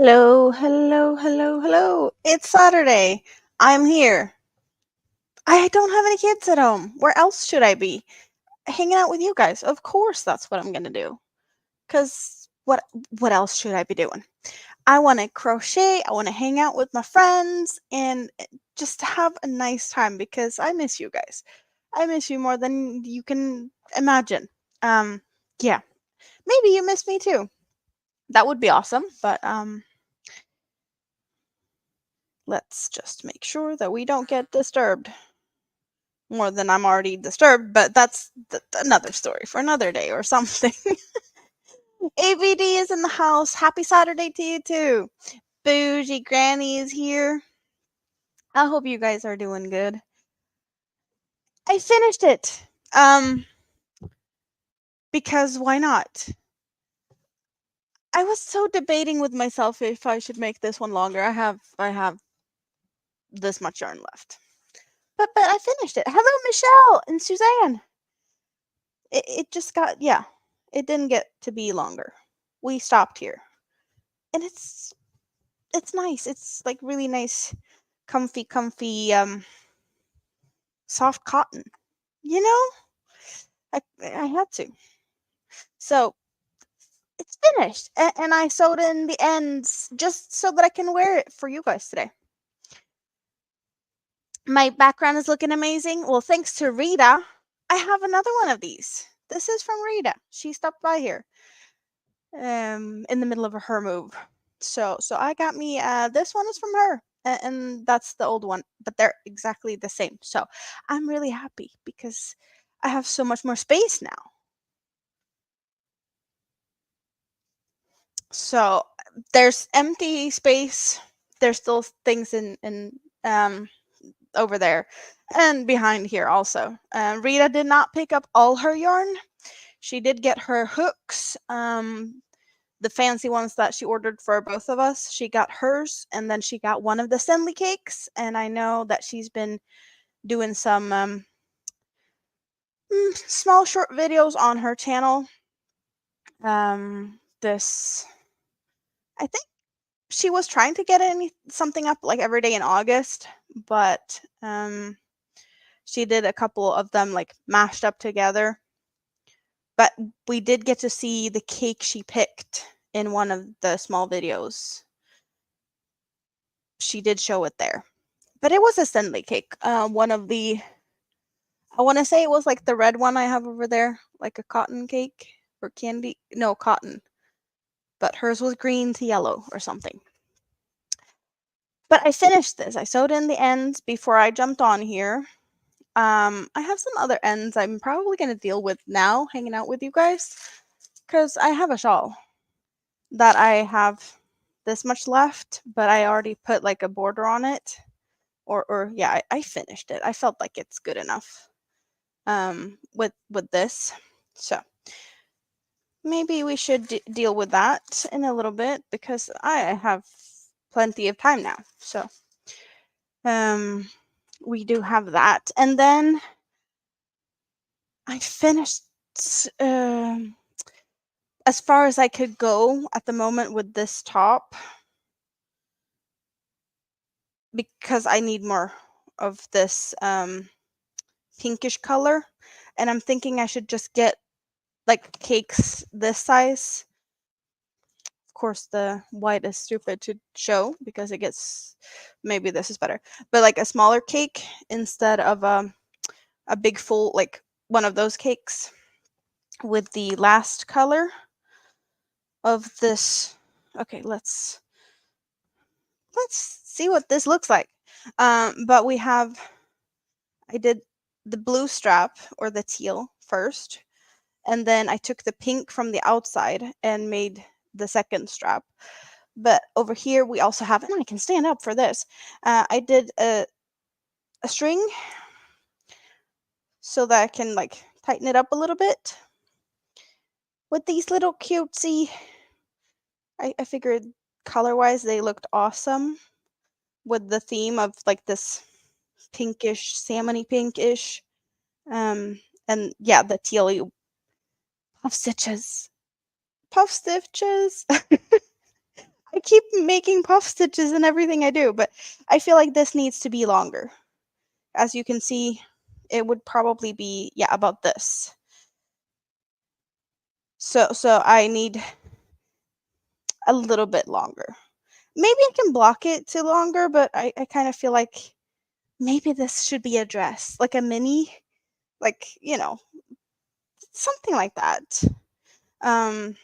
Hello, hello, hello, hello. It's Saturday. I'm here. I don't have any kids at home. Where else should I be? Hanging out with you guys. Of course that's what I'm going to do. Cuz what else should I be doing? I want to crochet, I want to hang out with my friends and just have a nice time because I miss you guys. I miss you more than you can imagine. Um yeah. Maybe you miss me too. That would be awesome, but let's just make sure that we don't get disturbed more than I'm already disturbed, but that's another story for another day or something. ABD is in the house. Happy Saturday to you too. Bougie Granny is here. I hope you guys are doing good. I finished it. Because why not? I was so debating with myself if I should make this one longer. I have this much yarn left. But I finished it. Hello Michelle and Suzanne. It just got, yeah. It didn't get to be longer. We stopped here. And it's nice. It's like really nice, comfy, soft cotton. You know, I had to. So it's finished, and I sewed in the ends just so that I can wear it for you guys today. My background is looking amazing. Well, thanks to Rita, I have another one of these. This is from Rita. She stopped by here, in the middle of her move. So I got me. This one is from her, and that's the old one, but they're exactly the same. So I'm really happy because I have so much more space now. So there's empty space. There's still things in over there and behind here also. Rita did not pick up all her yarn. She did get her hooks. The fancy ones that she ordered for both of us. She got hers, and then she got one of the Stanley cakes. And I know that she's been doing some small short videos on her channel. This, I think she was trying to get something up like every day in August, but she did a couple of them like mashed up together. But we did get to see the cake she picked in one of the small videos. She did show it there. But it was a Stanley cake. One of the, I want to say it was like the red one I have over there, like a cotton cake or candy. No, cotton. But hers was green to yellow or something. But I finished this. I sewed in the ends before I jumped on here. I have some other ends I'm probably going to deal with now, hanging out with you guys, because I have a shawl that I have this much left, but I already put like a border on it. Or yeah, I finished it. I felt like it's good enough with this. So maybe we should deal with that in a little bit because I have plenty of time now. So we do have that. And then I finished as far as I could go at the moment with this top because I need more of this pinkish color, and I'm thinking I should just get like cakes this size. Of course, the white is stupid to show because it gets, maybe this is better, but like a smaller cake instead of a big full, like one of those cakes with the last color of this. Okay, let's see what this looks like. But we have, I did the blue strap or the teal first, and then I took the pink from the outside and made the second strap. But over here we also have, and I can stand up for this. I did a string so that I can like tighten it up a little bit with these little cutesy. I figured color-wise they looked awesome with the theme of like this pinkish, salmony pinkish. And yeah, the teal puff stitches. Puff stitches. I I keep making puff stitches in everything I do, but I feel like this needs to be longer. As you can see, it would probably be, yeah, about this. So I need a little bit longer. Maybe I can block it to longer, but I kind of feel like maybe this should be a dress, like a mini, like, something like that. Um,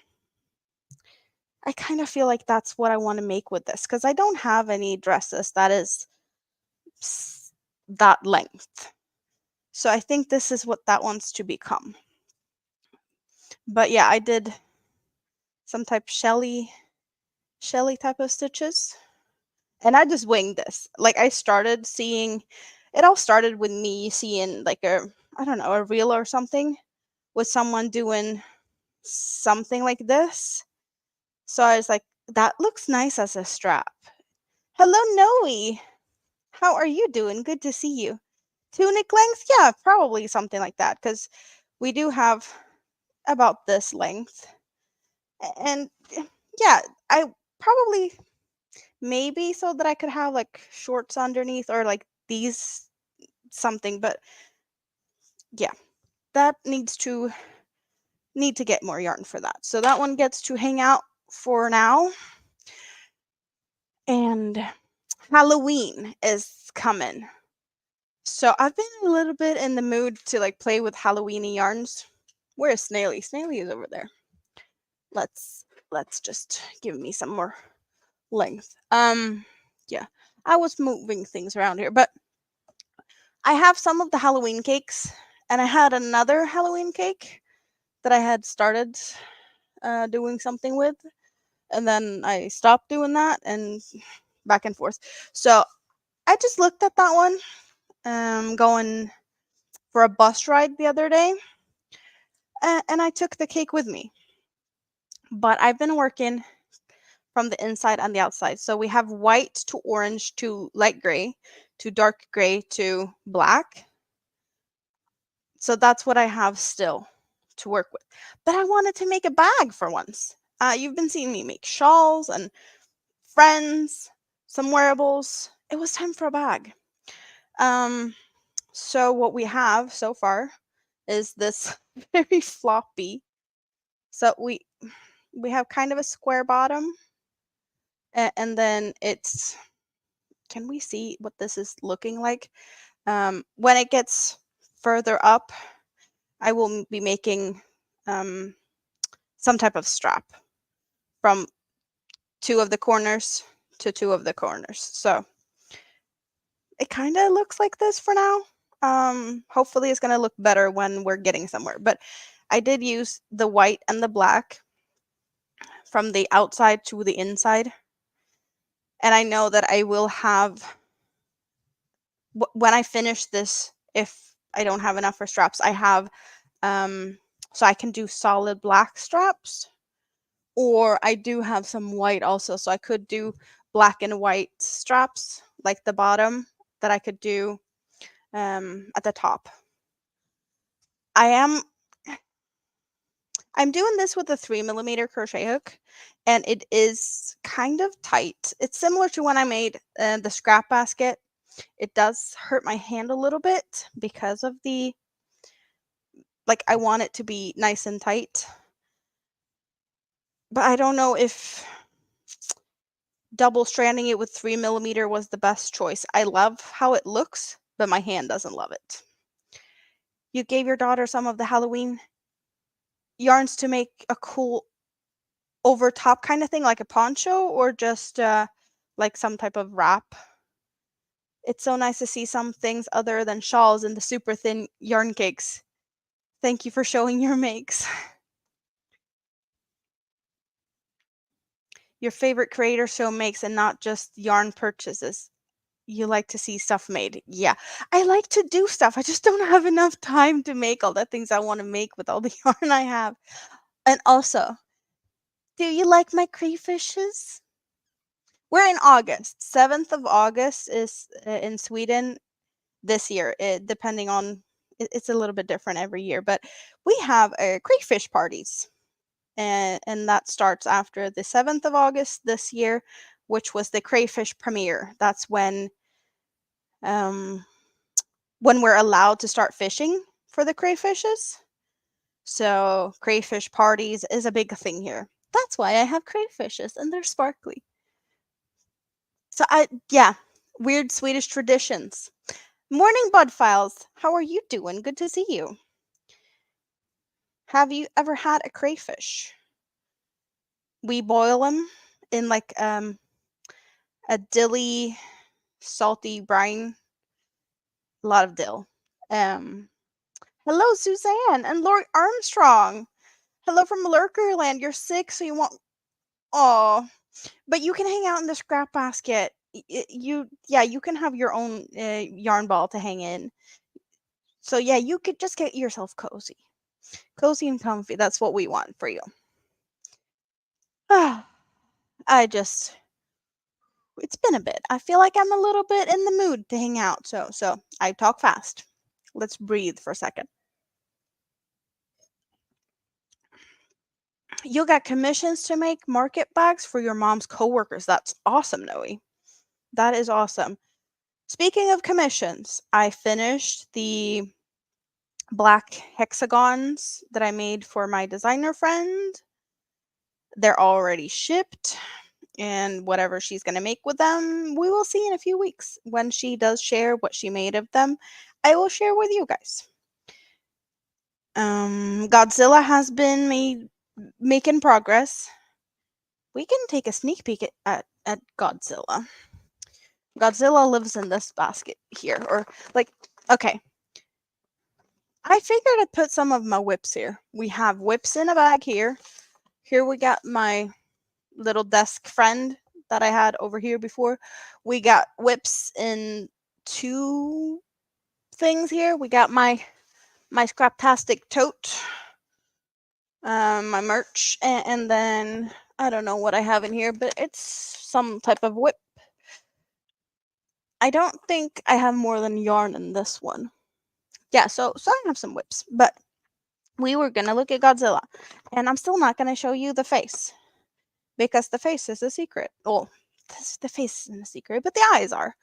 I kind of feel like that's what I want to make with this because I don't have any dresses that is that length. So I think this is what that wants to become. But yeah, I did some type shelly type of stitches. And I just winged this. Like I started seeing it all started with me seeing like I don't know, a reel or something with someone doing something like this. So I was like, that looks nice as a strap. Hello, Noe. How are you doing? Good to see you. Tunic length? Yeah, probably something like that because we do have about this length. And yeah, I probably maybe so that I could have like shorts underneath or like these something, but yeah, that need to get more yarn for that. So that one gets to hang out for now. And Halloween is coming. So I've been a little bit in the mood to like play with Halloweeny yarns. Where's Snaily? Snaily is over there. Let's just give me some more length. Yeah. I was moving things around here, but I have some of the Halloween cakes and I had another Halloween cake that I had started doing something with and then I stopped doing that and back and forth. So I just looked at that one going for a bus ride the other day and I took the cake with me. But I've been working from the inside and the outside. So we have white to orange to light gray to dark gray to black. So that's what I have still to work with. But I wanted to make a bag for once. You've been seeing me make shawls and friends, some wearables. It was time for a bag. Um, so what we have so far is this very floppy. So we have kind of a square bottom, and then it's. Can we see what this is looking like? When it gets further up, I will be making some type of strap from two of the corners to two of the corners. So it kind of looks like this for now. Hopefully it's going to look better when we're getting somewhere. But I did use the white and the black from the outside to the inside. And I know that I will have, when I finish this, if I don't have enough for straps, I have, so I can do solid black straps. Or I do have some white also, so I could do black and white straps, like the bottom that I could do at the top. I'm doing this with a 3mm crochet hook, and it is kind of tight. It's similar to when I made the scrap basket. It does hurt my hand a little bit because of the, like, I want it to be nice and tight. But I don't know if double stranding it with 3mm was the best choice. I love how it looks, but my hand doesn't love it. You gave your daughter some of the Halloween yarns to make a cool over top kind of thing, like a poncho, or just like some type of wrap. It's so nice to see some things other than shawls in the super thin yarn cakes. Thank you for showing your makes. Your favorite creator show makes and not just yarn purchases. You like to see stuff made. Yeah, I like to do stuff. I just don't have enough time to make all the things I want to make with all the yarn I have. And also, do you like my crayfishes? We're in August. 7th of August is in Sweden this year. Depending on, it's a little bit different every year, but we have crayfish parties. and that starts after the 7th of August this year, which was the crayfish premiere. That's when we're allowed to start fishing for the crayfishes. So crayfish parties is a big thing here. That's why I have crayfishes and they're sparkly. So yeah, weird Swedish traditions. Morning Bud Files, how are you doing? Good to see you. Have you ever had a crayfish? We boil them in like a dilly, salty brine, a lot of dill. Hello, Suzanne and Lori Armstrong. Hello from Lurkerland. You're sick, so you want. Oh, but you can hang out in the scrap basket. You can have your own yarn ball to hang in. So yeah, you could just get yourself cozy, cozy and comfy. That's what we want for you. It's been a bit. I feel like I'm a little bit in the mood to hang out. So I talk fast. Let's breathe for a second. You got commissions to make market bags for your mom's coworkers. That's awesome, Noe. That is awesome. Speaking of commissions, I finished the black hexagons that I made for my designer friend. They're already shipped, and whatever she's going to make with them, we will see in a few weeks. When she does share what she made of them, I will share with you guys. Godzilla has been making progress. We can take a sneak peek at Godzilla. Godzilla lives in this basket here, or like, okay. I figured I'd put some of my whips here. We have whips in a bag here. Here we got my little desk friend that I had over here before. We got whips in 2 things here. We got my Scraptastic tote, my merch, and then I don't know what I have in here, but it's some type of whip. I don't think I have more than yarn in this one. Yeah, so I have some whips, but we were gonna look at Godzilla, and I'm still not gonna show you the face because the face is a secret. Well, the face isn't a secret, but the eyes are.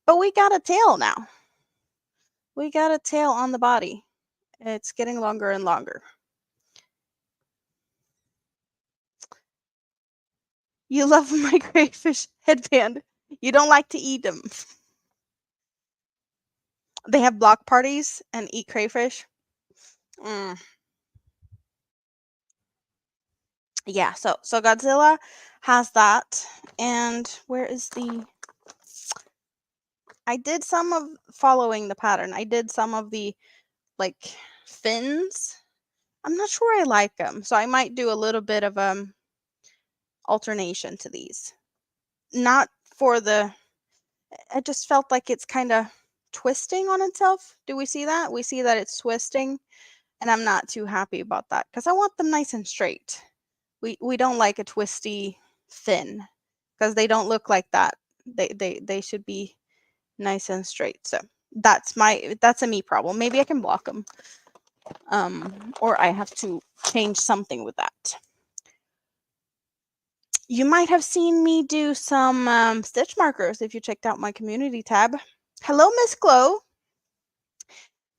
But we got a tail now. We got a tail on the body. It's getting longer and longer. You love my crayfish headband. You don't like to eat them. They have block parties and eat crayfish. Yeah, so Godzilla has that. And where is the... I did some of following the pattern. I did some of the like fins. I'm not sure I like them, so I might do a little bit of alternation to these. Not for the... I just felt like it's kind of twisting on itself. Do we see that? We see that it's twisting, and I'm not too happy about that because I want them nice and straight. We don't like a twisty fin because they don't look like that. They should be nice and straight. So that's a me problem. Maybe I can block them, or I have to change something with that. You might have seen me do some stitch markers if you checked out my community tab. Hello, Miss Glow.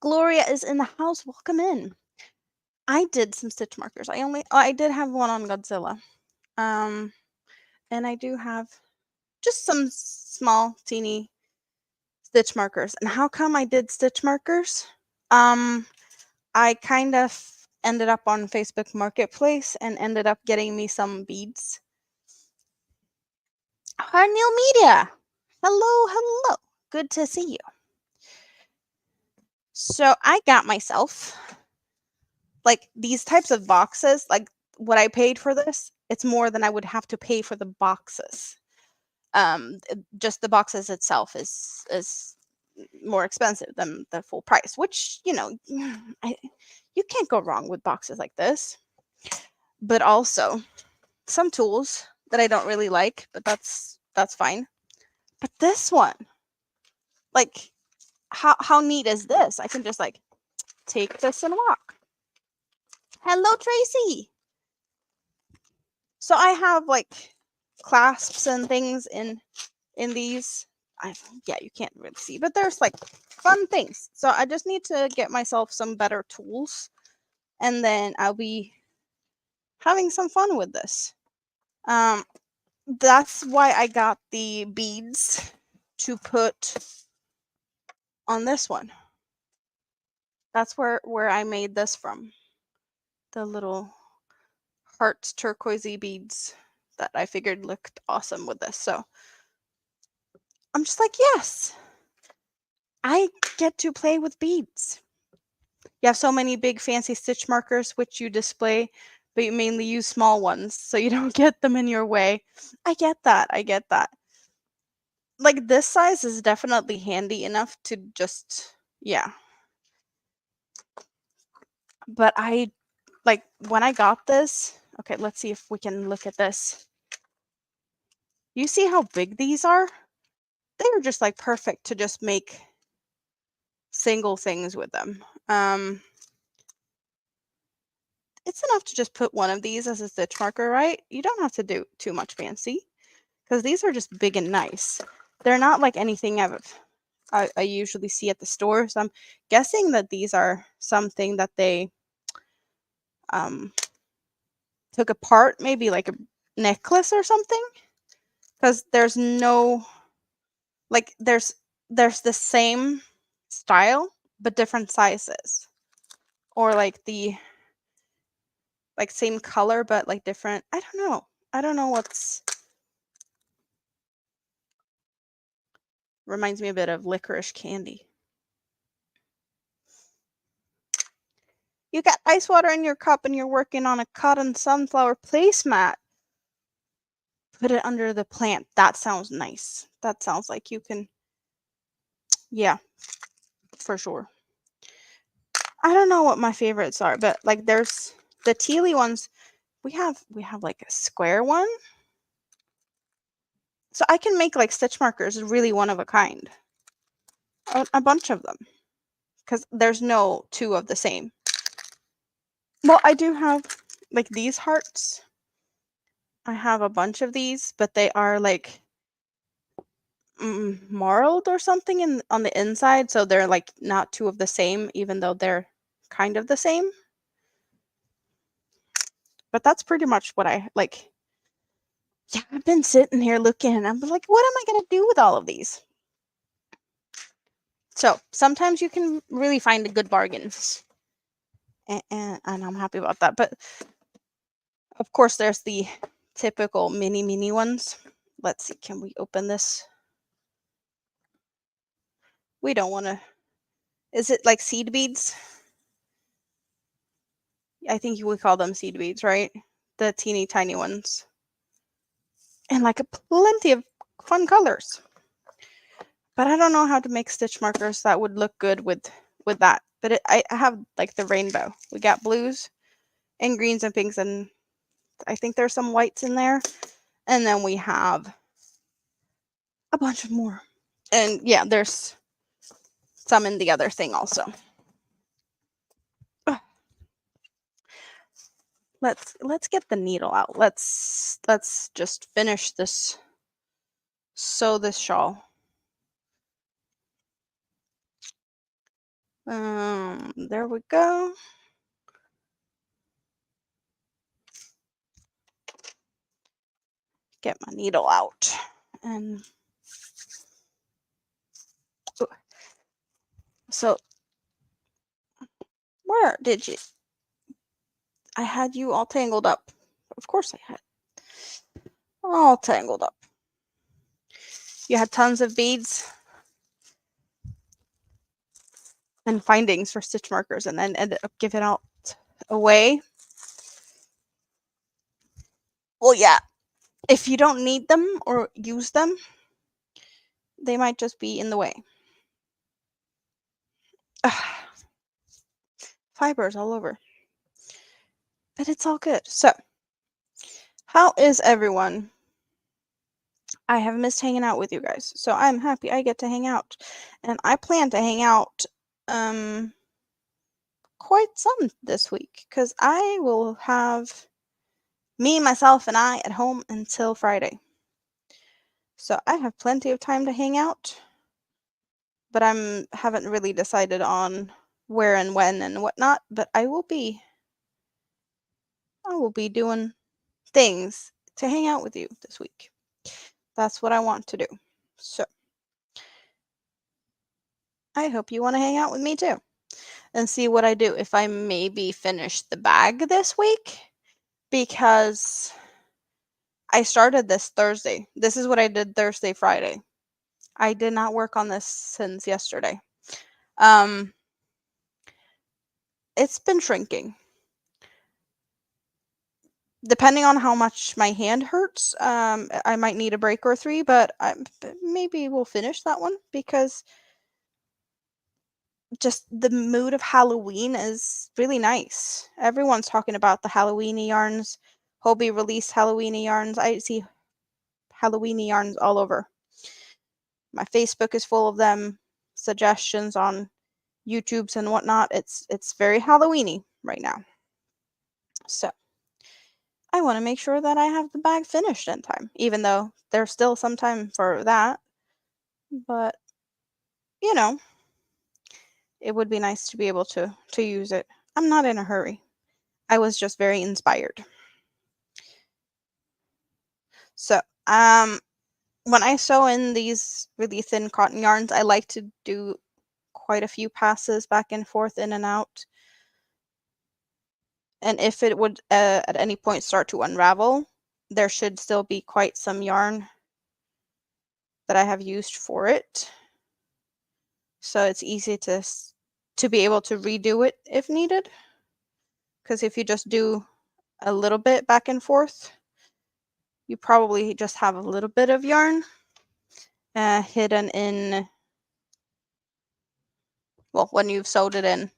Gloria is in the house. Welcome in. I did some stitch markers. I did have one on Godzilla. And I do have just some small, teeny stitch markers. And how come I did stitch markers? I kind of ended up on Facebook Marketplace and ended up getting me some beads. Hi, Neil Media. Hello. Good to see you. So I got myself like these types of boxes. Like what I paid for this, it's more than I would have to pay for the boxes. Just the boxes itself is more expensive than the full price, which you can't go wrong with boxes like this. But also some tools that I don't really like, but that's fine. But this one, like, how neat is this? I can just like take this and walk. Hello, Tracy. So I have like clasps and things in these. Yeah, you can't really see, but there's like fun things. So I just need to get myself some better tools, and then I'll be having some fun with this. That's why I got the beads to put on this one. That's where I made this from. The little hearts turquoisey beads that I figured looked awesome with this. So I'm just like, yes, I get to play with beads. You have so many big fancy stitch markers which you display, but you mainly use small ones so you don't get them in your way. I get that. I get that. Like this size is definitely handy enough to just, yeah. But I like when I got this, okay, let's see if we can look at this. You see how big these are? They are just like perfect to just make single things with them. It's enough to just put one of these as a stitch marker, right? You don't have to do too much fancy because these are just big and nice. They're not like anything I usually see at the store. So I'm guessing that these are something that they took apart, maybe like a necklace or something, because there's no like there's the same style but different sizes, or like the like same color but like different. I don't know what's reminds me a bit of licorice candy. You got ice water in your cup and you're working on a cotton sunflower placemat. Put it under the plant. That sounds nice. That sounds like you can, yeah, for sure. I don't know what my favorites are, but like there's the tealy ones. We have like a square one. So I can make like stitch markers really one of a kind. A bunch of them. Because there's no two of the same. Well, I do have like these hearts. I have a bunch of these, but they are like marled or something on the inside, so they're like not two of the same, even though they're kind of the same. But that's pretty much what I like. Yeah, I've been sitting here looking and I'm like, what am I gonna do with all of these? So sometimes you can really find good bargains, and I'm happy about that. But of course, there's the typical mini ones. Let's see, can we open this? We don't want to. Is it like seed beads? I think you would call them seed beads, right? The teeny tiny ones. And like plenty of fun colors. But I don't know how to make stitch markers that would look good with that. But I have like the rainbow. We got blues and greens and pinks, and I think there's some whites in there. And then we have a bunch of more. And yeah, there's some in the other thing also. Let's get the needle out. Let's just finish this. Sew this shawl. There we go. Get my needle out. And so where did you? I had you all tangled up. Of course I had. All tangled up. You had tons of beads and findings for stitch markers, and then ended up giving out away. Well, yeah. If you don't need them or use them, they might just be in the way. Fibers all over. But it's all good. So, how is everyone? I have missed hanging out with you guys, so I'm happy I get to hang out. And I plan to hang out quite some this week, because I will have Me, myself, and I at home until Friday. So I have plenty of time to hang out, but haven't really decided on where and when and whatnot, but I will be doing things to hang out with you this week. That's what I want to do. So I hope you want to hang out with me too and see what I do. If I maybe finish the bag this week, because I started this Thursday. This is what I did Thursday, Friday. I did not work on this since yesterday. It's been shrinking. Depending on how much my hand hurts, I might need a break or 3, but maybe we'll finish that one because just the mood of Halloween is really nice. Everyone's talking about the Halloweeny yarns. Hobie released Halloweeny yarns. I see Halloweeny yarns all over. My Facebook is full of them. Suggestions on YouTubes and whatnot. It's very Halloweeny right now. So I want to make sure that I have the bag finished in time, even though there's still some time for that. But you know, it would be nice to be able to use it. I'm not in a hurry. I was just very inspired. So, when I sew in these really thin cotton yarns, I like to do quite a few passes back and forth, in and out. And if it would at any point start to unravel, there should still be quite some yarn that I have used for it. So it's easy to be able to redo it if needed. Because if you just do a little bit back and forth, you probably just have a little bit of yarn hidden in, well, when you've sewed it in.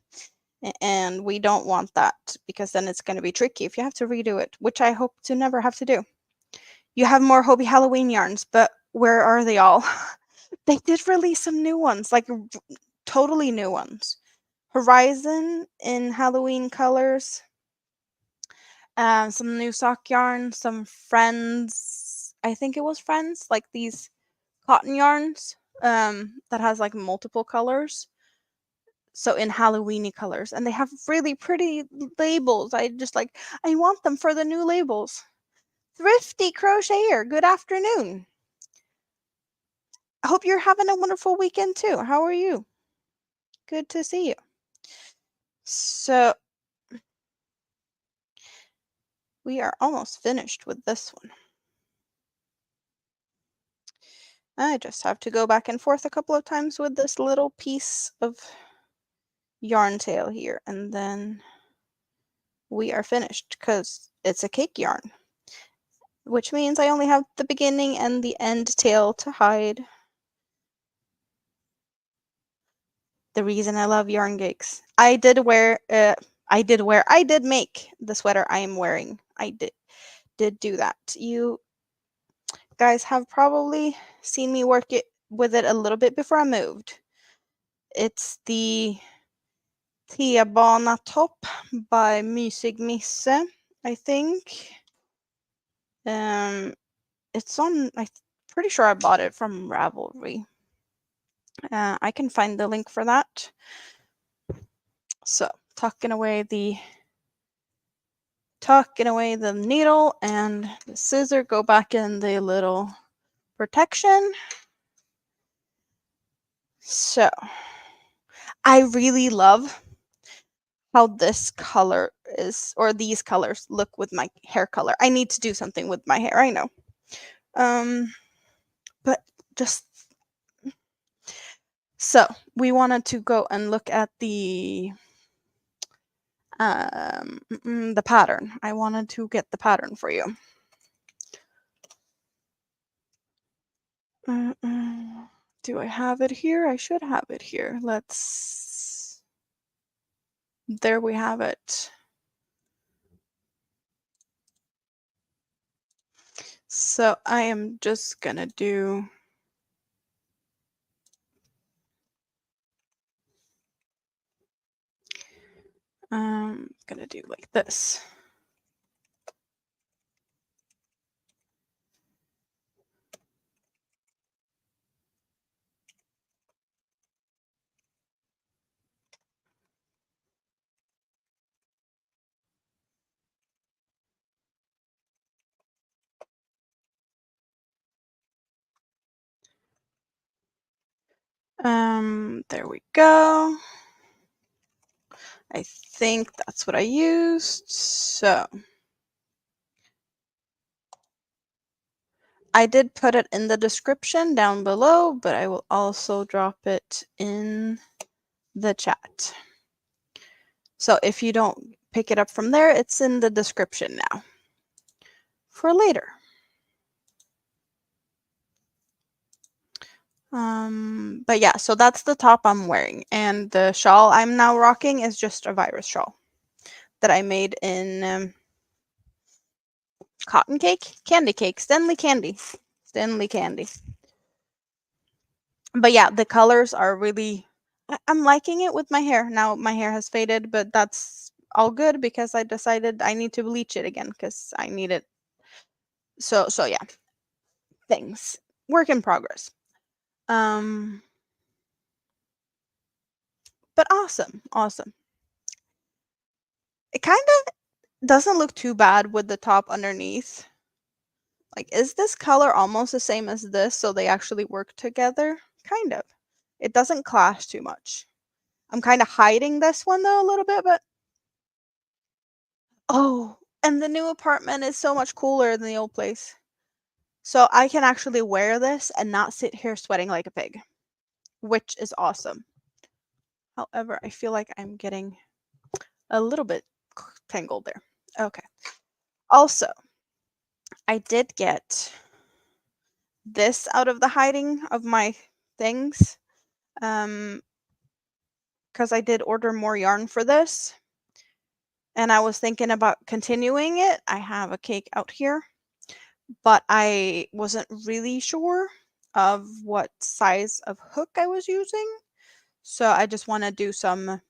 And we don't want that because then it's going to be tricky if you have to redo it, which I hope to never have to do. You have more Hobie Halloween yarns, but where are they all? They did release some new ones, like totally new ones. Horizon in Halloween colors, some new sock yarn, some Friends. I think it was Friends, like these cotton yarns that has like multiple colors. So in Halloweeny colors, and they have really pretty labels. I want them for the new labels. Thrifty Crocheter, good afternoon. I hope you're having a wonderful weekend too. How are you? Good to see you. So we are almost finished with this one. I just have to go back and forth a couple of times with this little piece of yarn tail here, and then we are finished because it's a cake yarn, which means I only have the beginning and the end tail to hide. The reason I love yarn cakes. I did make the sweater I am wearing. I did do that. You guys have probably seen me work with it a little bit before I moved. It's the Tebana top by Mysig Misse, I think. It's on. I'm pretty sure I bought it from Ravelry. I can find the link for that. So tucking away the needle and the scissor go back in the little protection. So I really love how this color is, or these colors look with my hair color. I need to do something with my hair, I know. But just so we wanted to go and look at the pattern. I wanted to get the pattern for you. Do I have it here? I should have it here. There we have it. So I am just gonna do gonna do like this. There we go. I think that's what I used. So I did put it in the description down below, but I will also drop it in the chat. So if you don't pick it up from there, it's in the description now for later. But yeah, so that's the top I'm wearing, and the shawl I'm now rocking is just a virus shawl that I made in cotton cake, Stanley candy. But yeah, the colors are really, I'm liking it with my hair. Now my hair has faded, but that's all good because I decided I need to bleach it again because I need it. So yeah, things. Work in progress. Um, but awesome. It kind of doesn't look too bad with the top underneath. Like, is this color almost the same as this, so they actually work together? Kind of. It doesn't clash too much. I'm kind of hiding this one though a little bit, but oh, and the new apartment is so much cooler than the old place. So I can actually wear this and not sit here sweating like a pig, which is awesome. However, I feel like I'm getting a little bit tangled there. Okay. Also, I did get this out of the hiding of my things. Because I did order more yarn for this. And I was thinking about continuing it. I have a cake out here, but I wasn't really sure of what size of hook I was using. So I just want to do some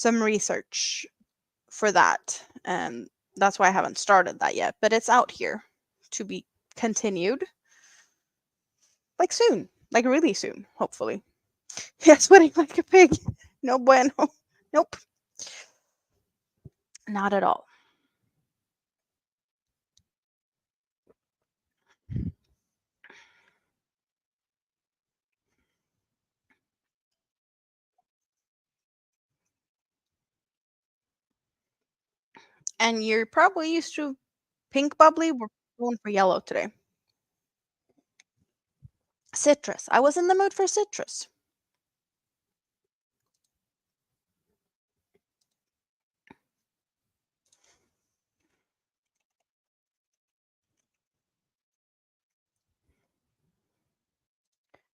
research for that. And that's why I haven't started that yet, but it's out here to be continued like soon, like really soon, hopefully. Yeah, sweating like a pig. No bueno. Nope. Not at all. And you're probably used to pink bubbly. We're going for yellow today. Citrus. I was in the mood for citrus.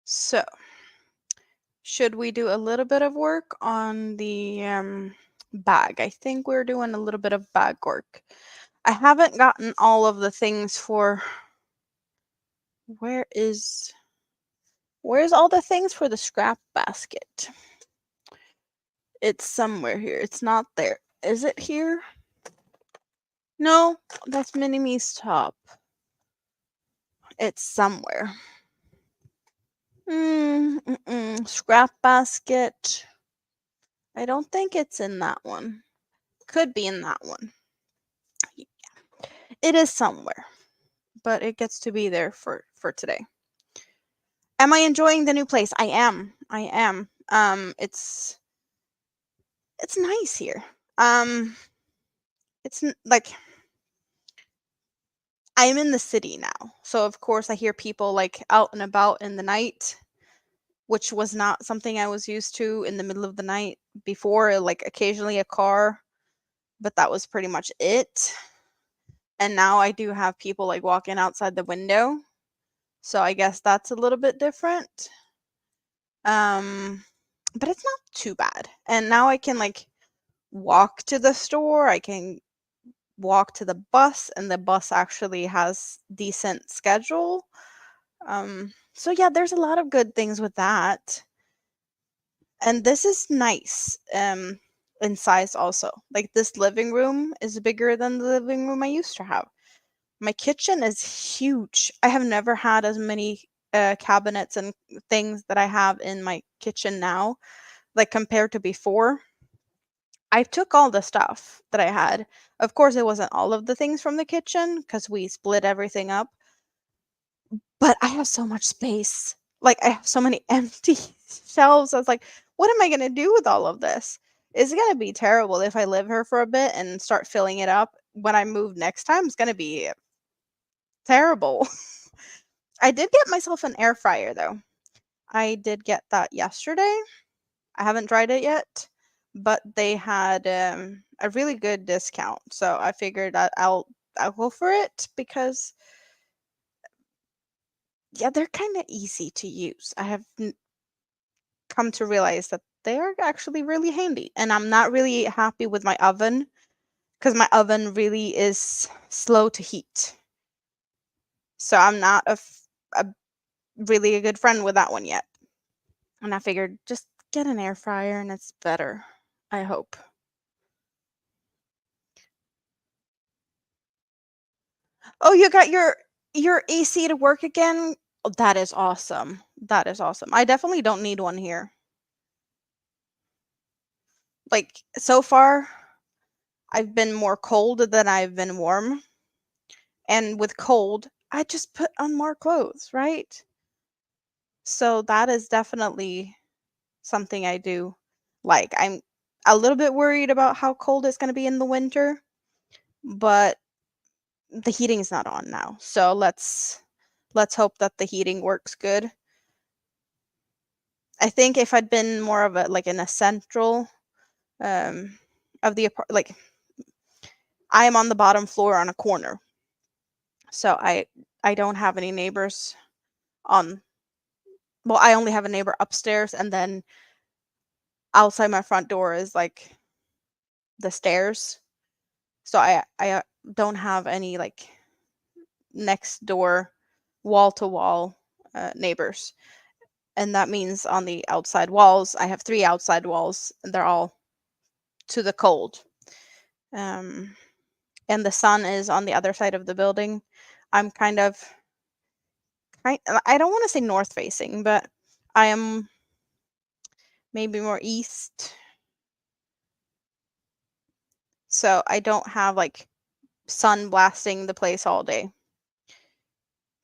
So, should we do a little bit of work on the bag? I think we're doing a little bit of bag work. I haven't gotten all of the things for. Where's all the things for the scrap basket? It's somewhere here. It's not there. Is it here? No, that's Mini-Me's top. It's somewhere. Scrap basket. I don't think it's in that one. Could be in that one. It is somewhere, but it gets to be there for today. Am I enjoying the new place? I am. It's nice here. It's like I'm in the city now, so of course I hear people like out and about in the night, which was not something I was used to in the middle of the night before. Like occasionally a car, but that was pretty much it. And now I do have people like walking outside the window. So I guess that's a little bit different. But it's not too bad. And now I can like walk to the store. I can walk to the bus, and the bus actually has decent schedule. So yeah, there's a lot of good things with that. And this is nice. In size also. Like this living room is bigger than the living room I used to have. My kitchen is huge. I have never had as many cabinets and things that I have in my kitchen now, like compared to before. I took all the stuff that I had. Of course, it wasn't all of the things from the kitchen because we split everything up, but I have so much space. Like, I have so many empty shelves. I was like, "What am I gonna do with all of this?" It's gonna be terrible if I live here for a bit and start filling it up. When I move next time, it's gonna be terrible. I did get myself an air fryer, though. I did get that yesterday. I haven't tried it yet, but they had, a really good discount, so I figured I'll go for it because, yeah, they're kinda easy to use. I have come to realize that they are actually really handy. And I'm not really happy with my oven because my oven really is slow to heat. So I'm not a really a good friend with that one yet. And I figured just get an air fryer and it's better. I hope. Oh, you got your AC to work again? Oh, that is awesome. That is awesome. I definitely don't need one here. Like so far, I've been more cold than I've been warm. And with cold, I just put on more clothes, right? So that is definitely something I do like. I'm a little bit worried about how cold it's going to be in the winter, but the heating is not on now. So let's hope that the heating works good. I think if I'd been more of a like in a central um of the like I am on the bottom floor on a corner. So I don't have any neighbors on well, I only have a neighbor upstairs and then outside my front door is like the stairs. So I don't have any like next door wall to wall neighbors. And that means on the outside walls, I have three outside walls and they're all to the cold. Um and the sun is on the other side of the building. I'm I don't want to say north facing, but I am maybe more east. So I don't have like sun blasting the place all day.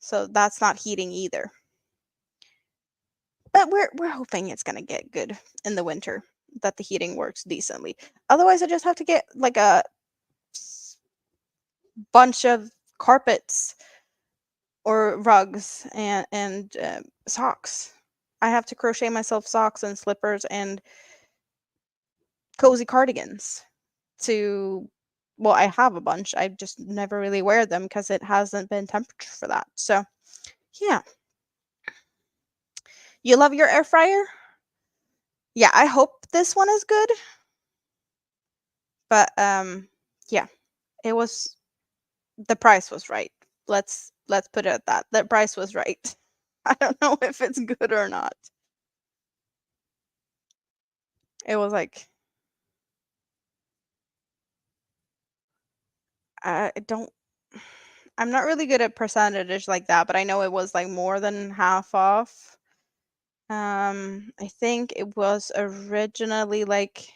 So that's not heating either. But we're hoping it's gonna get good in the winter, that the heating works decently. Otherwise, I just have to get like a bunch of carpets or rugs and socks. I have to crochet myself socks and slippers and cozy cardigans to well, I have a bunch. I just never really wear them because it hasn't been temperature for that. So, yeah. You love your air fryer? Yeah, I hope this one is good. But yeah, it was the price was right. Let's put it at that. The price was right. I don't know if it's good or not. It was like I don't I'm not really good at percentage like that, but I know it was like more than half off. I think it was originally like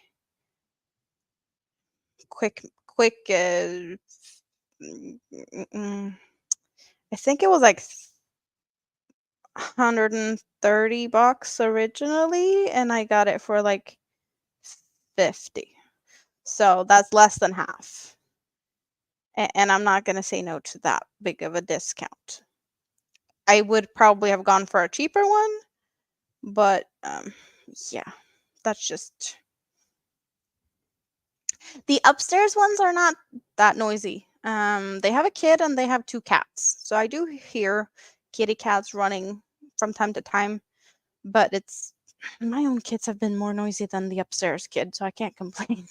quick mm, mm, mm, I think it was like $130 originally and I got it for like 50. So that's less than half. And I'm not going to say no to that big of a discount. I would probably have gone for a cheaper one, but yeah, that's just the upstairs ones are not that noisy. They have a kid and they have two cats. So I do hear kitty cats running from time to time, but it's my own kids have been more noisy than the upstairs kid, so I can't complain.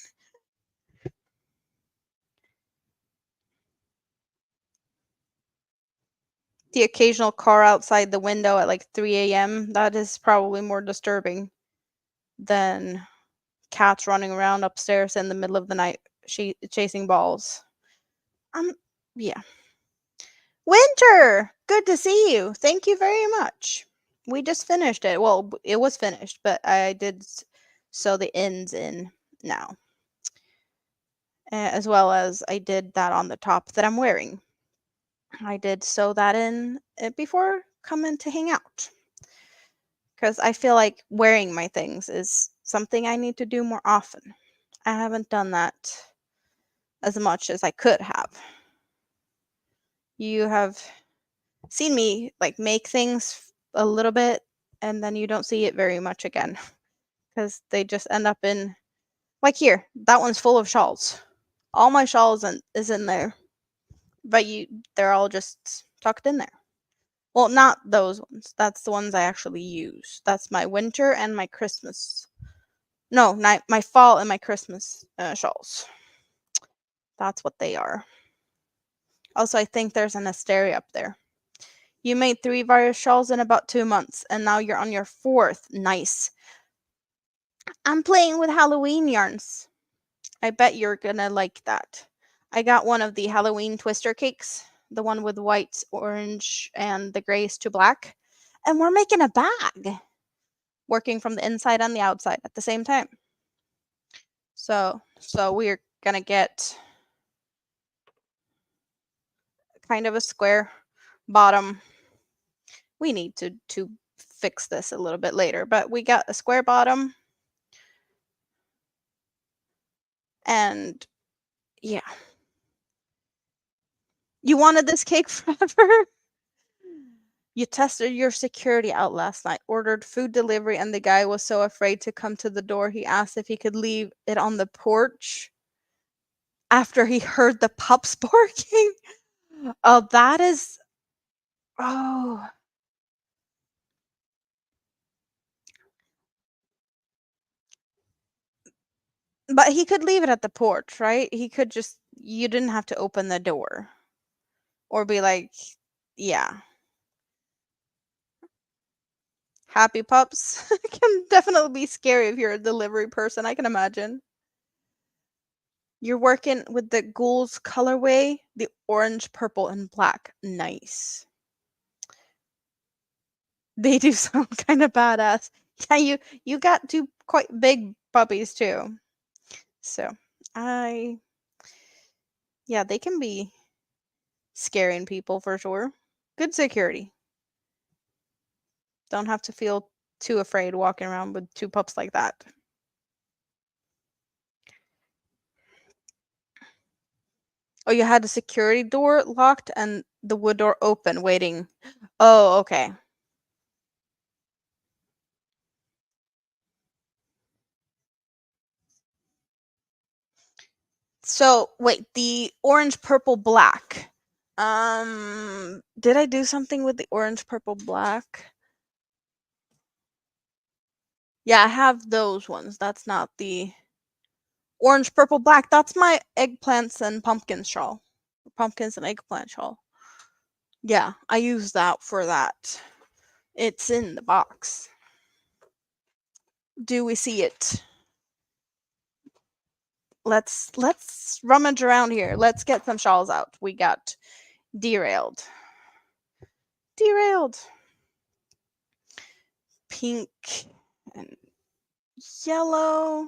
The occasional car outside the window at like 3 a.m., that is probably more disturbing than cats running around upstairs in the middle of the night chasing balls. Um, yeah. Winter! Good to see you. Thank you very much. We just finished it. Well, it was finished, but I did sew the ends in now, as well as I did that on the top that I'm wearing. I did sew that in before coming to hang out. because I feel like wearing my things is something I need to do more often. I haven't done that as much as I could have. You have seen me like make things a little bit and then you don't see it very much again because they just end up in like here. That one's full of shawls. All my shawls is in there, but they're all just tucked in there. Well, not those ones. That's the ones I actually use. That's my winter and my Christmas. No, not my fall and my Christmas shawls. That's what they are. Also, I think there's an asteria up there. You made 3 virus shawls in about 2 months, and now you're on your 4th. Nice. I'm playing with Halloween yarns. I bet you're gonna like that. I got one of the Halloween twister cakes, the one with white, orange, and the grays to black. And we're making a bag, working from the inside and the outside at the same time. So we're gonna get kind of a square bottom. We need to fix this a little bit later, but we got a square bottom. And yeah. You wanted this cake forever? You tested your security out last night, ordered food delivery, and the guy was so afraid to come to the door, he asked if he could leave it on the porch after he heard the pups barking. Oh, that is. Oh. But he could leave it at the porch, right? He could just. You didn't have to open the door. Or be like, yeah. Happy pups can definitely be scary if you're a delivery person, I can imagine. You're working with the ghouls colorway, the orange, purple, and black. Nice. They do sound kind of badass. Yeah, you got 2 quite big puppies too. So, I yeah, they can be scaring people for sure. Good security. Don't have to feel too afraid walking around with 2 pups like that. Oh, you had the security door locked and the wood door open waiting. Oh, okay. So, wait, the orange, purple, black. Did I do something with the orange, purple, black? Yeah, I have those ones. That's not the orange, purple, black. That's my eggplants and pumpkins shawl. Pumpkins and eggplant shawl. Yeah, I use that for that. It's in the box. Do we see it? Let's rummage around here. Let's get some shawls out. We got derailed. Derailed. Pink and yellow.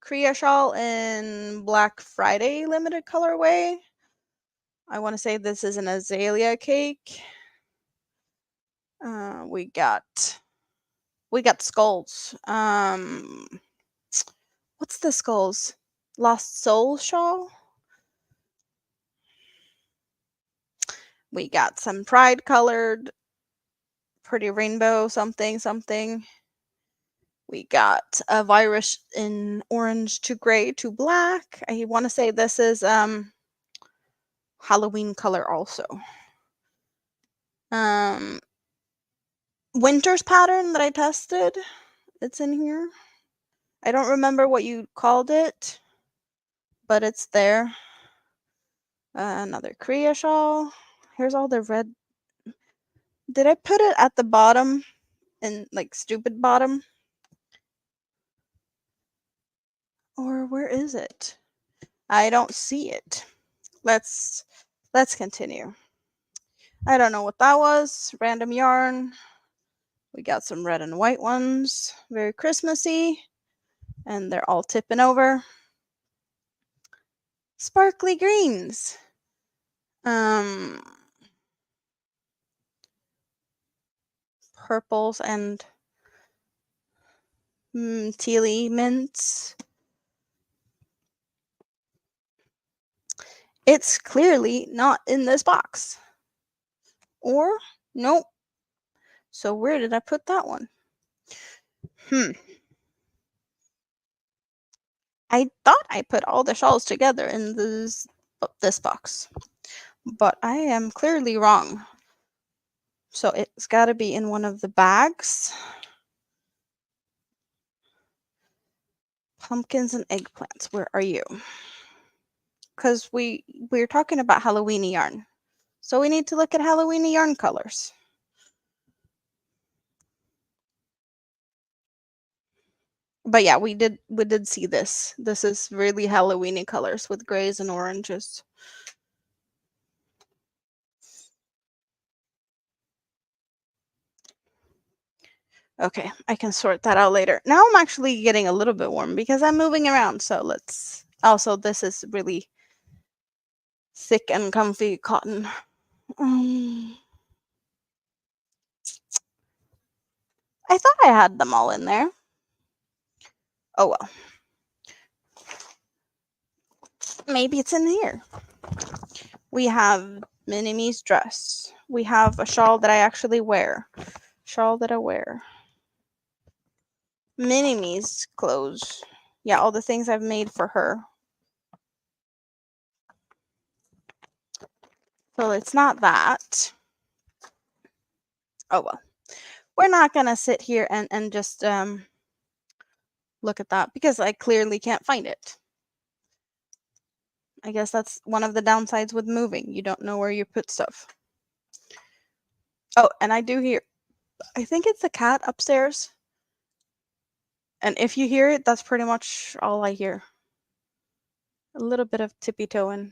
Kriya shawl in Black Friday limited colorway. I want to say this is an azalea cake. We got skulls. What's the skulls? Lost Soul shawl. We got some pride colored, pretty rainbow something something. We got a virus in orange to gray to black. I want to say this is Halloween color also. Winter's pattern that I tested. It's in here. I don't remember what you called it, but it's there. Another Kriya shawl. Here's all the red. Did I put it at the bottom in like stupid bottom? Or where is it? I don't see it. Let's continue. I don't know what that was. Random yarn. We got some red and white ones. Very Christmassy. And they're all tipping over. Sparkly greens. purples and tealy mints. It's clearly not in this box. Or, nope. So where did I put that one? I thought I put all the shawls together in this box, but I am clearly wrong. So it's got to be in one of the bags. Pumpkins and eggplants, where are you? Because we're talking about Halloween yarn. So we need to look at Halloween yarn colors. But yeah, we did see this. This is really Halloween colors with grays and oranges. Okay, I can sort that out later. Now I'm actually getting a little bit warm because I'm moving around. So let's also, this is really thick and comfy cotton. I thought I had them all in there. Oh well. Maybe it's in here. We have Mini-Me's dress. We have a shawl that I actually wear. Shawl that I wear. Mini-Me's clothes. Yeah, all the things I've made for her. So it's not that. Oh well. We're not gonna sit here and just look at that because I clearly can't find it. I guess that's one of the downsides with moving. You don't know where you put stuff. Oh, and I do hear, I think it's the cat upstairs. And if you hear it, that's pretty much all I hear. A little bit of tippy-toeing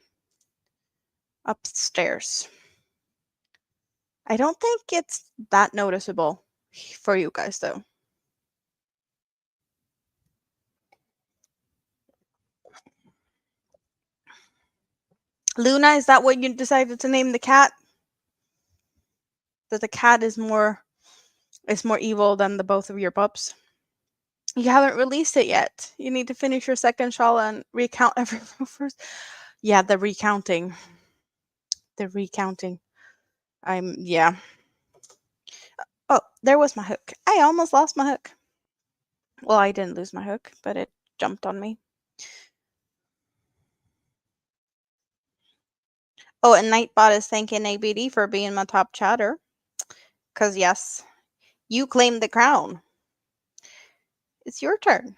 upstairs. I don't think it's that noticeable for you guys, though. Luna, is that what you decided to name the cat? That the cat is more evil than the both of your pups? You haven't released it yet. You need to finish your second shawl and recount every first. Yeah, the recounting. The recounting. Yeah. Oh, there was my hook. I almost lost my hook. Well, I didn't lose my hook, but it jumped on me. Oh, and Nightbot is thanking ABD for being my top chatter. Because, yes, you claimed the crown. It's your turn.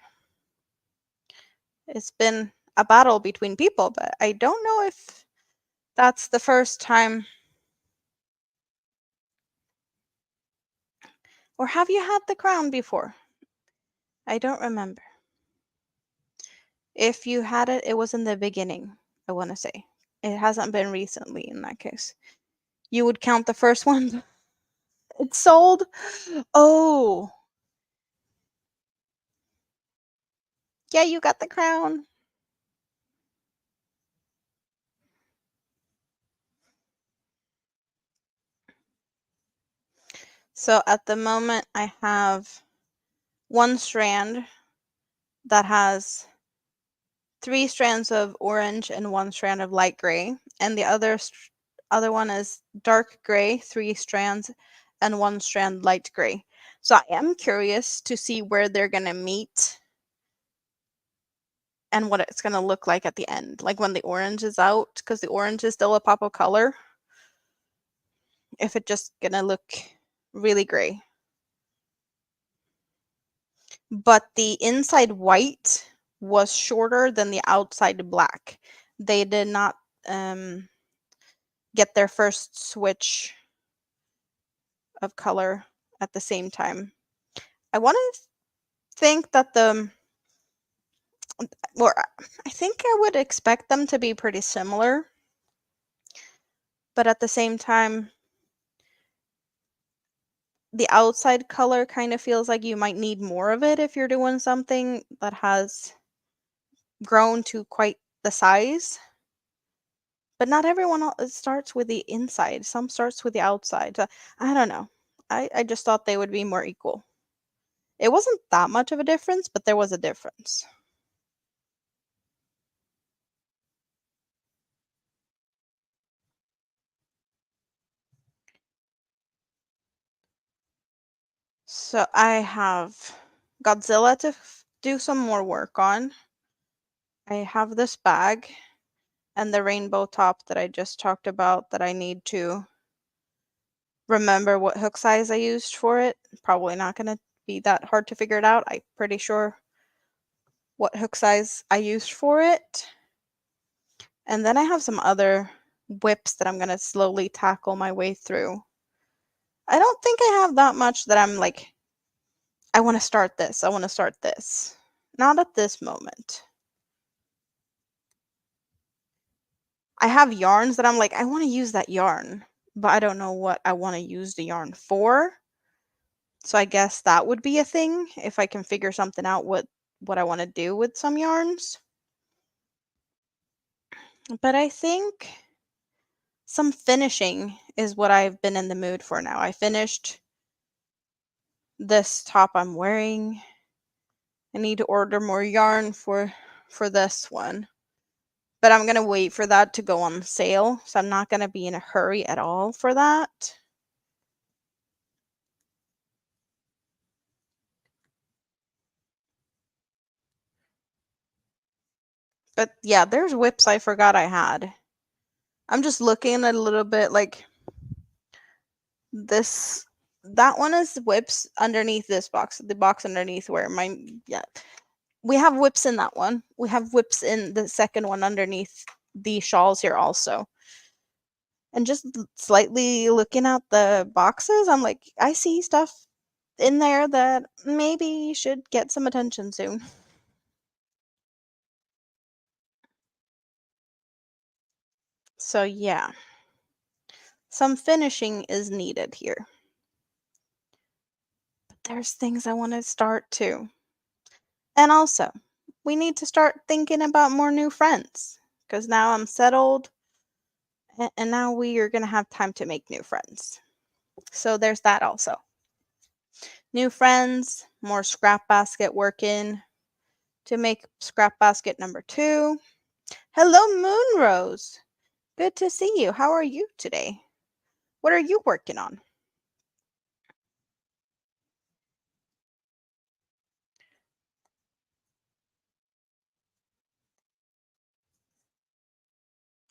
It's been a battle between people, but I don't know if that's the first time. Or have you had the crown before? I don't remember. If you had it, it was in the beginning, I want to say. It hasn't been recently in that case. You would count the first one? It's sold? Oh. Yeah, you got the crown. So at the moment, I have one strand that has 3 strands of orange and 1 strand of light gray, and the other one is dark gray, 3 strands, and 1 strand light gray. So I am curious to see where they're gonna meet and what it's gonna look like at the end, like when the orange is out, because the orange is still a pop of color. If it's just gonna look really gray. But the inside white was shorter than the outside black. They did not get their first switch of color at the same time. I want to think that I think I would expect them to be pretty similar, but at the same time, the outside color kind of feels like you might need more of it if you're doing something that has grown to quite the size. But not everyone starts with the inside. Some starts with the outside. So, I don't know. I just thought they would be more equal. It wasn't that much of a difference, but there was a difference. So I have Godzilla to do some more work on. I have this bag and the rainbow top that I just talked about that I need to remember what hook size I used for it. Probably not going to be that hard to figure it out. I'm pretty sure what hook size I used for it. And then I have some other whips that I'm going to slowly tackle my way through. I don't think I have that much that I'm like, I want to start this. I want to start this. Not at this moment. I have yarns that I'm like, I want to use that yarn, but I don't know what I want to use the yarn for. So I guess that would be a thing if I can figure something out what I want to do with some yarns. But I think some finishing is what I've been in the mood for now. I finished this top I'm wearing. I need to order more yarn for this one. But I'm going to wait for that to go on sale, so I'm not going to be in a hurry at all for that. But yeah, there's whips I forgot I had. I'm just looking at a little bit like this. That one is whips underneath this box, the box underneath where yeah. We have whips in that one. We have whips in the second one underneath the shawls here also. And just slightly looking at the boxes, I'm like, I see stuff in there that maybe should get some attention soon. So yeah, some finishing is needed here. But there's things I want to start too. And also, we need to start thinking about more new friends because now I'm settled and now we are going to have time to make new friends. So there's that also. New friends, more scrap basket working to make scrap basket number 2. Hello, Moonrose. Good to see you. How are you today? What are you working on?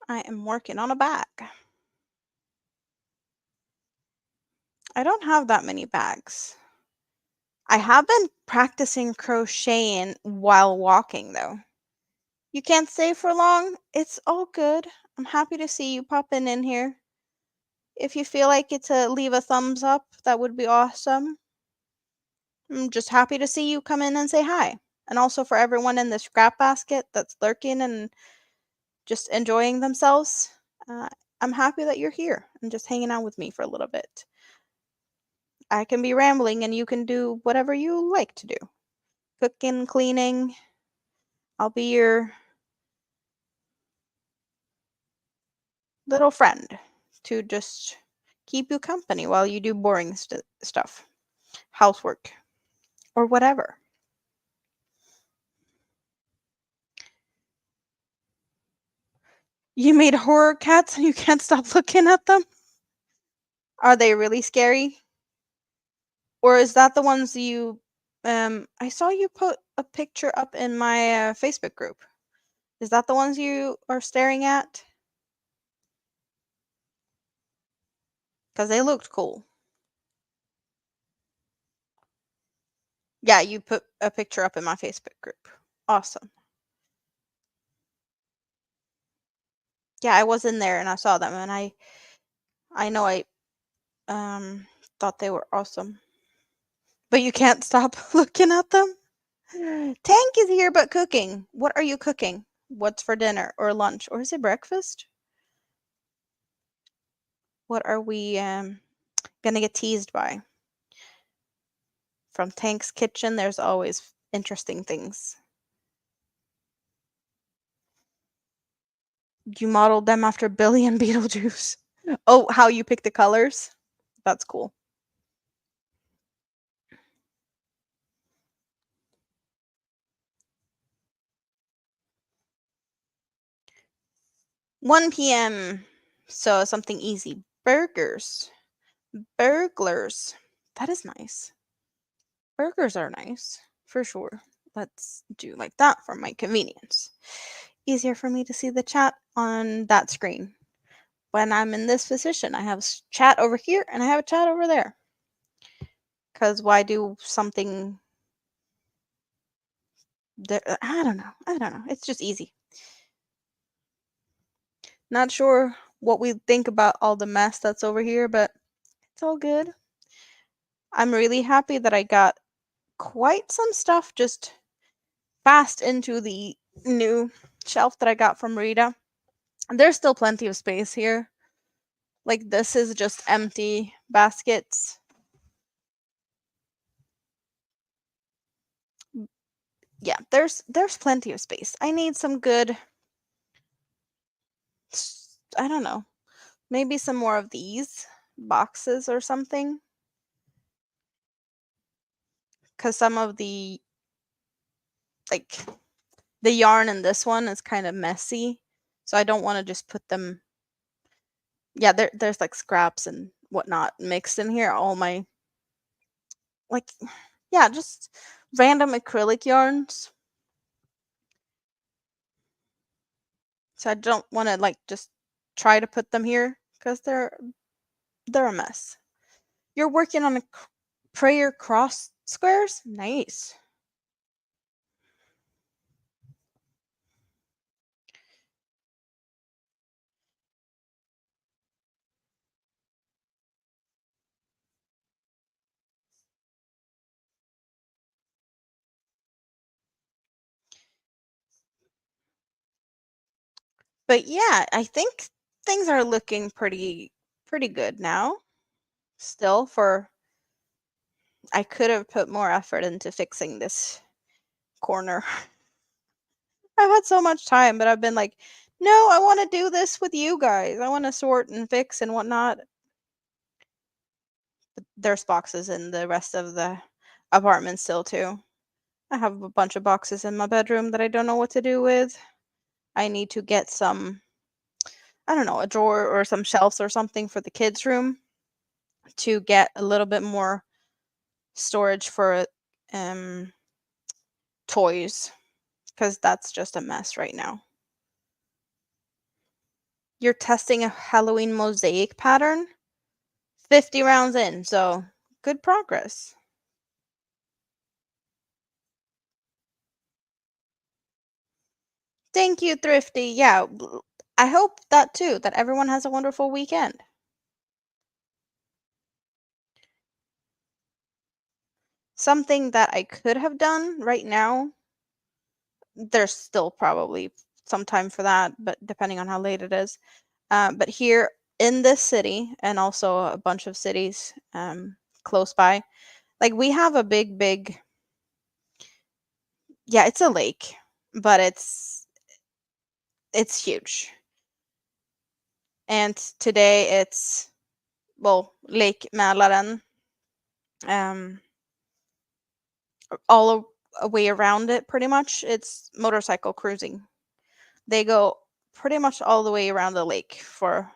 I am working on a bag. I don't have that many bags. I have been practicing crocheting while walking though. You can't stay for long? It's all good. I'm happy to see you popping in here. If you feel like it to leave a thumbs up, that would be awesome. I'm just happy to see you come in and say hi. And also for everyone in the scrap basket that's lurking and just enjoying themselves, uh, I'm happy that you're here and just hanging out with me for a little bit. I can be rambling and you can do whatever you like to do. Cooking, cleaning. I'll be your little friend to just keep you company while you do boring stuff, housework, or whatever. You made horror cats and you can't stop looking at them? Are they really scary? Or is that the ones you I saw you put a picture up in my Facebook group. Is that the ones you are staring at? Cuz they looked cool. Yeah, you put a picture up in my Facebook group. Awesome. Yeah, I was in there and I saw them and I know I thought they were awesome. But you can't stop looking at them? Tank is here but cooking. What are you cooking? What's for dinner or lunch or is it breakfast? What are we gonna get teased by? From Tank's kitchen, there's always interesting things. You modeled them after Billy and Beetlejuice. Oh, how you pick the colors? That's cool. 1 p.m. So something easy. Burgers. Burglars. That is nice. Burgers are nice, for sure. Let's do like that for my convenience. Easier for me to see the chat on that screen. When I'm in this position, I have chat over here and I have a chat over there. Because why do something there? I don't know. I don't know. It's just easy. Not sure what we think about all the mess that's over here, but it's all good. I'm really happy that I got quite some stuff just fast into the new shelf that I got from Rita. There's still plenty of space here. Like this is just empty baskets. Yeah, there's plenty of space. I need some good I don't know. Maybe some more of these boxes or something. Cuz some of the like the yarn in this one is kind of messy. So I don't want to just put them yeah, there's like scraps and whatnot mixed in here. All my like yeah, just random acrylic yarns. So I don't want to like just try to put them here because they're a mess. You're working on a prayer cross squares? Nice. But yeah, I think things are looking pretty good now. Still for I could have put more effort into fixing this corner. I've had so much time, but I've been like, no, I want to do this with you guys. I want to sort and fix and whatnot. But there's boxes in the rest of the apartment still too. I have a bunch of boxes in my bedroom that I don't know what to do with. I need to get some, I don't know, a drawer or some shelves or something for the kids' room to get a little bit more storage for um toys because that's just a mess right now. You're testing a Halloween mosaic pattern? 50 rounds in, so good progress. Thank you, Thrifty. Yeah, I hope that too, that everyone has a wonderful weekend. Something that I could have done right now, there's still probably some time for that, but depending on how late it is. But here in this city, and also a bunch of cities close by, like we have a big, yeah, it's a lake, but it's huge. And today it's well, Lake Mälaren, um, all a way around it. Pretty much, it's motorcycle cruising. They go pretty much all the way around the lake for.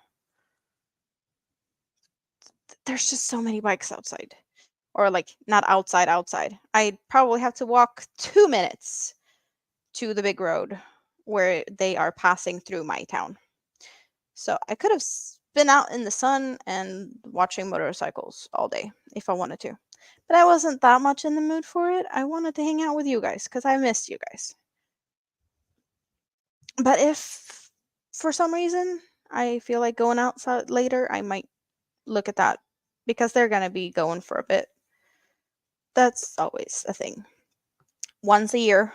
There's just so many bikes outside, or like not outside. I probably have to walk 2 minutes to the big road where they are passing through my town. So I could have been out in the sun and watching motorcycles all day if I wanted to. But I wasn't that much in the mood for it. I wanted to hang out with you guys because I missed you guys. But if for some reason I feel like going outside later, I might look at that because they're going to be going for a bit. That's always a thing. Once a year,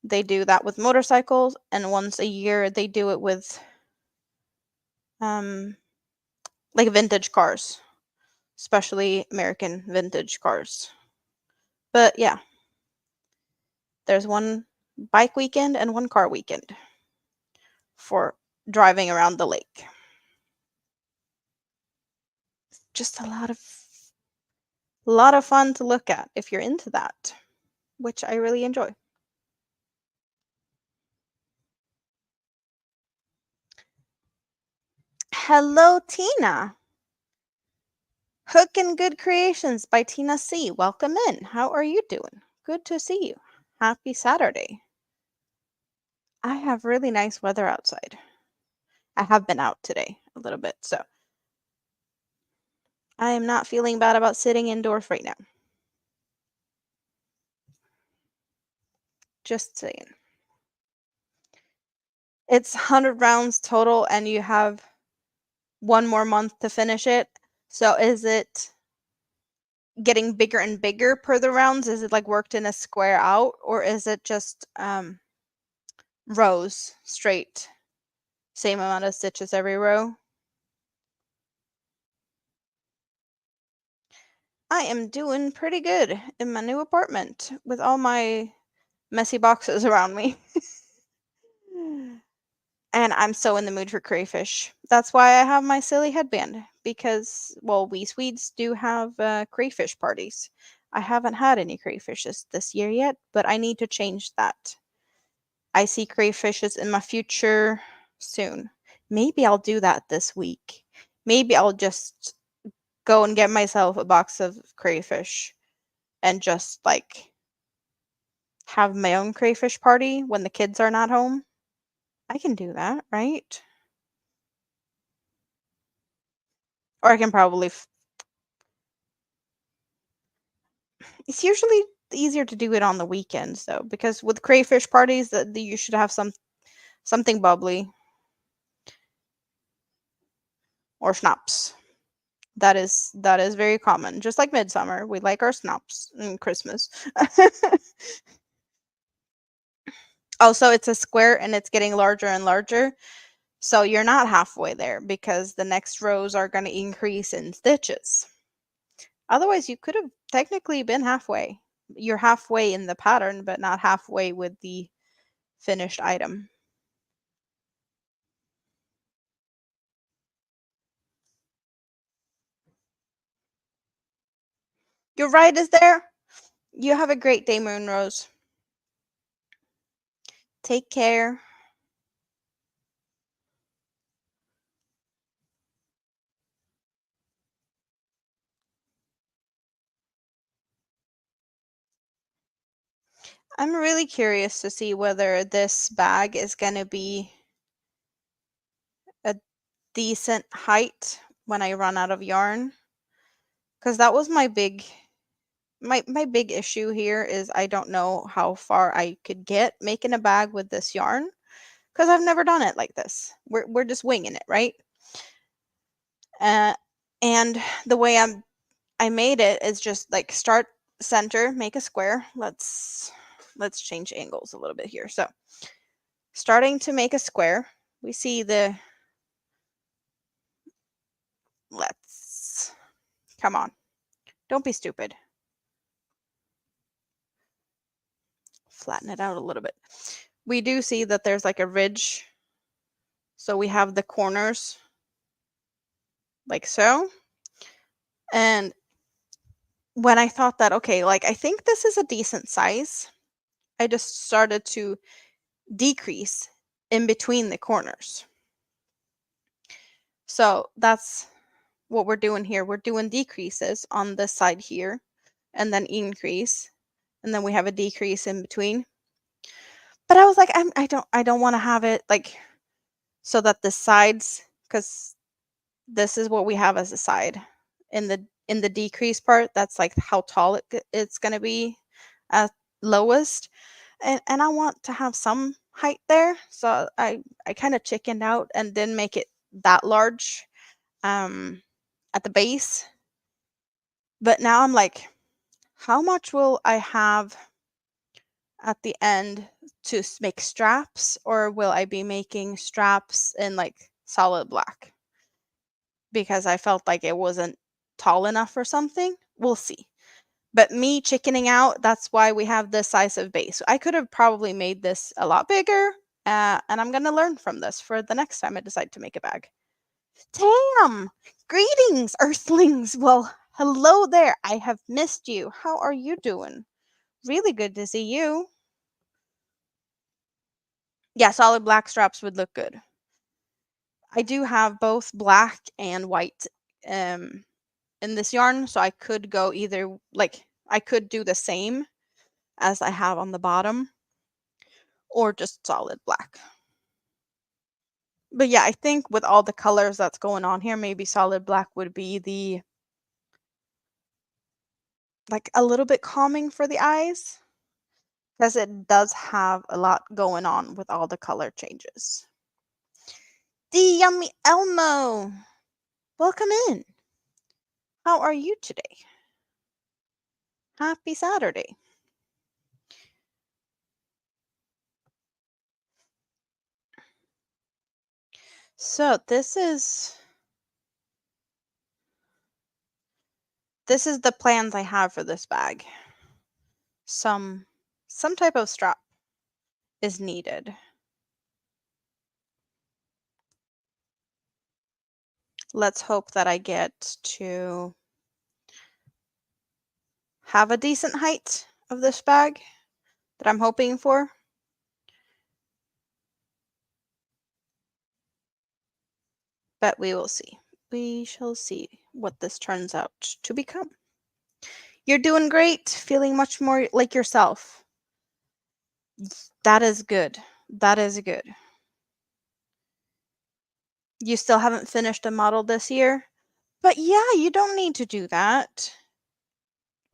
they do that with motorcycles, and once a year, they do it with um, like vintage cars, especially American vintage cars. But yeah, there's one bike weekend and one car weekend for driving around the lake. Just a lot of fun to look at if you're into that, which I really enjoy. Hello, Tina. Hook and Good Creations by Tina C. Welcome in. How are you doing? Good to see you. Happy Saturday. I have really nice weather outside. I have been out today a little bit, so I am not feeling bad about sitting indoors right now. Just saying. It's 100 rounds total, and you have one more month to finish it. So is it getting bigger and bigger per the rounds? Is it like worked in a square out, or is it just rows straight? Same amount of stitches every row? I am doing pretty good in my new apartment with all my messy boxes around me. And I'm so in the mood for crayfish. That's why I have my silly headband, because, well, we Swedes do have crayfish parties. I haven't had any crayfishes this year yet, but I need to change that. I see crayfishes in my future soon. Maybe I'll do that this week. Maybe I'll just go and get myself a box of crayfish and just like have my own crayfish party when the kids are not home. I can do that, right? Or I can probably it's usually easier to do it on the weekends though, because with crayfish parties that you should have something bubbly or schnapps. That is very common. Just like midsummer, we like our schnapps and Christmas. Oh, so it's a square and it's getting larger and larger. So you're not halfway there because the next rows are going to increase in stitches. Otherwise, you could have technically been halfway. You're halfway in the pattern, but not halfway with the finished item. Your ride is there. You have a great day, Moonrose. Take care. I'm really curious to see whether this bag is going to be a decent height when I run out of yarn. Because that was my big issue here is I don't know how far I could get making a bag with this yarn because I've never done it like this. We're just winging it, right? Uh, and the way I made it is just like start center, make a square. Let's change angles a little bit here. So starting to make a square, we see the let's come on. Don't be stupid. Flatten it out a little bit. We do see that there's like a ridge. So we have the corners like so. And when I thought that, okay, like I think this is a decent size, I just started to decrease in between the corners. So that's what we're doing here. We're doing decreases on this side here and then increase. And then we have a decrease in between. But I was like, I don't want to have it like so that the sides, because this is what we have as a side in the decrease part. That's like how tall it's going to be at lowest, and I want to have some height there. So I kind of chickened out and didn't make it that large um at the base. But now I'm like, how much will I have at the end to make straps, or will I be making straps in like solid black? Because I felt like it wasn't tall enough or something. We'll see. But me chickening out, that's why we have this size of base. I could have probably made this a lot bigger, and I'm going to learn from this for the next time I decide to make a bag. Tam! Greetings, Earthlings! Well, hello there. I have missed you. How are you doing? Really good to see you. Yeah, solid black straps would look good. I do have both black and white in this yarn, so I could go either, like, I could do the same as I have on the bottom or just solid black. But yeah, I think with all the colors that's going on here, maybe solid black would be the, like, a little bit calming for the eyes, because it does have a lot going on with all the color changes. The Yummy Elmo, welcome in. How are you today? Happy Saturday. So this is the plans I have for this bag. Some type of strap is needed. Let's hope that I get to have a decent height of this bag that I'm hoping for. But we will see. We shall see what this turns out to become. You're doing great, feeling much more like yourself. That is good. That is good. You still haven't finished a model this year? But yeah, you don't need to do that.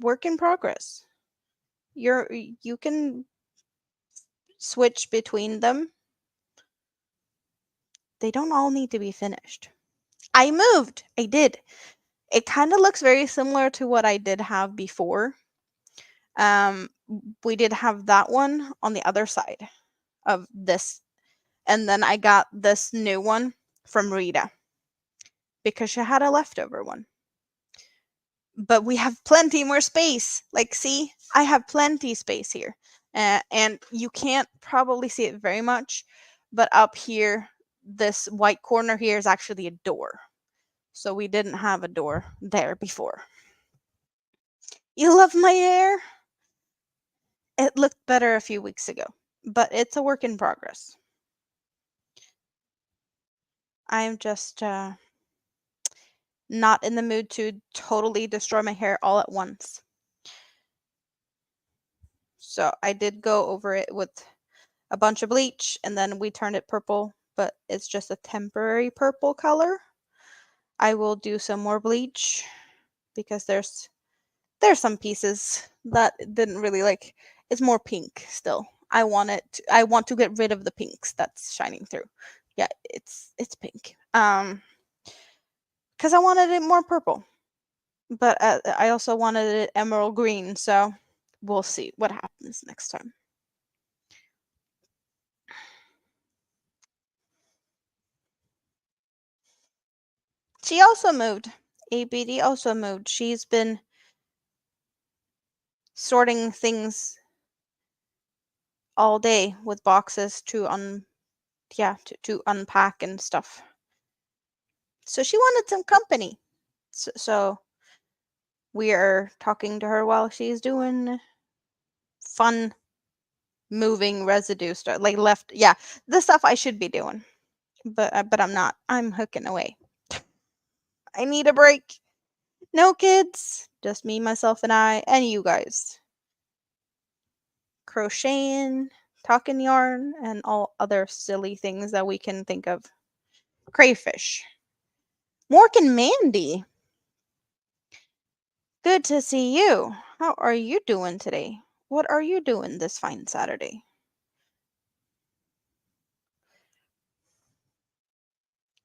Work in progress. You can switch between them. They don't all need to be finished. I moved. I did. It kind of looks very similar to what I did have before. Um, we did have that one on the other side of this, and then I got this new one from Rita because she had a leftover one. But we have plenty more space. Like, see, I have plenty space here. And you can't probably see it very much, but up here, this white corner here is actually a door. So we didn't have a door there before. You love my hair? It looked better a few weeks ago, but it's a work in progress. I'm just not in the mood to totally destroy my hair all at once. So I did go over it with a bunch of bleach, and then we turned it purple, but it's just a temporary purple color. I will do some more bleach because there's some pieces that didn't really like. It's more pink still. I want to get rid of the pinks that's shining through. Yeah, it's pink. Because I wanted it more purple, but I also wanted it emerald green. So we'll see what happens next time. She also moved. ABD also moved. She's been sorting things all day with boxes to unpack and stuff. So she wanted some company. So we are talking to her while she's doing fun moving residue stuff, like left. Yeah, the stuff I should be doing, but I'm not. I'm hooking away. I need a break. No kids, just me, myself, and I, and you guys. Crocheting, talking yarn, and all other silly things that we can think of. Crayfish. Mork and Mandy. Good to see you. How are you doing today? What are you doing this fine Saturday?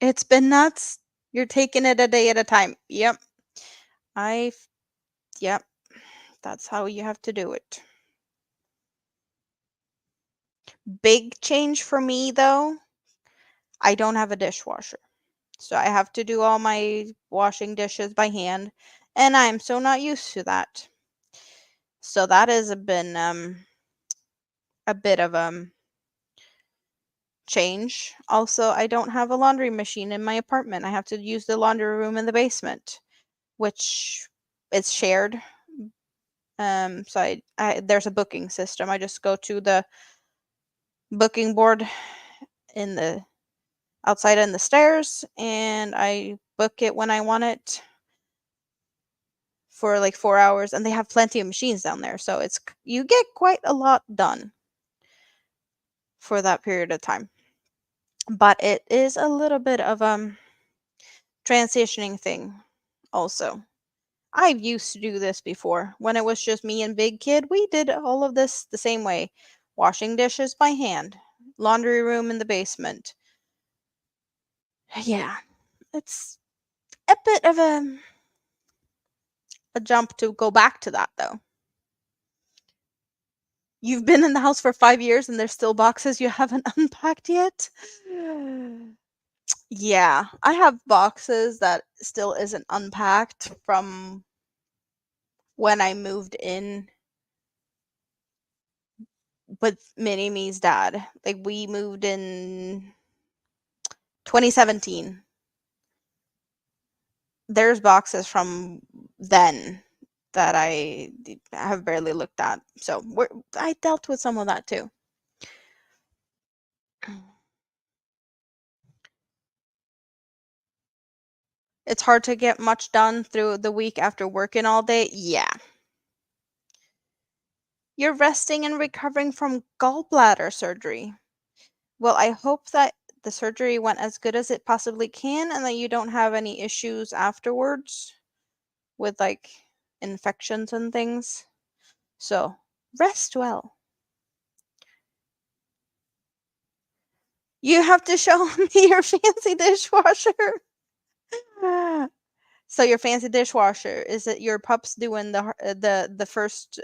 It's been nuts. You're taking it a day at a time. Yep. I, yep. That's how you have to do it. Big change for me, though. I don't have a dishwasher. So I have to do all my washing dishes by hand. And I'm so not used to that. So that has been a bit of change. Also, I don't have a laundry machine in my apartment. I have to use the laundry room in the basement, which is shared. So there's a booking system. I just go to the booking board in the outside in the stairs, and I book it when I want it for like 4 hours, and they have plenty of machines down there, so you get quite a lot done for that period of time. But it is a little bit of transitioning thing also. I've used to do this before. When it was just me and Big Kid, we did all of this the same way. Washing dishes by hand, laundry room in the basement. Yeah, it's a bit of a jump to go back to that though. You've been in the house for 5 years and there's still boxes you haven't unpacked yet? Yeah, I have boxes that still isn't unpacked from when I moved in with Mini Me's dad. Like we moved in 2017. There's boxes from then that I have barely looked at. So I dealt with some of that too. It's hard to get much done through the week after working all day. Yeah. You're resting and recovering from gallbladder surgery. Well, I hope that the surgery went as good as it possibly can and that you don't have any issues afterwards with like infections and things. So, rest well. You have to show me your fancy dishwasher. So your fancy dishwasher, is it your pups doing the first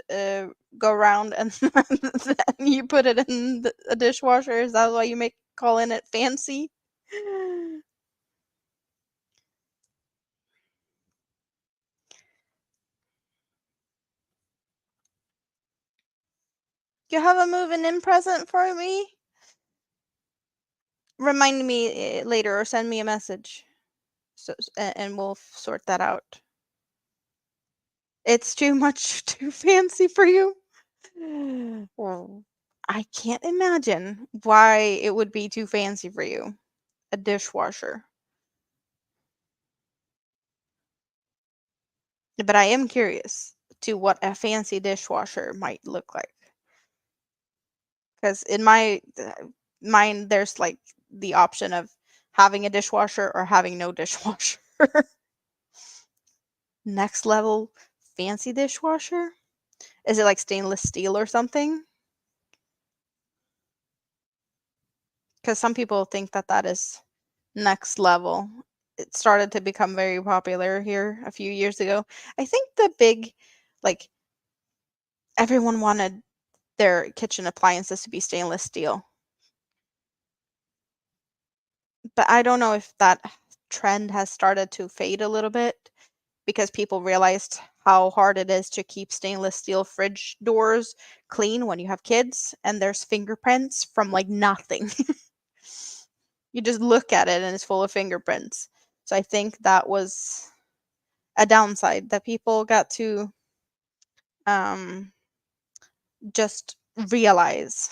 go round and then you put it in a dishwasher? Is that why you make calling it fancy? You have a moving in present for me? Remind me later or send me a message. So and we'll sort that out. It's too much too fancy for you? Well, I can't imagine why it would be too fancy for you. A dishwasher. But I am curious to what a fancy dishwasher might look like. Because in my mind, there's like the option of having a dishwasher or having no dishwasher. Next level fancy dishwasher? Is it like stainless steel or something? Because some people think that that is next level. It started to become very popular here a few years ago. I think the big, like, everyone wanted their kitchen appliances to be stainless steel. But I don't know if that trend has started to fade a little bit because people realized how hard it is to keep stainless steel fridge doors clean when you have kids and there's fingerprints from like nothing. You just look at it and it's full of fingerprints. So I think that was a downside that people got to um, just realize.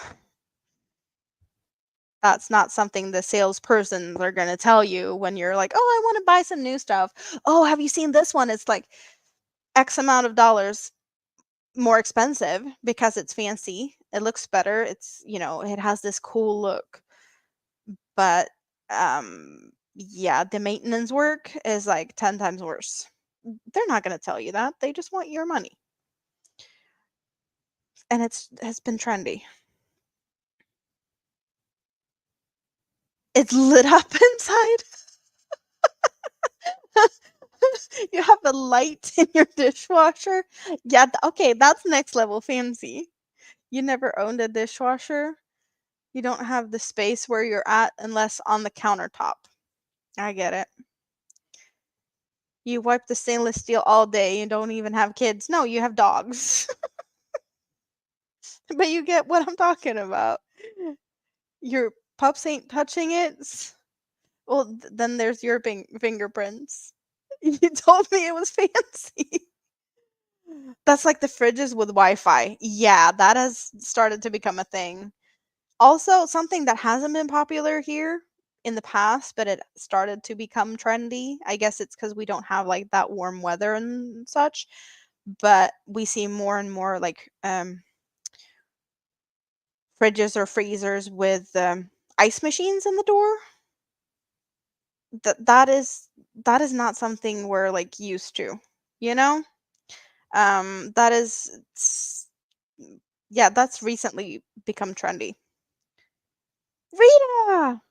That's not something the salespersons are going to tell you when you're like, "Oh, I want to buy some new stuff." "Oh, have you seen this one? It's like X amount of dollars more expensive because it's fancy. It looks better. It has this cool look." But yeah, the maintenance work is like 10 times worse. They're not going to tell you that. They just want your money. And has been trendy. It's lit up inside. You have a light in your dishwasher. Yeah, okay, that's next level fancy. You never owned a dishwasher? You don't have the space where you're at unless on the countertop. I get it. You wipe the stainless steel all day and don't even have kids. No, you have dogs. But you get what I'm talking about. Your pups ain't touching it. Well, then there's your fingerprints. You told me it was fancy. That's like the fridges with Wi-Fi. Yeah, that has started to become a thing. Also, something that hasn't been popular here in the past, but it started to become trendy. I guess it's because we don't have like that warm weather and such, but we see more and more like fridges or freezers with ice machines in the door. That is not something we're like used to, you know? That is yeah, that's recently become trendy. Rita!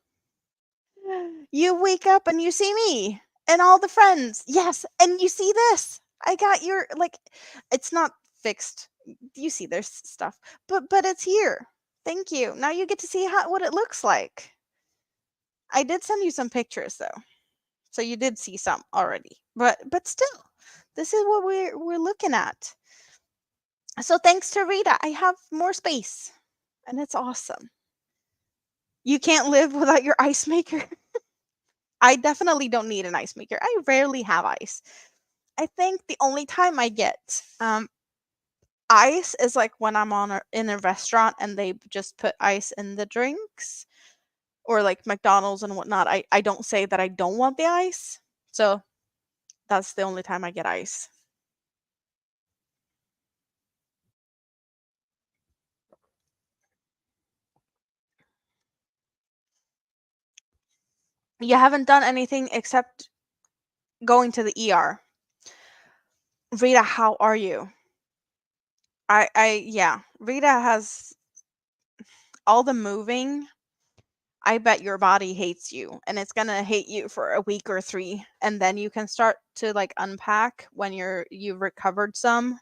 You wake up and you see me and all the friends. Yes, and you see this. I got your like it's not fixed. You see there's stuff. But it's here. Thank you. Now you get to see what it looks like. I did send you some pictures though. So you did see some already. But still, this is what we're looking at. So thanks to Rita, I have more space. And it's awesome. You can't live without your ice maker. I definitely don't need an ice maker. I rarely have ice. I think the only time I get ice is like when I'm in a restaurant and they just put ice in the drinks, or like McDonald's and whatnot. I don't say that I don't want the ice. So that's the only time I get ice. You haven't done anything except going to the ER. Rita, how are you? Yeah. Rita has all the moving. I bet your body hates you, and it's gonna hate you for a week or three, and then you can start to like unpack when you've recovered some.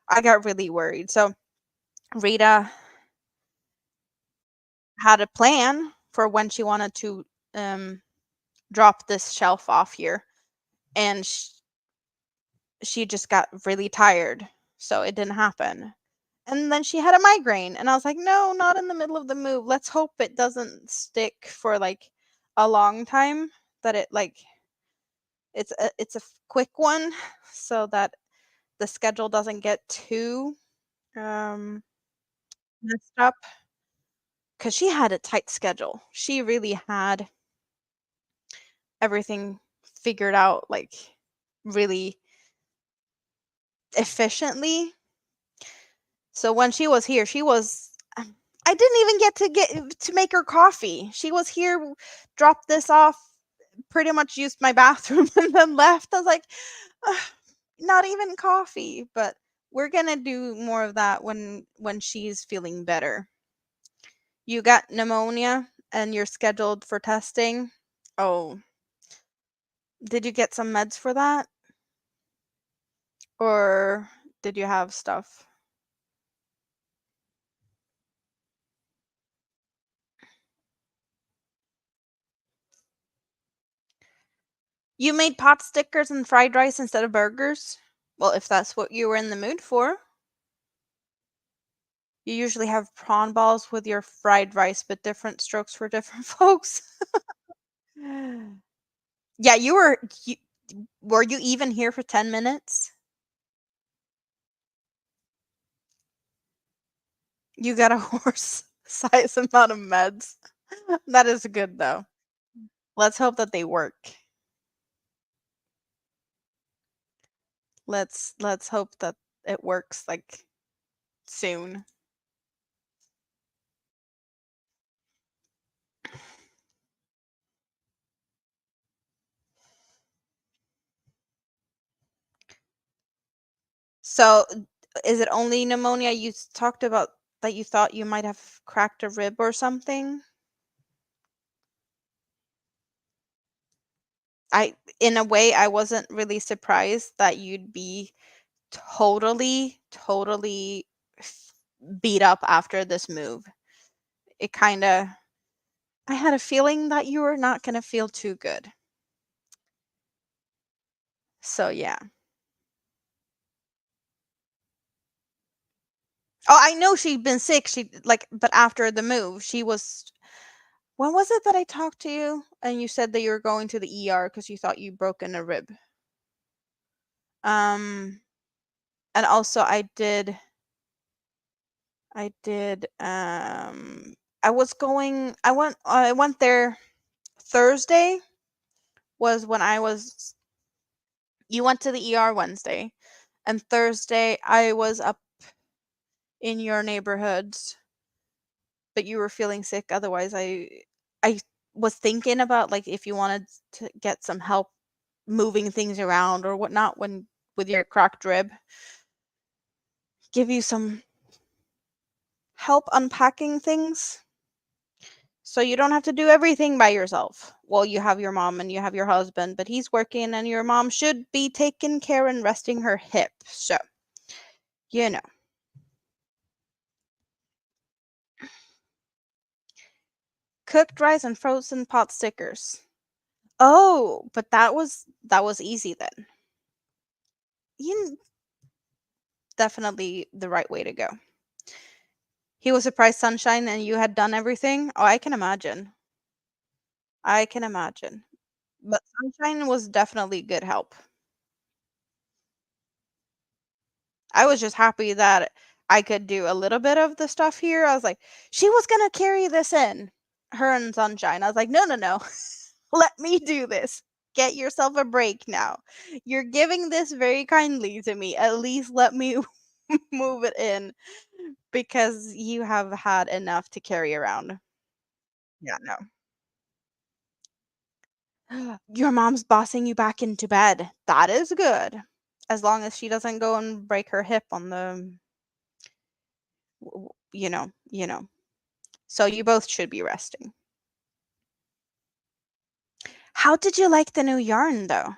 I got really worried. So Rita had a plan for when she wanted to um drop this shelf off here, and she just got really tired, so it didn't happen. And then she had a migraine, and I was like, "No, not in the middle of the move. Let's hope it doesn't stick for like a long time, that it like it's a quick one so that the schedule doesn't get too um messed up, cuz she had a tight schedule. She really had everything figured out like really efficiently. So when she was here, she was I didn't even get to make her coffee. She was here, dropped this off, pretty much used my bathroom and then left. I was like, "Ugh, not even coffee." But we're gonna do more of that when she's feeling better. You got pneumonia and you're scheduled for testing. Oh, did you get some meds for that? Or did you have stuff? You made pot stickers and fried rice instead of burgers? Well, if that's what you were in the mood for. You usually have prawn balls with your fried rice, but different strokes for different folks. Yeah, were you even here for 10 minutes? You got a horse size amount of meds. That is good though. Let's hope that they work. Let's hope that it works like soon. So, is it only pneumonia? You talked about that you thought you might have cracked a rib or something. In a way, I wasn't really surprised that you'd be totally f- beat up after this move. It kind of, I had a feeling that you were not going to feel too good. So, yeah. Oh, I know she'd been sick. But after the move, she was. When was it that I talked to you and you said that you were going to the ER because you thought you broken a rib? Um, and also I did, I went there Thursday was when you went to the ER Wednesday, and Thursday I was up in your neighborhoods, but you were feeling sick. Otherwise, I was thinking about like if you wanted to get some help moving things around or whatnot when with your cracked rib, give you some help unpacking things so you don't have to do everything by yourself. Well, you have your mom and you have your husband, but he's working and your mom should be taking care and resting her hip. So, you know. Cooked rice and frozen pot stickers. Oh, but that was easy then. You definitely the right way to go. He was surprised Sunshine and you had done everything. Oh, I can imagine. I can imagine. But Sunshine was definitely good help. I was just happy that I could do a little bit of the stuff here. I was like, she was gonna carry this in, her and Sunshine. I was like, no, no, no, let me do this. Get yourself a break now. You're giving this very kindly to me. At least let me move it in because you have had enough to carry around. Yeah, no. Your mom's bossing you back into bed. That is good. As long as she doesn't go and break her hip on the, you know. So you both should be resting. How did you like the new yarn though?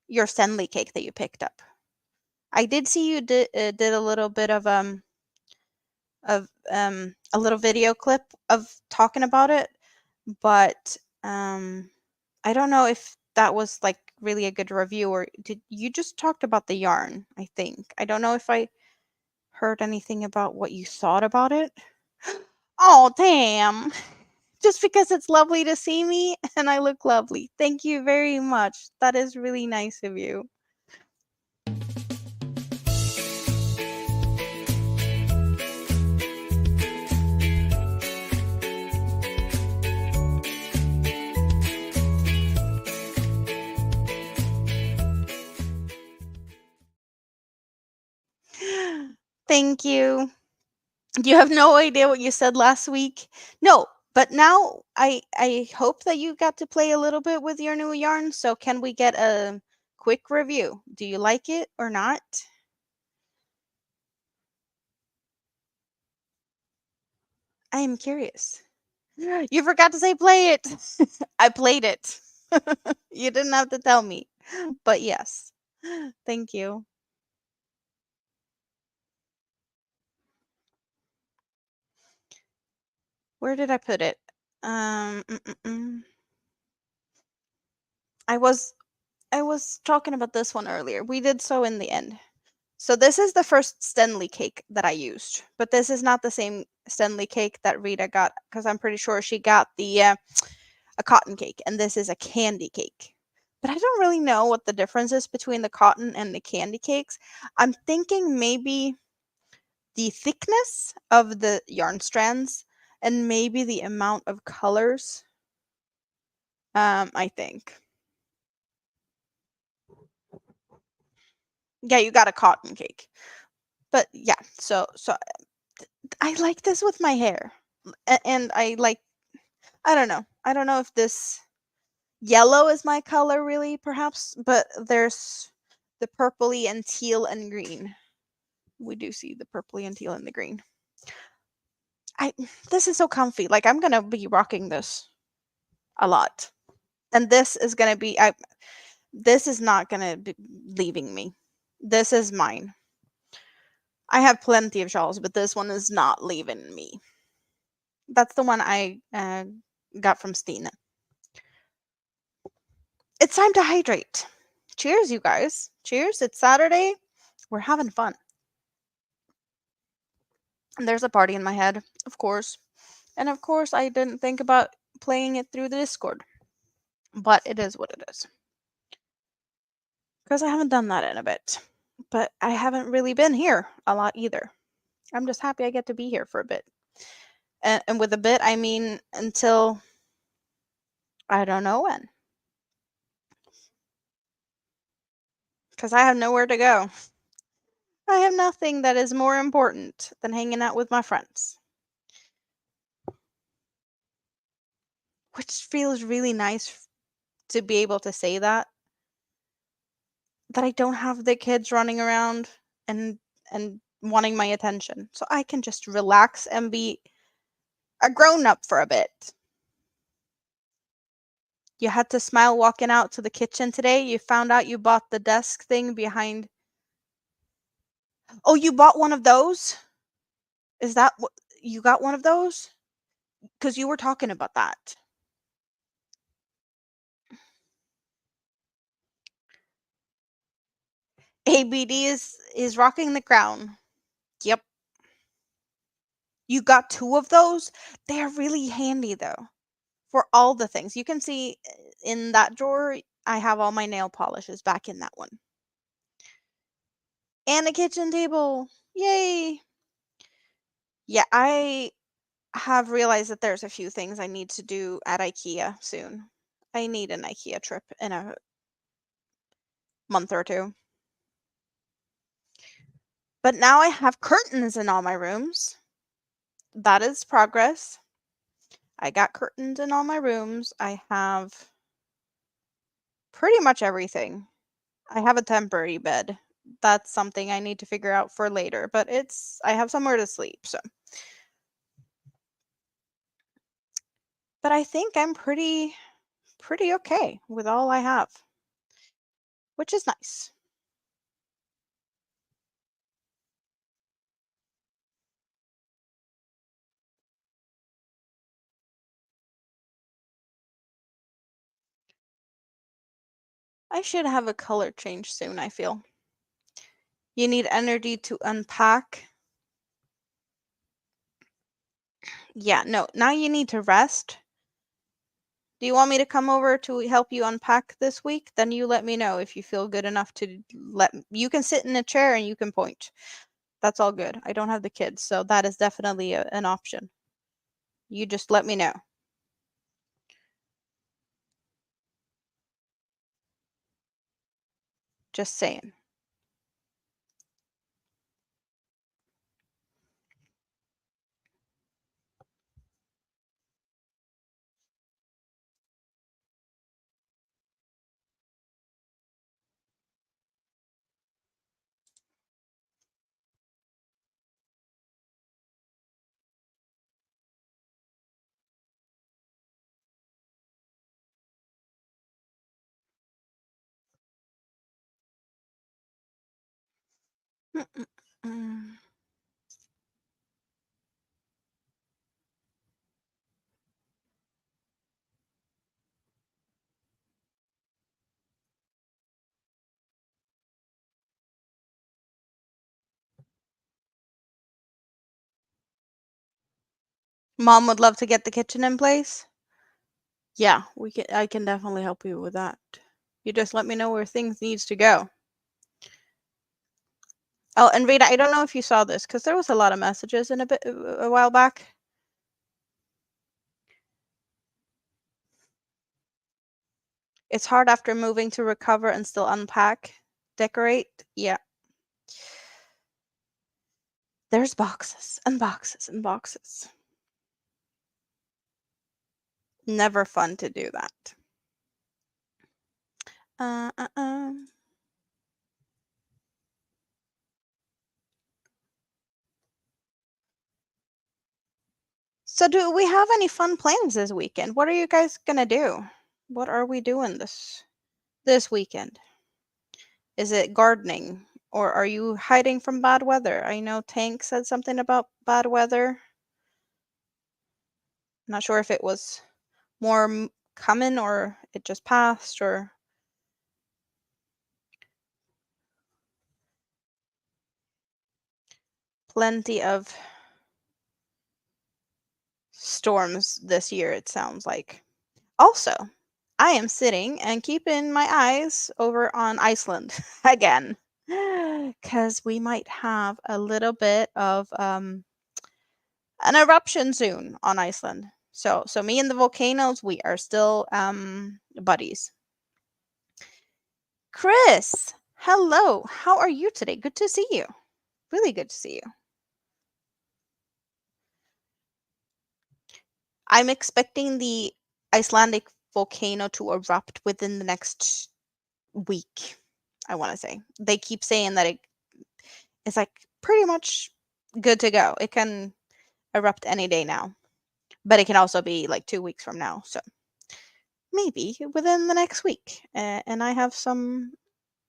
Your Stanley cake that you picked up. I did see you did a little bit of a little video clip of talking about it, but I don't know if that was like really a good review or did you just talked about the yarn, I think. I don't know if I heard anything about what you thought about it. Oh, damn. Just because it's lovely to see me and I look lovely. Thank you very much. That is really nice of you. Thank you. You have no idea what you said last week. No, but now I hope that you got to play a little bit with your new yarn. So can we get a quick review? Do you like it or not? I am curious. You forgot to say play it. I played it. You didn't have to tell me. But yes. Thank you. Where did I put it? Um, mm, mm, mm. I was I was talking about this one earlier. We did so in the end. So this is the first Stanley cake that I used, but this is not the same Stanley cake that Rita got because I'm pretty sure she got the a cotton cake, and this is a candy cake. But I don't really know what the difference is between the cotton and the candy cakes. I'm thinking maybe the thickness of the yarn strands and maybe the amount of colors. I think. Yeah, you got a cotton cake. But yeah, so I like this with my hair. And I like I don't know. I don't know if this yellow is my color really perhaps, but there's the purpley and teal and green. We do see the purpley and teal and the green. I This is so comfy. Like I'm going to be rocking this a lot. And this is going to be this is not going to be leaving me. This is mine. I have plenty of shawls, but this one is not leaving me. That's the one I got from Stina. It's time to hydrate. Cheers, you guys. Cheers. It's Saturday. We're having fun. And there's a party in my head, of course. And of course, I didn't think about playing it through the Discord. But it is what it is. Because I haven't done that in a bit. But I haven't really been here a lot either. I'm just happy I get to be here for a bit. And with a bit, I mean until I don't know when. Because I have nowhere to go. I have nothing that is more important than hanging out with my friends. Which feels really nice to be able to say that. That I don't have the kids running around and wanting my attention. So I can just relax and be a grown up for a bit. You had to smile walking out to the kitchen today. You found out you bought the desk thing behind. Oh, you bought one of those? Is that what you got, one of those? Because you were talking about that. ABD is rocking the crown. Yep. You got two of those? They're really handy though. For all the things. You can see in that drawer, I have all my nail polishes back in that one. And a kitchen table. Yay! Yeah, I have realized that there's a few things I need to do at IKEA soon. I need an IKEA trip in a month or two. But now I have curtains in all my rooms. That is progress. I got curtains in all my rooms. I have pretty much everything. I have a temporary bed. That's something I need to figure out for later, but I have somewhere to sleep, so. But I think I'm pretty okay with all I have, which is nice. I should have a color change soon, I feel. You need energy to unpack. Yeah, no, now you need to rest. Do you want me to come over to help you unpack this week? Then you let me know if you feel good enough to you can sit in a chair and you can point. That's all good. I don't have the kids, so that is definitely an option. You just let me know. Just saying. Mm-mm-mm. Mom would love to get the kitchen in place. Yeah, I can definitely help you with that. You just let me know where things needs to go. Oh, and Rita, I don't know if you saw this because there was a lot of messages in a while back. It's hard after moving to recover and still unpack, decorate. Yeah. There's boxes and boxes and boxes. Never fun to do that. Uh, uh, uh. So do we have any fun plans this weekend? What are you guys gonna do? What are we doing this weekend? Is it gardening or are you hiding from bad weather? I know Tank said something about bad weather. Not sure if it was more coming or it just passed or plenty of storms this year, it sounds like. Also, I am sitting and keeping my eyes over on Iceland again because we might have a little bit of an eruption soon on Iceland. So me and the volcanoes, we are still buddies. Chris, hello. How are you today? Good to see you. Really good to see you. I'm expecting the Icelandic volcano to erupt within the next week. I want to say. They keep saying that it's like pretty much good to go. It can erupt any day now. But it can also be like 2 weeks from now. So maybe within the next week. And I have some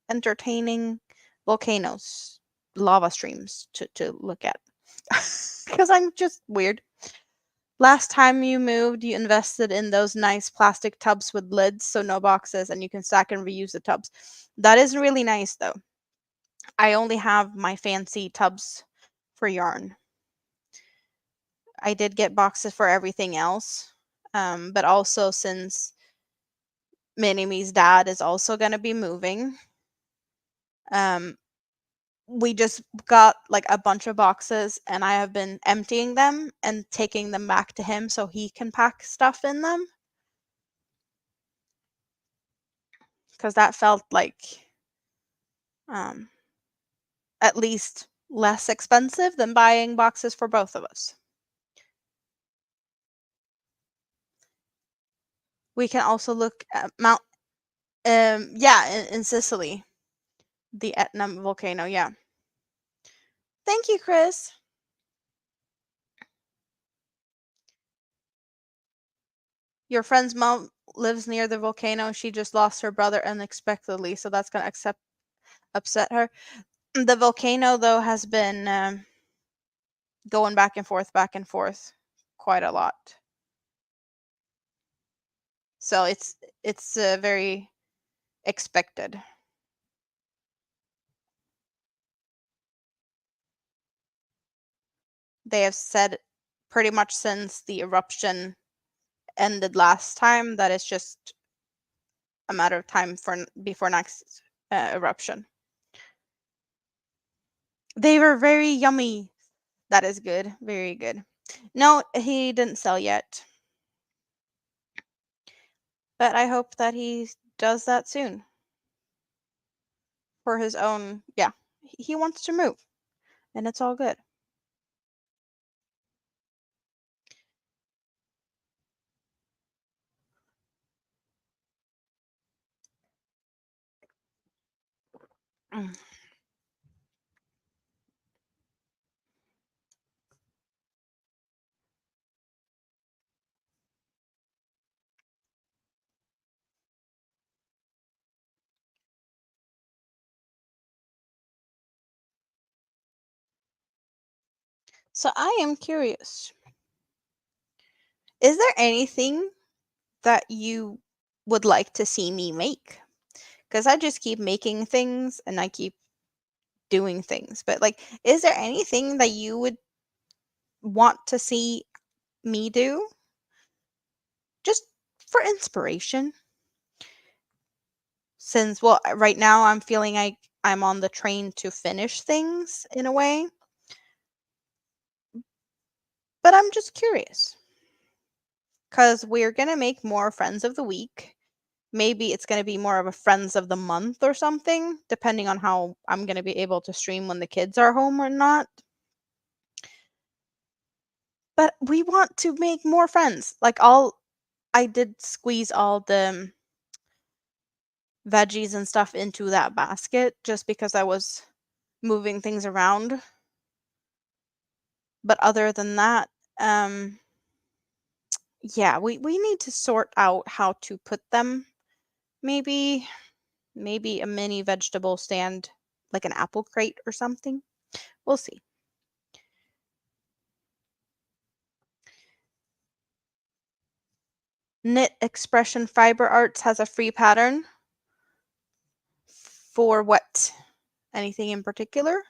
entertaining volcanoes, lava streams to look at. Because I'm just weird. Last time you moved, you invested in those nice plastic tubs with lids, so no boxes, and you can stack and reuse the tubs. That is really nice, though. I only have my fancy tubs for yarn. I did get boxes for everything else, but also since Minime's dad is also going to be moving, um, we just got like a bunch of boxes, and I have been emptying them and taking them back to him so he can pack stuff in them. Because that felt like um, at least less expensive than buying boxes for both of us. We can also look at Mount, yeah, in Sicily, the Etna volcano. Yeah. Thank you, Chris. Your friend's mom lives near the volcano. She just lost her brother unexpectedly, so that's gonna upset her. The volcano, though, has been going back and forth quite a lot. So it's very expected. They have said pretty much since the eruption ended last time that it's just a matter of time for before next eruption. They were very yummy. That is good. Very good. No, he didn't sell yet. But I hope that he does that soon. For his own, yeah. He wants to move, and it's all good. Mm. So I am curious. Is there anything that you would like to see me make? Because I just keep making things and I keep doing things. But like, is there anything that you would want to see me do? Just for inspiration. Since well, right now I'm feeling like I'm on the train to finish things in a way. But I'm just curious. Because we're gonna make more friends of the week. Maybe it's gonna be more of a friends of the month or something, depending on how I'm gonna be able to stream when the kids are home or not. But we want to make more friends. Like I did squeeze all the veggies and stuff into that basket just because I was moving things around. But other than that, um yeah, we need to sort out how to put them. Maybe a mini vegetable stand, like an apple crate or something. We'll see. Knit Expression Fiber Arts has a free pattern. For what? Anything in particular?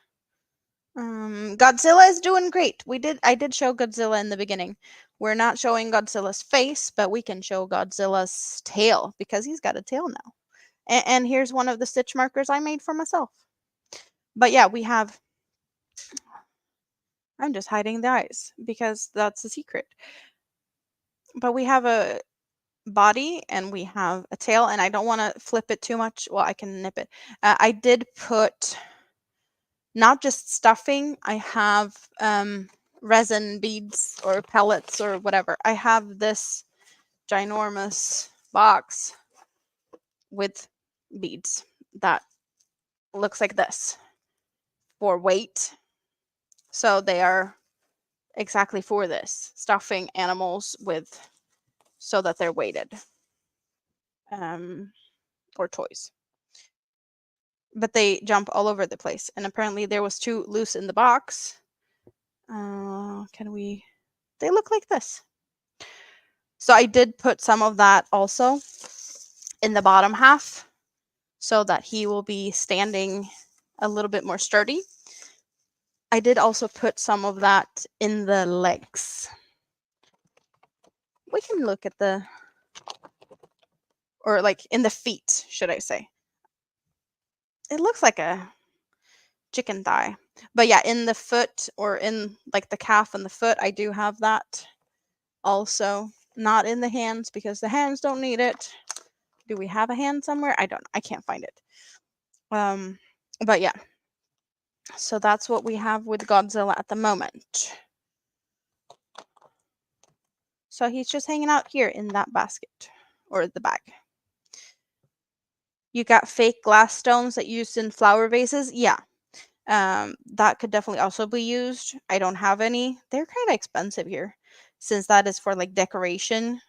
Godzilla is doing great. I did show Godzilla in the beginning. We're not showing Godzilla's face, but we can show Godzilla's tail because he's got a tail now. And here's one of the stitch markers I made for myself. But yeah, we have. I'm just hiding the eyes because that's the secret. But we have a body and we have a tail, and I don't want to flip it too much. Well, I can nip it. I did put not just stuffing. I have resin beads or pellets or whatever. I have this ginormous box with beads that looks like this for weight. So they are exactly for this, stuffing animals with so that they're weighted, or toys. But they jump all over the place, and apparently there was two loose in the box. Can we? They look like this. So I did put some of that also in the bottom half so that he will be standing a little bit more sturdy. I did also put some of that in the legs. We can look at the, or like in the feet, should I say. It looks like a chicken thigh. But yeah, in the foot or in like the calf and the foot, I do have that also. Not in the hands because the hands don't need it. Do we have a hand somewhere? I don't know. I can't find it. But yeah. So that's what we have with Godzilla at the moment. So he's just hanging out here in that basket or the bag. You got fake glass stones that used in flower vases? Yeah. That could definitely also be used. I don't have any. They're kind of expensive here. Since that is for like decoration,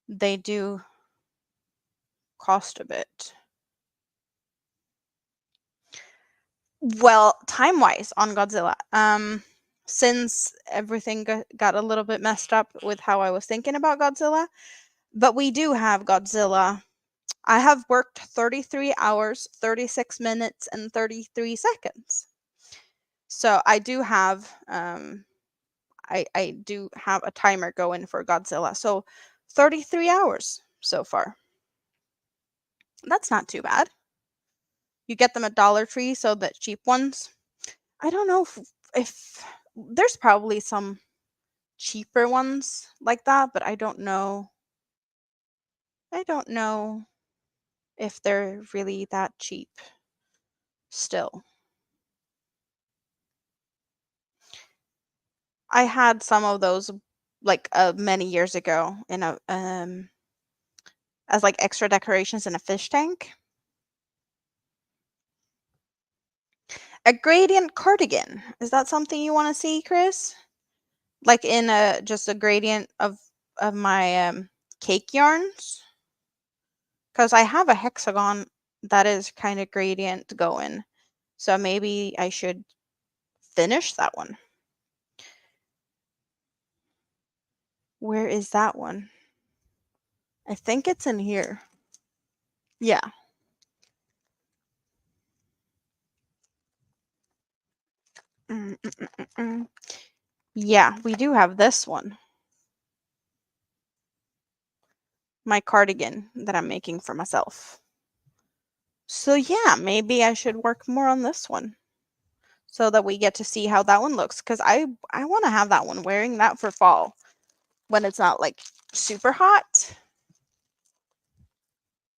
they do cost a bit. Well, time-wise on Godzilla, since everything got a little bit messed up with how I was thinking about Godzilla, but we do have Godzilla. I have worked 33 hours, 36 minutes, and 33 seconds. So I do have I do have a timer going for Godzilla. So 33 hours so far. That's not too bad. You get them at Dollar Tree, so the cheap ones. I don't know if there's probably some cheaper ones like that, but I don't know. I don't know if they're really that cheap still. I had some of those like many years ago in a as like extra decorations in a fish tank. A gradient cardigan. Is that something you want to see, Chris? Like in a just a gradient of my cake yarns? Because I have a hexagon that is kind of gradient going. So maybe I should finish that one. Where is that one? I think it's in here. Yeah. Mm, mm, mm, mm, mm. Yeah, we do have this one. My cardigan that I'm making for myself. So yeah, maybe I should work more on this one so that we get to see how that one looks because I want to have that one wearing that for fall when it's not like super hot.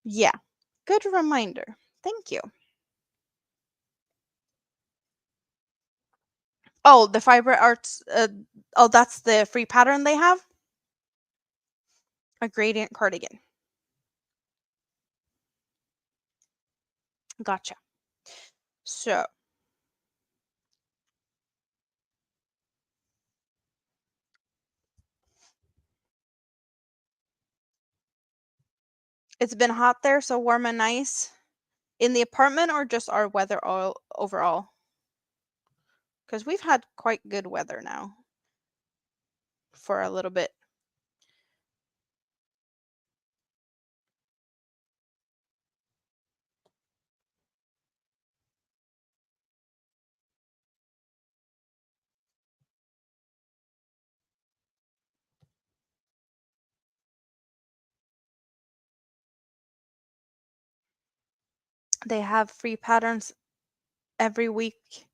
Yeah, good reminder. Thank you. Oh, the fiber arts. Oh, that's the free pattern they have. A gradient cardigan. Gotcha. So it's been hot there, so warm and nice. In the apartment or just our weather all overall? Because we've had quite good weather now for a little bit. They have free patterns every week,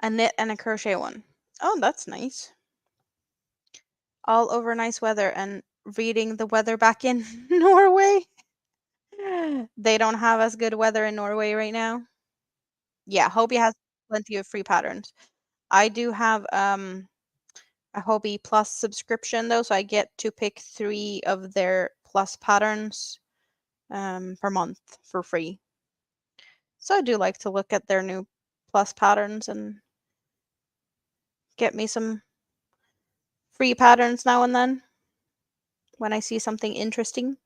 a knit and a crochet one. Oh, that's nice. all over nice weather and reading the weather back in Norway. They don't have as good weather in Norway right now. Yeah, Hobie has plenty of free patterns. I do have a Hobie Plus subscription though, so I get to pick 3 of their Plus patterns per month for free. So I do like to look at their new Plus patterns and get me some free patterns now and then when I see something interesting.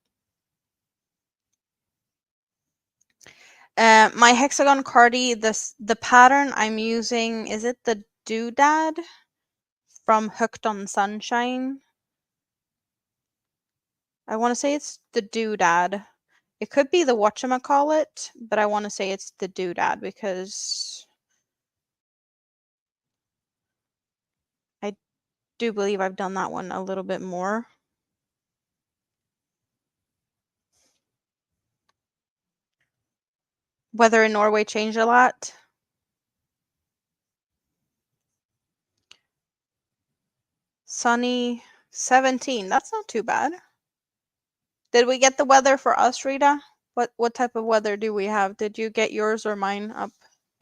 My hexagon cardi, the pattern I'm using, is it the doodad from Hooked on Sunshine? I want to say it's the doodad. It could be the whatchamacallit, but I want to say it's the doodad because I do believe I've done that one a little bit more. Weather in Norway changed a lot. Sunny 17. That's not too bad. Did we get the weather for us, Rita? What type of weather do we have? Did you get yours or mine up?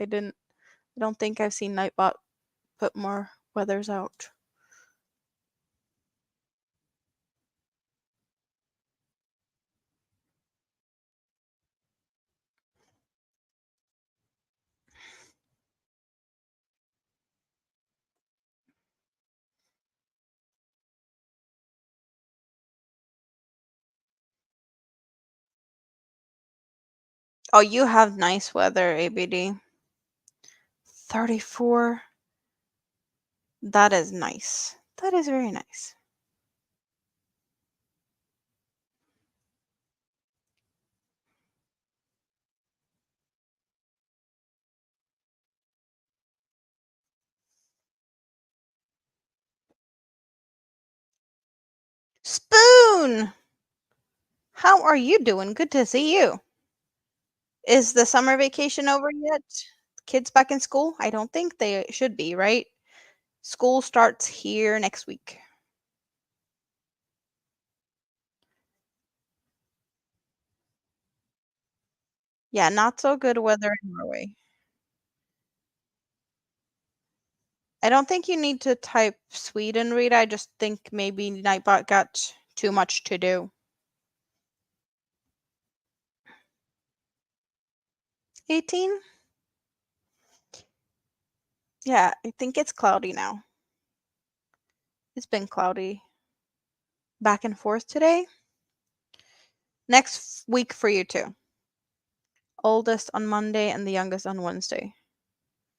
I didn't. I don't think I've seen Nightbot put more weathers out. Oh, you have nice weather, ABD. 34. That is nice. That is very nice. Spoon! How are you doing? Good to see you. Is the summer vacation over yet? Kids back in school? I don't think they should be, right? School starts here next week. Yeah, not so good weather in Norway. I don't think you need to type Sweden, Rita. I just think maybe Nightbot got too much to do. 18? Yeah, I think it's cloudy now. It's been cloudy back and forth today. Next week for you too. Oldest on Monday and the youngest on Wednesday.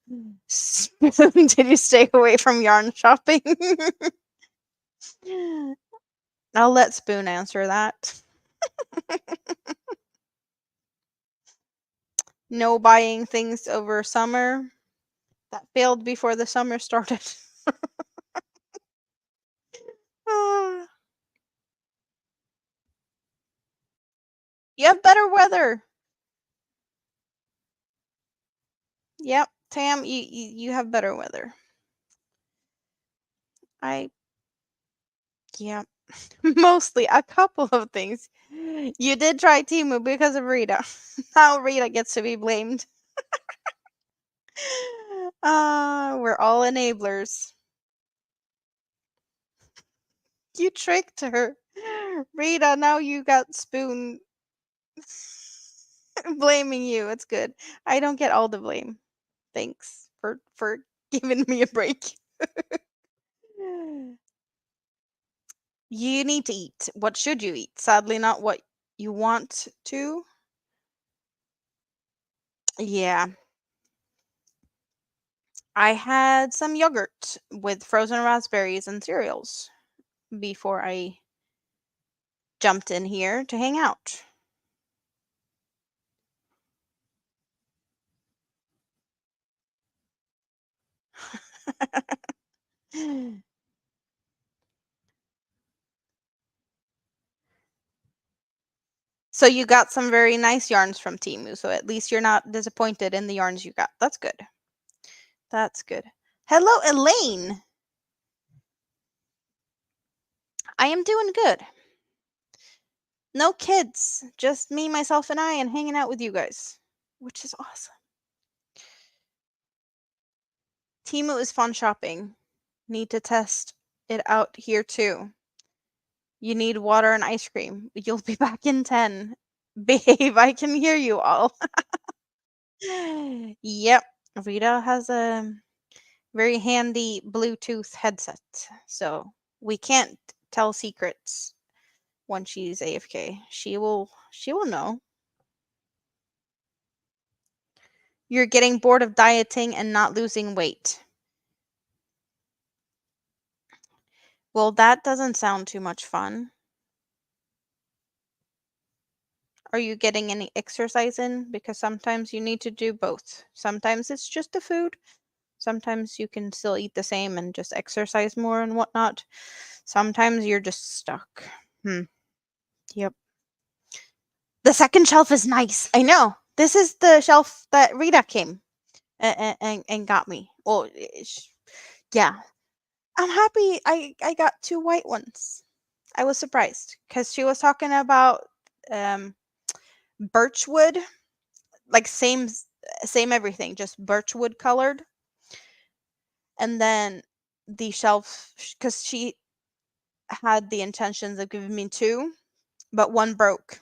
Did you stay away from yarn shopping? I'll let Spoon answer that. No buying things over summer. That failed before the summer started. Ah, you have better weather. Yep, Tam, you have better weather. I yeah, mostly a couple of things. You did try Timu because of Rita. Now Rita gets to be blamed. We're all enablers. You tricked her. Rita, now you got Spoon blaming you. It's good. I don't get all the blame. Thanks for giving me a break. You need to eat. What should you eat? Sadly, not what you want to. Yeah. I had some yogurt with frozen raspberries and cereals before I jumped in here to hang out. So you got some very nice yarns from Timu, so at least you're not disappointed in the yarns you got. That's good. That's good. Hello, Elaine. I am doing good. No kids, just me, myself, and I, and hanging out with you guys, which is awesome. Temu is fun shopping. Need to test it out here too. You need water and ice cream. You'll be back in 10. Babe, I can hear you all. Yep. Rita has a very handy Bluetooth headset, so we can't tell secrets when she's AFK. She will know. You're getting bored of dieting and not losing weight. Well, that doesn't sound too much fun. Are you getting any exercise in? Because sometimes you need to do both. Sometimes it's just the food. Sometimes you can still eat the same and just exercise more and whatnot. Sometimes you're just stuck. Yep. The second shelf is nice. I know. This is the shelf that Rita came and got me. Well, yeah. I'm happy I got two white ones. I was surprised because she was talking about um birchwood, like same everything, just birchwood colored. And then the shelf, because she had the intentions of giving me two, but one broke.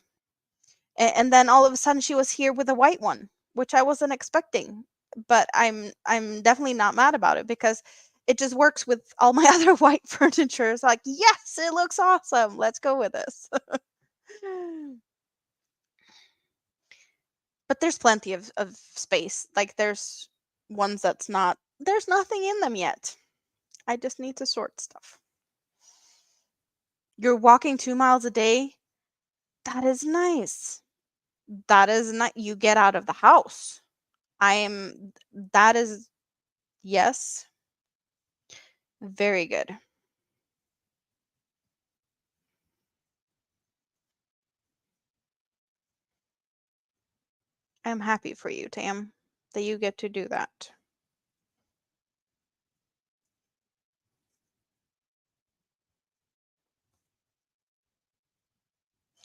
And then all of a sudden she was here with a white one, which I wasn't expecting. But I'm definitely not mad about it because it just works with all my other white furniture. It's like, yes, it looks awesome. Let's go with this. But there's plenty of space. Like there's ones there's nothing in them yet. I just need to sort stuff. You're walking 2 miles a day? That is nice. That is not, you get out of the house. That is, yes, very good. I'm happy for you, Tam, that you get to do that.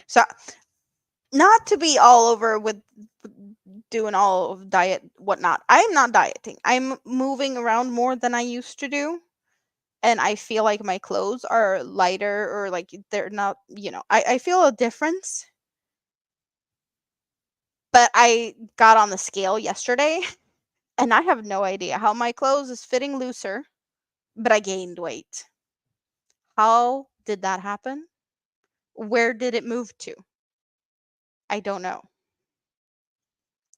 So, not to be all over with doing all of diet whatnot. I'm not dieting. I'm moving around more than I used to do. And I feel like my clothes are lighter or like they're not, I feel a difference. But I got on the scale yesterday and I have no idea how my clothes is fitting looser, but I gained weight. How did that happen? Where did it move to? I don't know.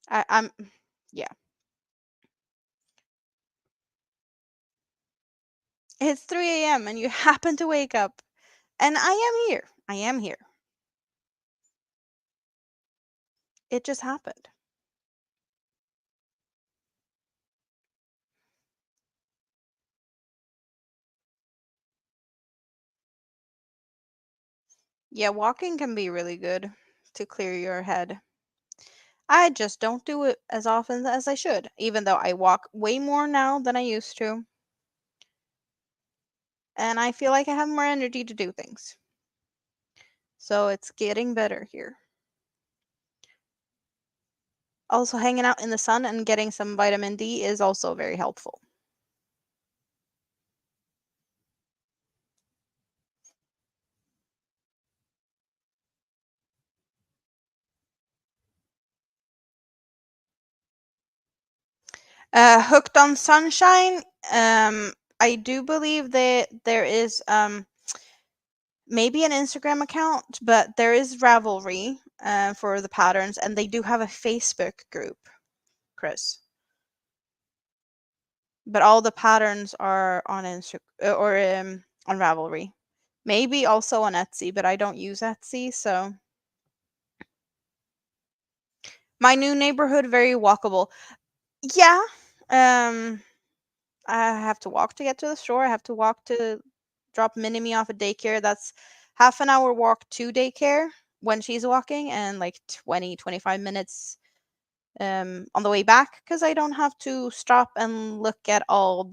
I'm yeah. It's 3 a.m. and you happen to wake up and I am here. I am here. It just happened. Yeah, walking can be really good to clear your head. I just don't do it as often as I should, even though I walk way more now than I used to. And I feel like I have more energy to do things. So it's getting better here. Also, hanging out in the sun and getting some vitamin D is also very helpful. Hooked on Sunshine. I do believe that there is maybe an Instagram account, but there is Ravelry for the patterns, and they do have a Facebook group, Chris. But all the patterns are on on Ravelry. Maybe also on Etsy, but I don't use Etsy, so my new neighborhood very walkable. Yeah. Um I have to walk to get to the store. I have to walk to drop Minnie off at daycare. That's half an hour walk to daycare when she's walking and like 20-25 minutes on the way back because I don't have to stop and look at all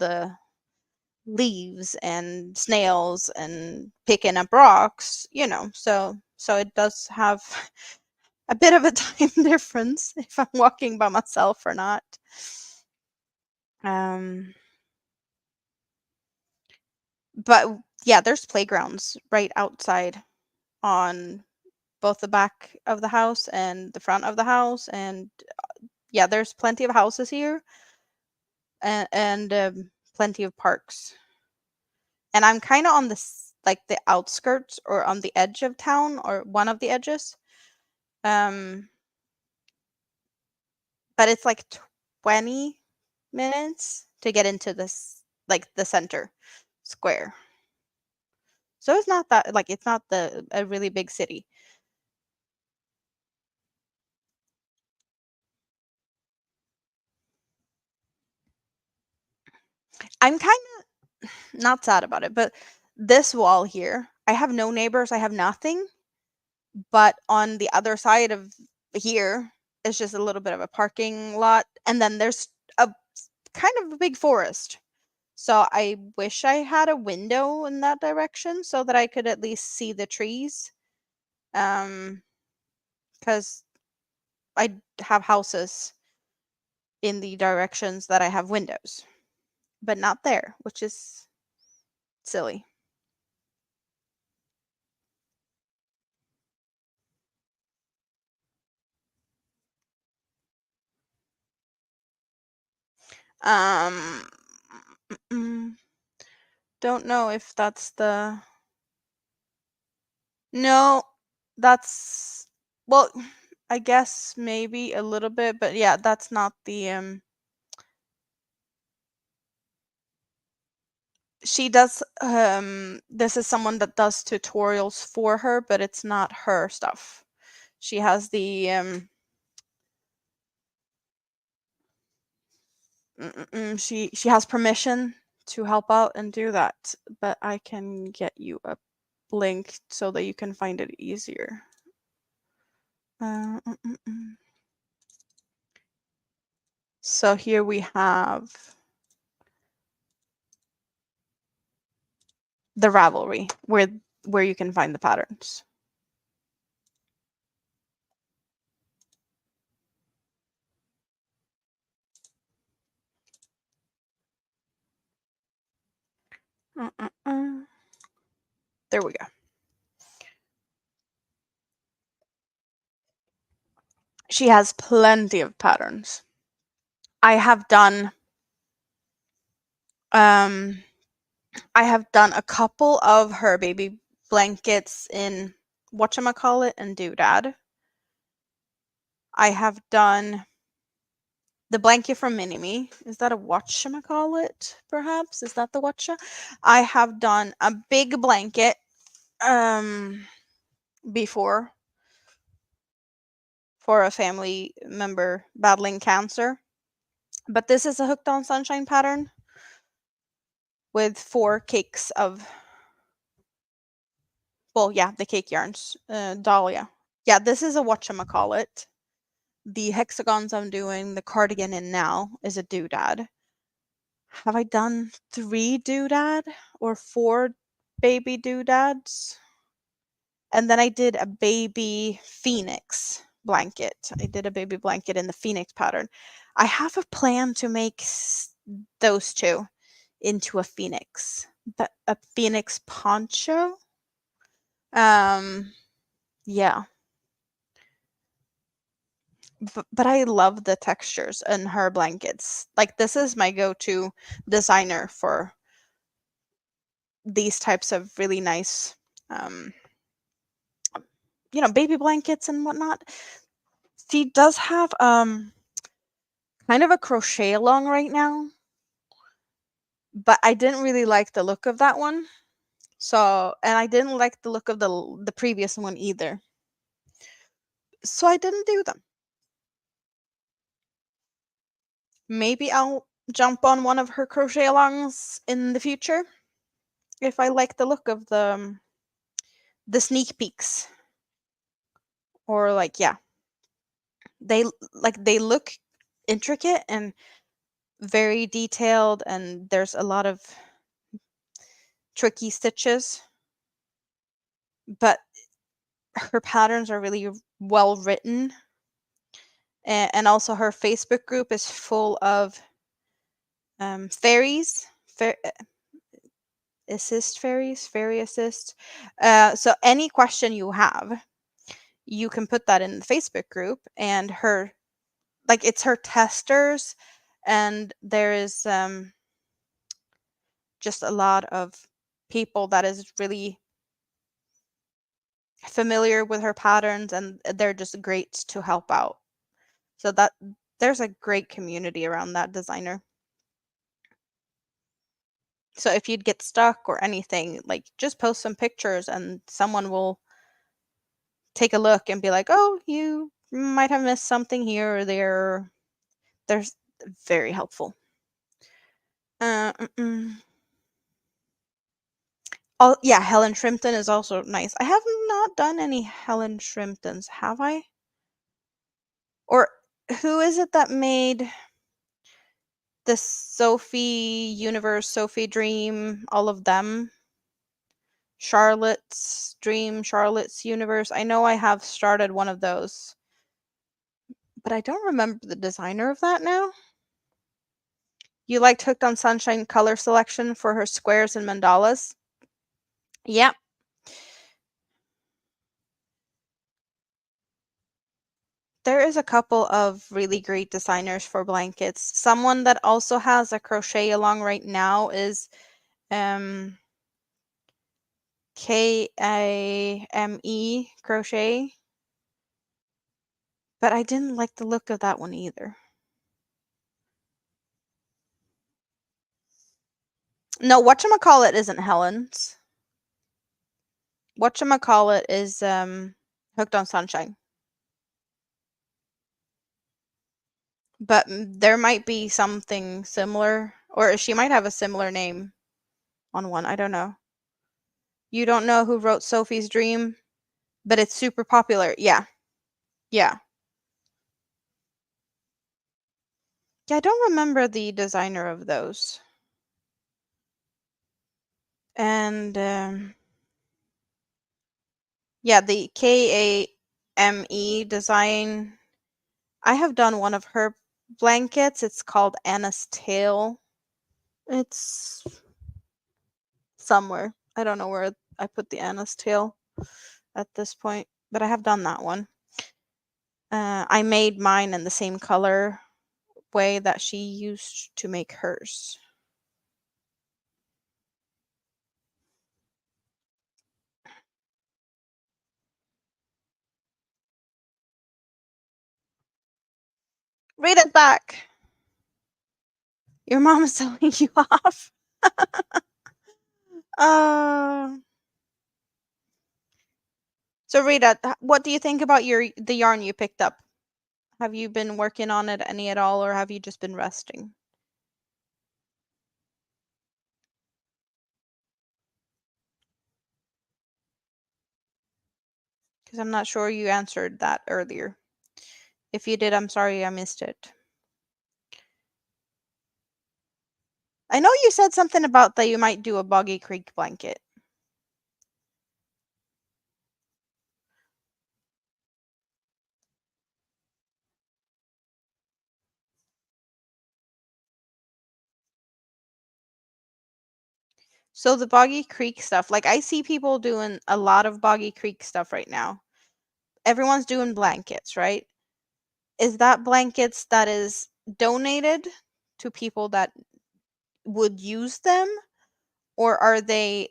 leaves and snails and picking up rocks, so it does have a bit of a time difference if I'm walking by myself or not. Um, but yeah, there's playgrounds right outside on both the back of the house and the front of the house, and yeah, there's plenty of houses here, and plenty of parks. And I'm kind of on like the outskirts or on the edge of town or one of the edges. Um, but it's like 20 minutes to get into this, like the center square. So it's not that, like, it's not a really big city. I'm kind of not sad about it, but this wall here, I have no neighbors, I have nothing. But on the other side of here is just a little bit of a parking lot, and then there's a kind of a big forest. So I wish I had a window in that direction so that I could at least see the trees. Um, because I have houses in the directions that I have windows, but not there, which is silly. Um, mm, don't know if that's the no, that's well, I guess maybe a little bit, but yeah, that's not the she does this is someone that does tutorials for her, but it's not her stuff. She has she has permission to help out and do that, but I can get you a link so that you can find it easier. Uh, mm, mm, mm. So here we have the Ravelry, where you can find the patterns. Uh, uh, uh. There we go. She has plenty of patterns. I have done um I have done a couple of her baby blankets in whatchamacallit and Doodad. I have done the blanket from Minimi. Is that a whatchamacallit, perhaps? Is that the whatcha? I have done a big blanket before for a family member battling cancer. But this is a hooked on sunshine pattern with 4 cakes of, well, yeah, the cake yarns, dahlia. Yeah, this is a whatchamacallit. The hexagons I'm doing the cardigan in now is a doodad. Have I done 3 doodad or 4 baby doodads? And then I did a baby phoenix blanket. I did a baby blanket in the phoenix pattern. I have a plan to make those 2 into a phoenix, but a phoenix poncho. Yeah. But I love the textures in her blankets. Like, this is my go-to designer for these types of really nice, um, baby blankets and whatnot. She does have kind of a crochet along right now, but I didn't really like the look of that one. So, and I didn't like the look of the previous one either. So I didn't do them. Maybe I'll jump on one of her crochet alongs in the future if I like the look of the sneak peeks. Or like, yeah, they look intricate and very detailed, and there's a lot of tricky stitches, but her patterns are really well written. And also her Facebook group is full of fairies, fairy assist. So any question you have, you can put that in the Facebook group, and her, like, it's her testers, and there is just a lot of people that is really familiar with her patterns, and they're just great to help out. So that there's a great community around that designer. So if you'd get stuck or anything, like, just post some pictures and someone will take a look and be like, "Oh, you might have missed something here or there." There's very helpful. Uh, mm, mm. Oh, yeah, Helen Shrimpton is also nice. I have not done any Helen Shrimptons, have I? Or who is it that made the Sophie Universe, Sophie Dream, all of them? Charlotte's Dream, Charlotte's Universe. I know I have started one of those, but I don't remember the designer of that now. You liked Hooked on Sunshine color selection for her squares and mandalas? Yep. There is a couple of really great designers for blankets. Someone that also has a crochet along right now is um KAME crochet, but I didn't like the look of that one either. No, whatchamacallit isn't Helen's. Whatchamacallit is Hooked on Sunshine. But there might be something similar, or she might have a similar name on one. I don't know. You don't know who wrote Sophie's Dream, but it's super popular. Yeah. Yeah. Yeah, I don't remember the designer of those. And yeah, the KAME design. I have done one of her blankets. It's called Anna's Tale. It's somewhere. I don't know where I put the Anna's Tale at this point, but I have done that one. I made mine in the same color way that she used to make hers. Read it back. Your mom is telling you off. Uh, so Rita, what do you think about the yarn you picked up? Have you been working on it any at all, or have you just been resting? Because I'm not sure you answered that earlier. If you did, I'm sorry I missed it. I know you said something about that you might do a Boggy Creek blanket. So the Boggy Creek stuff, like, I see people doing a lot of Boggy Creek stuff right now. Everyone's doing blankets, right? Is that blankets that is donated to people that would use them, or are they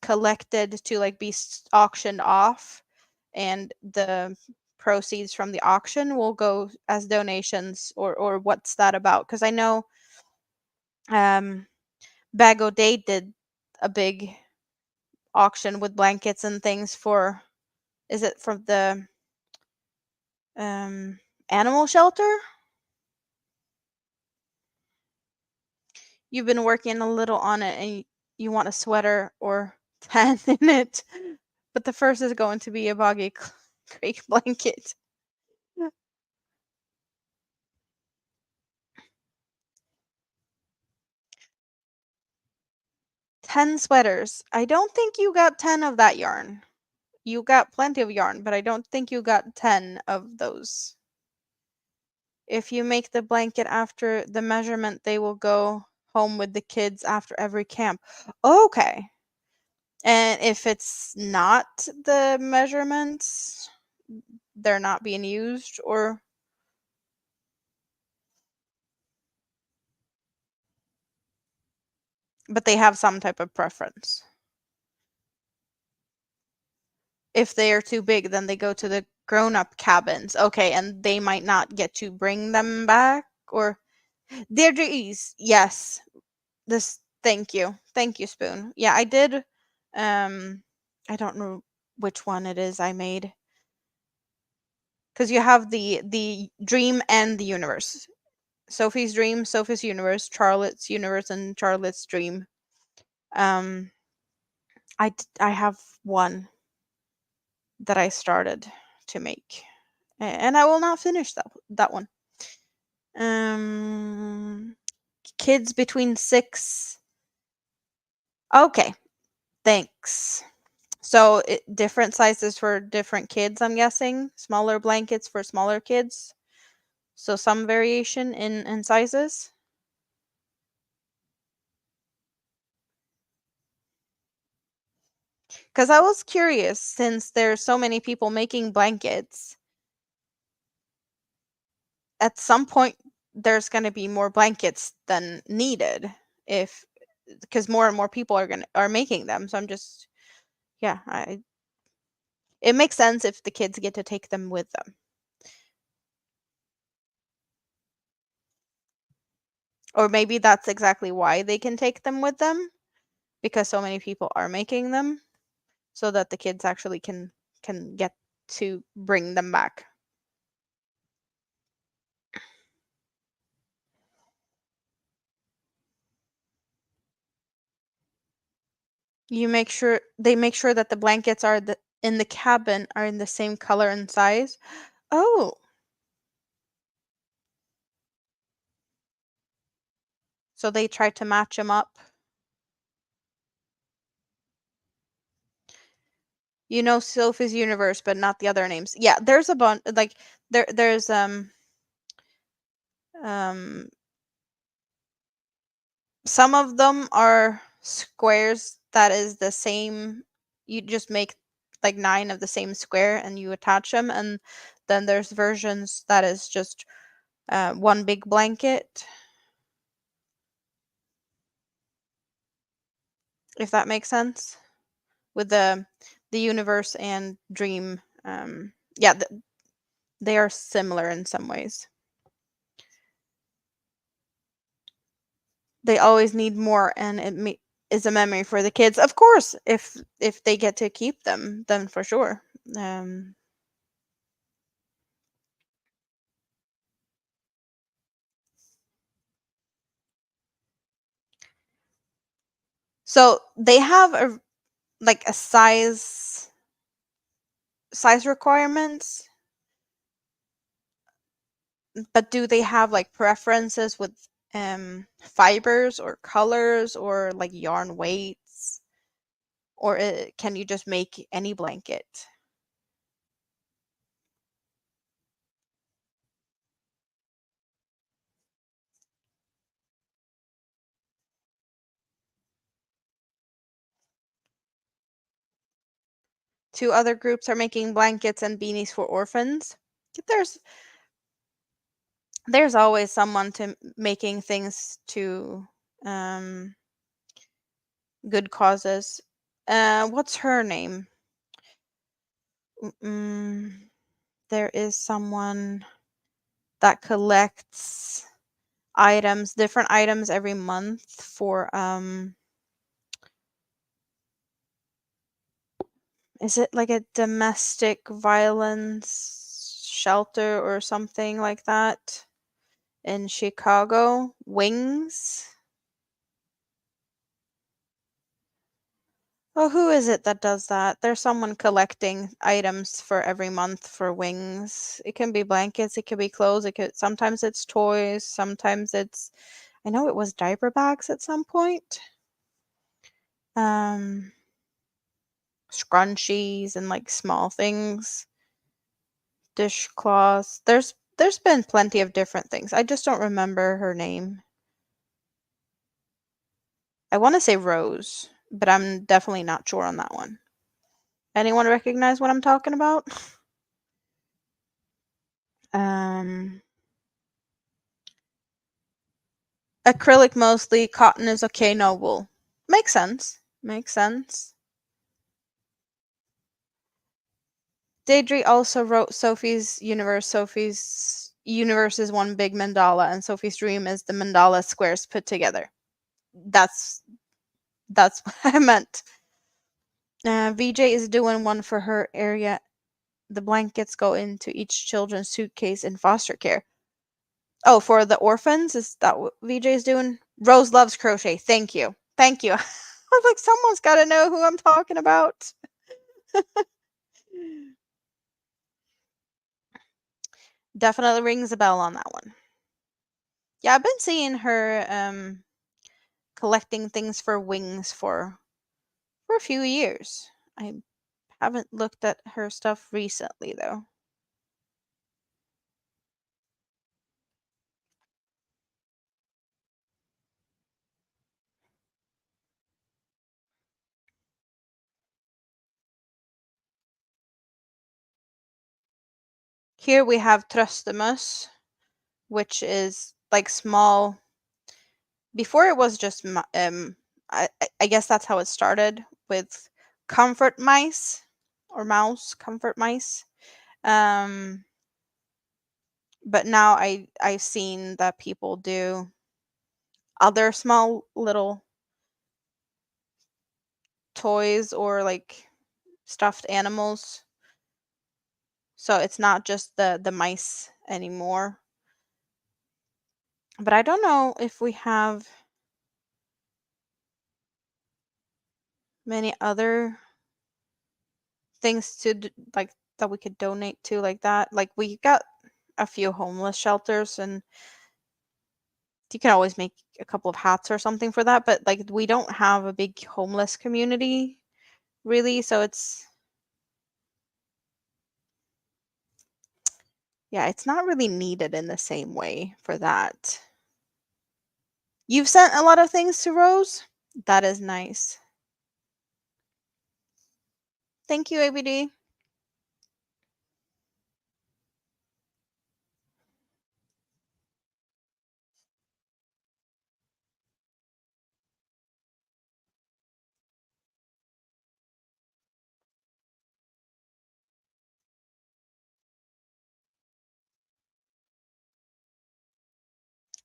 collected to, like, be auctioned off, and the proceeds from the auction will go as donations, or what's that about? Because I know Bag O' Day did a big auction with blankets and things for, is it from the animal shelter? You've been working a little on it, and you want a sweater or tan in it, but the first is going to be a Boggy Creek blanket. 10 sweaters. I don't think you got 10 of that yarn. You got plenty of yarn, but I don't think you got 10 of those. If you make the blanket after the measurement, they will go home with the kids after every camp. Okay. And if it's not the measurements, they're not being used, or but they have some type of preference. If they are too big, then they go to the grown-up cabins. Okay, and they might not get to bring them back, or Deirdre Ease. Yes. This thank you. Thank you, Spoon. Yeah, I did I don't know which one it is I made. Cuz you have the dream and the universe. Sophie's dream, Sophie's universe, Charlotte's universe, and Charlotte's dream. Um I have one that I started to make. And I will not finish that one. Um Kids between 6. Okay, thanks. So different sizes for different kids, I'm guessing. Smaller blankets for smaller kids. So some variation in sizes. Because I was curious, since there's so many people making blankets, at some point there's going to be more blankets than needed, if because more and more people are making them. So I'm just, yeah, it makes sense if the kids get to take them with them. Or maybe that's exactly why they can take them with them, because so many people are making them, so that the kids actually can get to bring them back. They make sure that the blankets are in the cabin are in the same color and size. Oh, so they try to match them up. You know Sophie's Universe, but not the other names. Yeah, there's a bunch, like there's um some of them are squares that is the same. You just make like 9 of the same square and you attach them, and then there's versions that is just one big blanket, if that makes sense, with the universe and dream. Yeah, they are similar in some ways. They always need more, and is a memory for the kids, of course. If they get to keep them, then for sure. um so they have a like a size requirements, but do they have like preferences with fibers or colors or like yarn weights, or can you just make any blanket? Two other groups are making blankets and beanies for orphans. There's there's always someone to making things to um good causes. What's her name? Mm, there is someone that collects different items every month for is it like a domestic violence shelter or something like that in Chicago? Wings? Oh, who is it that does that? There's someone collecting items for every month for Wings. It can be blankets, it could be clothes, it could sometimes it's toys, sometimes it's I know it was diaper bags at some point. Um, Scrunchies and like small things, dishcloths. There's been plenty of different things. I just don't remember her name. I want to say Rose, but I'm definitely not sure on that one. Anyone recognize what I'm talking about? Um, Acrylic mostly, cotton is okay, no wool. Makes sense. Makes sense. Deidre also wrote Sophie's Universe. Sophie's Universe is one big mandala, and Sophie's Dream is the mandala squares put together. That's that's what I meant. VJ is doing one for her area. The blankets go into each children's suitcase in foster care. Oh, for the orphans? Is that what VJ is doing? Rose loves crochet. Thank you. Thank you. I was like, someone's got to know who I'm talking about. Definitely rings a bell on that one. Yeah, I've been seeing her collecting things for wings for a few years. I haven't looked at her stuff recently though. Here we have Tröstemus, which is like small. Before it was just I guess that's how it started with comfort mice or mouse comfort mice. Um, but now I've seen that people do other small little toys or like stuffed animals. So it's not just the mice anymore. But I don't know if we have many other things like that we could donate to like that. Like we got a few homeless shelters and you can always make a couple of hats or something for that, but like we don't have a big homeless community really, so it's yeah, it's not really needed in the same way for that. You've sent a lot of things to Rose? That is nice. Thank you, ABD.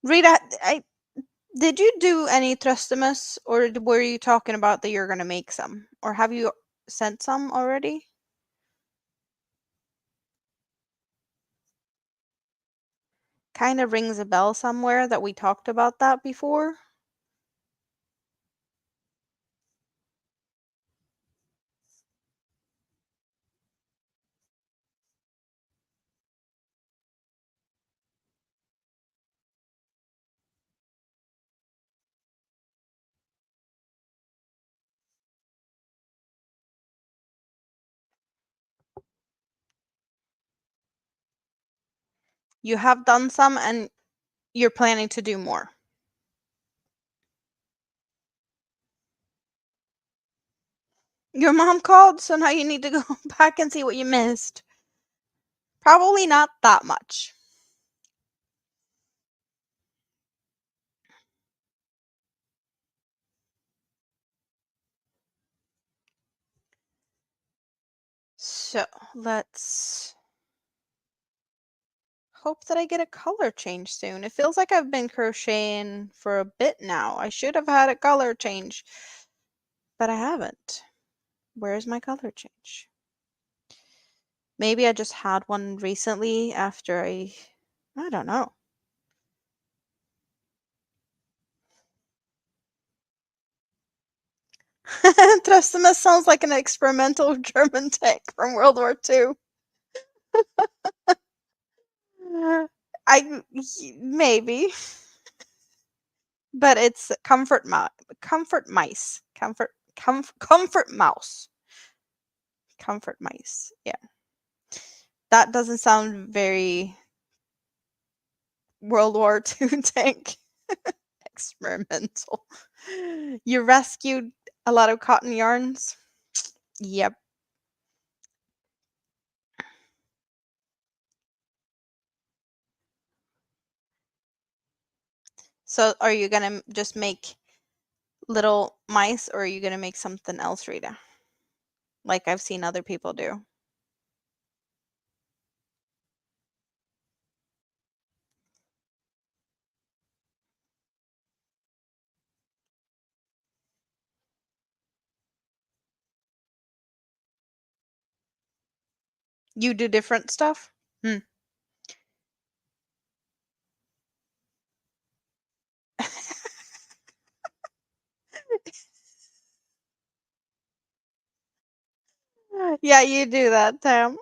Rita, I did you do any Trustamus or were you talking about that you're gonna make some? Or have you sent some already? Kind of rings a bell somewhere that we talked about that before. You have done some and you're planning to do more. Your mom called, so now you need to go back and see what you missed. Probably not that much. So let's hope that I get a color change soon. It feels like I've been crocheting for a bit now. I should have had a color change, but I haven't. Where's my color change? Maybe I just had one recently after I don't know. Tröstimus sounds like an experimental German tank from World War II. I maybe, but it's comfort mice. Comfort. Comfort mouse. Comfort mice. Yeah. That doesn't sound very World War II tank. Experimental. You rescued a lot of cotton yarns? Yep. So are you gonna just make little mice, or are you gonna make something else, Rita? Like I've seen other people do. You do different stuff? Hmm. Yeah, you do that, Tam.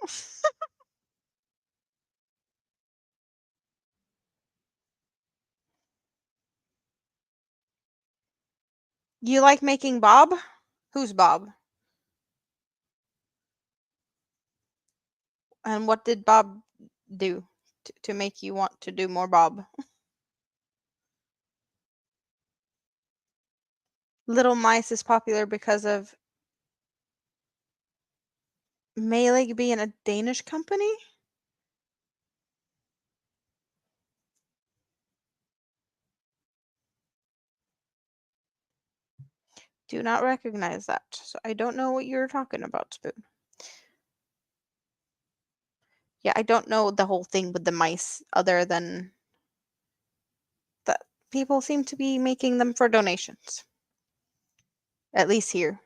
You like making Bob? Who's Bob? And what did Bob do to make you want to do more Bob? Little Mice is popular because of Melee being a Danish company? Do not recognize that. So I don't know what you're talking about, Spoon. Yeah, I don't know the whole thing with the mice other than that people seem to be making them for donations. At least here.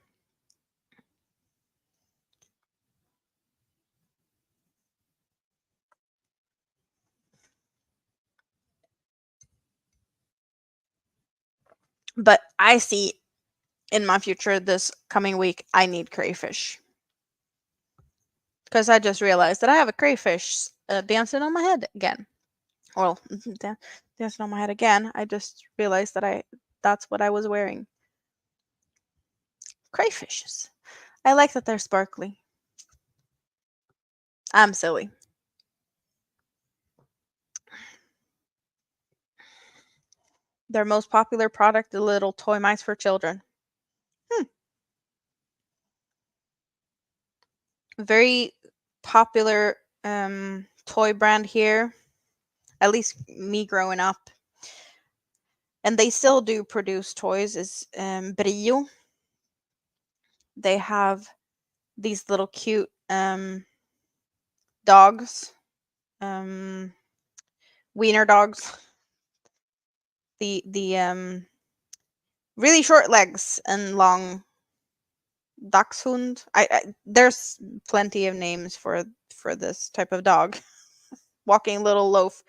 But I see in my future this coming week, I need crayfish. Because I just realized that I have a crayfish dancing on my head again. Well, dancing on my head again. I just realized that that's what I was wearing. Crayfishes. I like that they're sparkly. I'm silly. Their most popular product, the little toy mice for children. Hmm. Very popular toy brand here. At least me growing up. And they still do produce toys, is Brio. They have these little cute dogs, um, wiener dogs. The really short legs and long dachshund. There's plenty of names for this type of dog. Walking little loaf,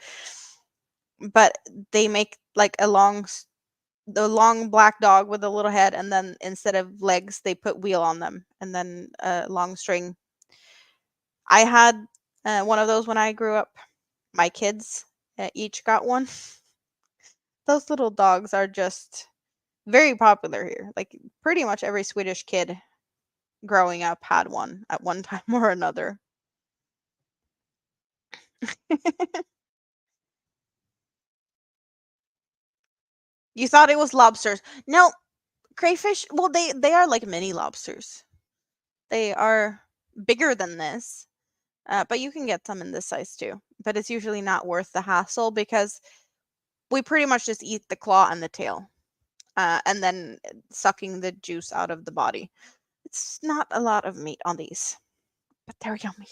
but they make like the long black dog with a little head, and then instead of legs, they put wheel on them, and then a long string. I had one of those when I grew up. My kids each got one. Those little dogs are just very popular here. Like pretty much every Swedish kid growing up had one at one time or another. You thought it was lobsters. No, crayfish, well they are like mini lobsters. They are bigger than this. But you can get some in this size too. But it's usually not worth the hassle because we pretty much just eat the claw and the tail. And then sucking the juice out of the body. It's not a lot of meat on these, but they're yummy.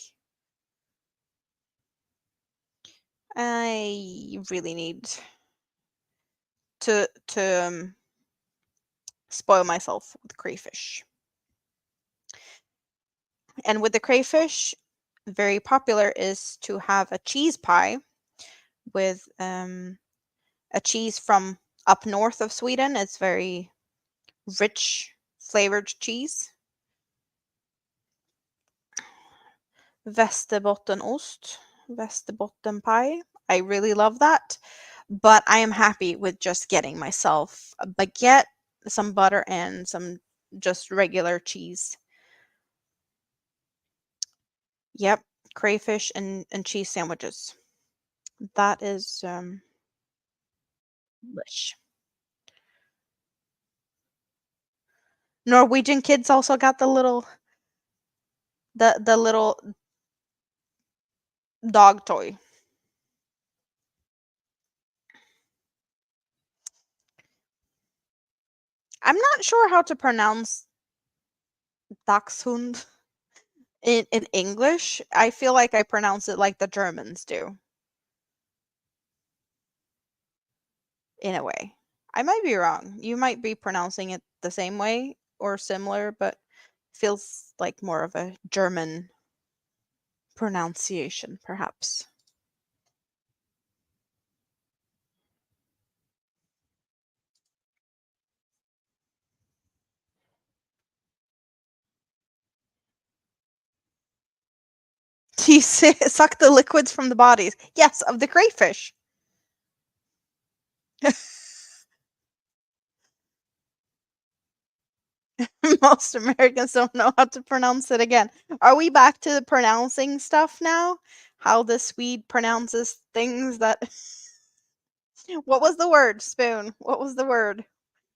I really need to spoil myself with crayfish. And with the crayfish, very popular is to have a cheese pie with a cheese from up north of Sweden. It's very rich flavored cheese. Västerbottenost, Västerbotten pie. I really love that. But I am happy with just getting myself a baguette, some butter, and some just regular cheese. Yep, crayfish and cheese sandwiches. That is delish. Norwegian kids also got the little dog toy. I'm not sure how to pronounce Dachshund in English. I feel like I pronounce it like the Germans do, in a way. I might be wrong. You might be pronouncing it the same way or similar, but feels like more of a German pronunciation, perhaps. He suck the liquids from the bodies. Yes, of the crayfish. Most Americans don't know how to pronounce it again. Are we back to the pronouncing stuff now? How the Swede pronounces things that. What was the word, Spoon? What was the word?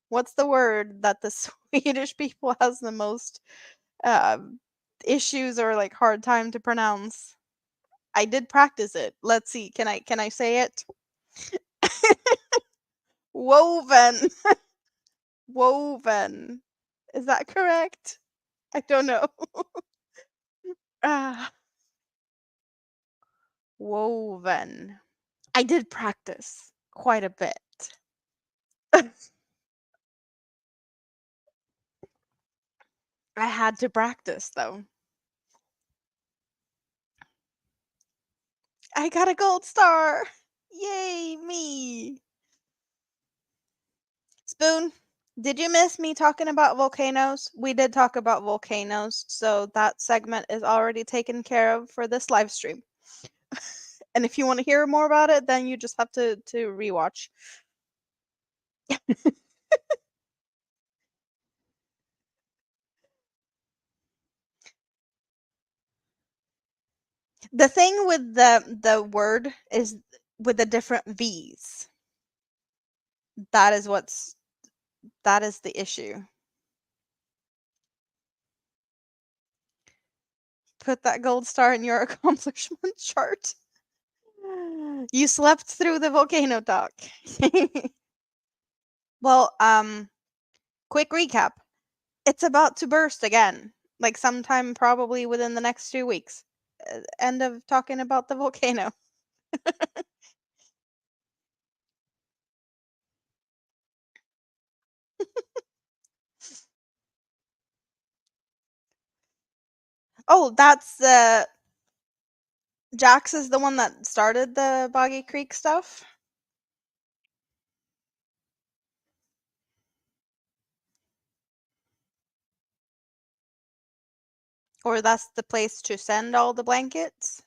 What's the word that the Swedish people has the most um, issues or like hard time to pronounce? I did practice it. Let's see. Can I say it? Woven. Woven. Is that correct? I don't know. Ah, woven. I did practice quite a bit. I had to practice though. I got a gold star. Yay, me. Spoon, did you miss me talking about volcanoes? We did talk about volcanoes, so that segment is already taken care of for this live stream. And if you want to hear more about it, then you just have to rewatch. The thing with the word is with the different V's. That is that is the issue. Put that gold star in your accomplishment chart. You slept through the volcano talk. Well, quick recap. It's about to burst again, like sometime probably within the next 2 weeks. End of talking about the volcano. Oh, that's Jax is the one that started the Boggy Creek stuff. Or that's the place to send all the blankets.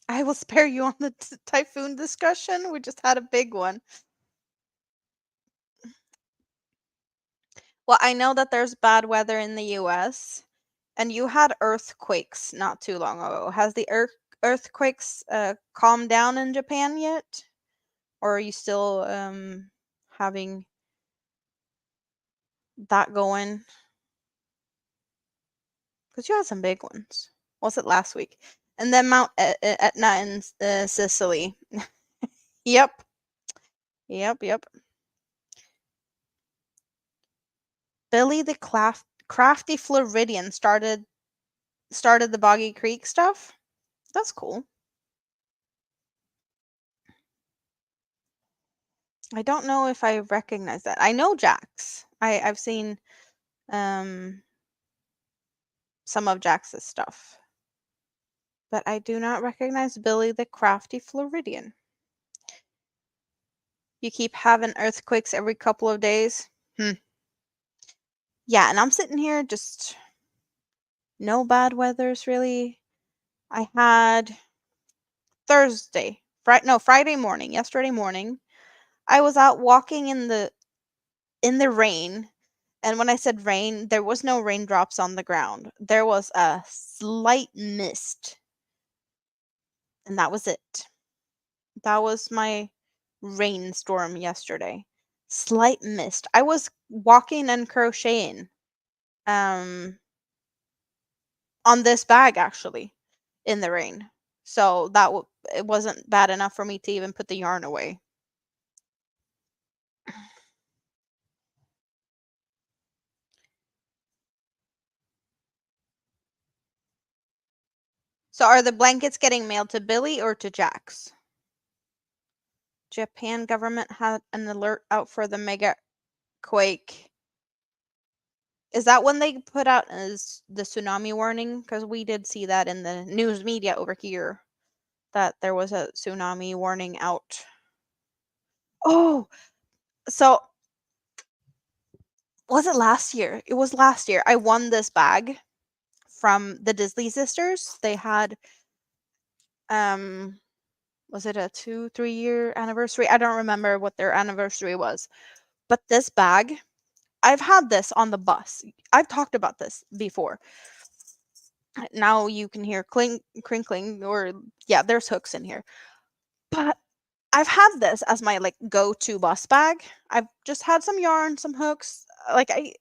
I will spare you on the typhoon discussion. We just had a big one. Well, I know that there's bad weather in the US, and you had earthquakes not too long ago. Has the earthquakes calmed down in Japan yet? Or are you still having that going? Because you had some big ones. Was it last week? And then Mount Etna in Sicily. Yep. Yep. Yep. Billy the Crafty Floridian started the Boggy Creek stuff. That's cool. I don't know if I recognize that. I know Jax. I've seen um some of Jax's stuff. But I do not recognize Billy the Crafty Floridian. You keep having earthquakes every couple of days. Yeah, and I'm sitting here just no bad weathers really. I had Thursday, Friday morning, yesterday morning. I was out walking in the rain, and when I said rain, there was no raindrops on the ground. There was a slight mist, and that was it. That was my rainstorm yesterday. Slight mist. I was walking and crocheting um on this bag actually in the rain. So it wasn't bad enough for me to even put the yarn away. So are the blankets getting mailed to Billy or to Jax? Japan government had an alert out for the mega quake. Is that when they put out as the tsunami warning? Because we did see that in the news media over here that there was a tsunami warning out. Oh, so was it last year? It was last year. I won this bag from the Disney sisters. They had um was it a 2-3 year anniversary? I don't remember what their anniversary was. But this bag, I've had this on the bus. I've talked about this before. Now you can hear crinkling, or yeah, there's hooks in here. But I've had this as my like go-to bus bag. I've just had some yarn, some hooks. Like I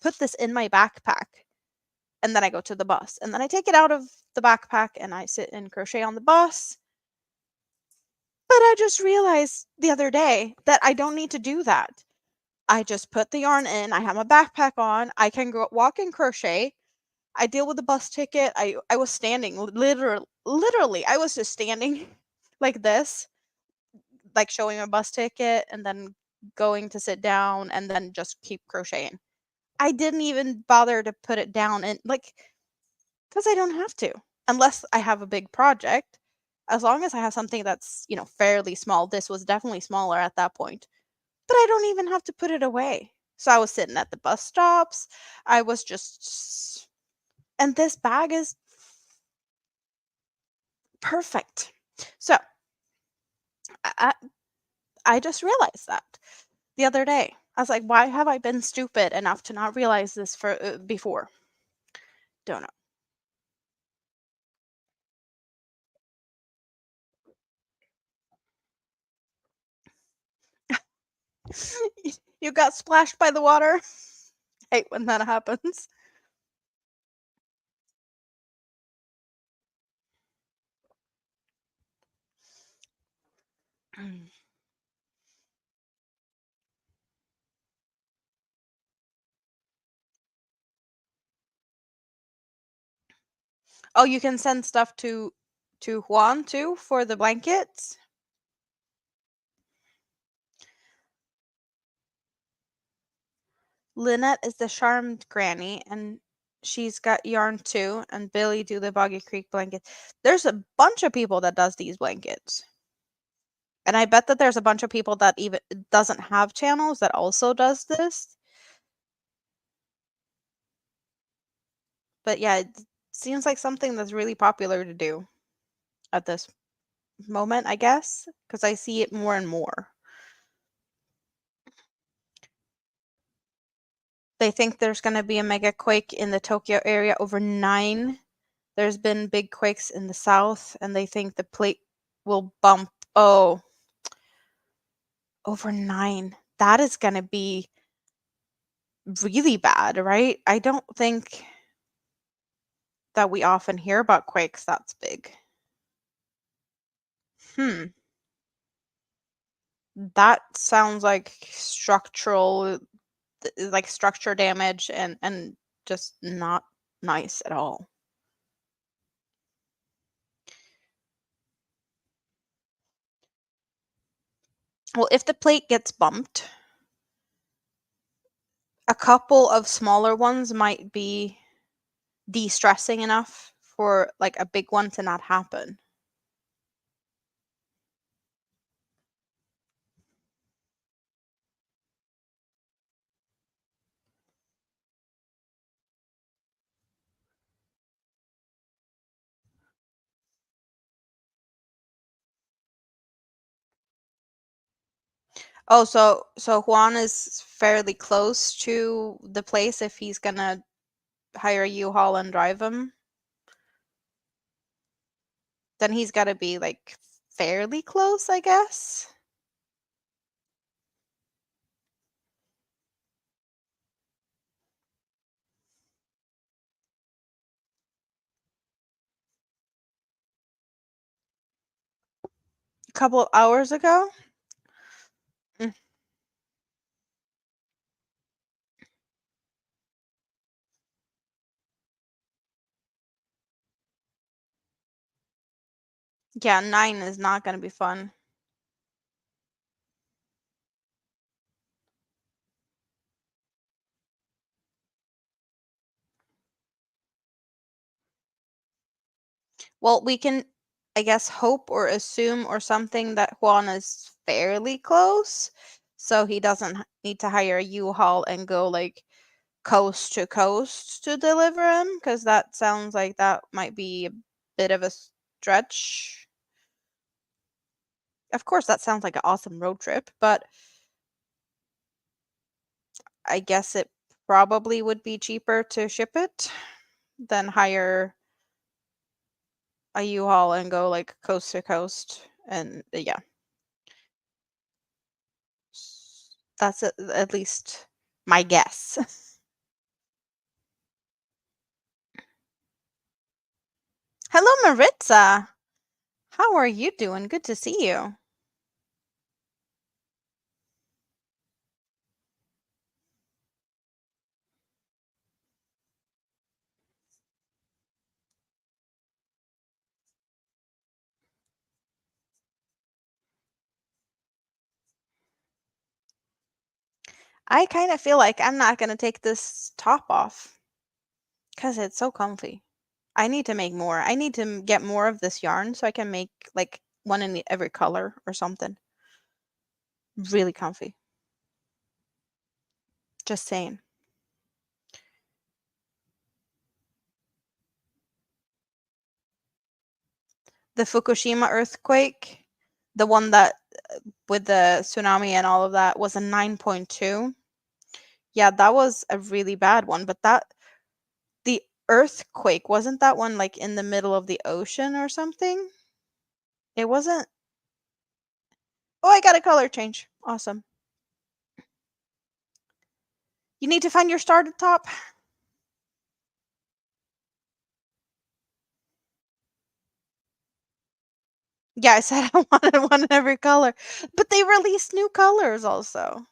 put this in my backpack and then I go to the bus. And then I take it out of the backpack and I sit and crochet on the bus. But I just realized the other day that I don't need to do that. I just put the yarn in, I have my backpack on, I can go walk and crochet. I deal with the bus ticket. I was standing literally I was just standing like this, like showing my bus ticket and then going to sit down and then just keep crocheting. I didn't even bother to put it down and like cuz I don't have to unless I have a big project. As long as I have something that's, fairly small. This was definitely smaller at that point. But I don't even have to put it away. So I was sitting at the bus stops. I was just and this bag is perfect. So I, I just realized that the other day. I was like, why have I been stupid enough to not realize this for before? Don't know. You got splashed by the water. Hate when that happens. Oh, you can send stuff to Juan too for the blankets. Lynette is the charmed granny, and she's got yarn too. And Billy do the Boggy Creek blanket. There's a bunch of people that does these blankets, and I bet that there's a bunch of people that even doesn't have channels that also does this. But yeah, it seems like something that's really popular to do at this moment, I guess, because I see it more and more. They think there's going to be a mega quake in the Tokyo area over 9. There's been big quakes in the south, and they think the plate will bump. Oh, over 9. That is going to be really bad, right? I don't think that we often hear about quakes that's big. Hmm. That sounds like structure damage and just not nice at all. Well, if the plate gets bumped, a couple of smaller ones might be de-stressing enough for like a big one to not happen. Oh, so Juan is fairly close to the place if he's gonna hire a U-Haul and drive him. Then he's got to be like fairly close, I guess. A couple of hours ago. Mm, Yeah, 9 is not gonna be fun. Well, we can, I guess, hope or assume or something that Juan is fairly close, so he doesn't need to hire a U-Haul and go like coast to coast to deliver him, because that sounds like that might be a bit of a stretch. Of course, that sounds like an awesome road trip, but I guess it probably would be cheaper to ship it than hire a U-Haul and go like coast to coast. And yeah, that's at least my guess. Hello, Maritza. How are you doing? Good to see you. I kind of feel like I'm not going to take this top off because it's so comfy. I need to make more. I need to get more of this yarn so I can make like one in every color or something. Really comfy. Just saying. The Fukushima earthquake, the one that with the tsunami and all of that, was a 9.2. Yeah, that was a really bad one, but the earthquake, wasn't that one like in the middle of the ocean or something? It wasn't. Oh, I got a color change. Awesome. You need to find your starter top. Yeah, I said I wanted one in every color, but they released new colors also.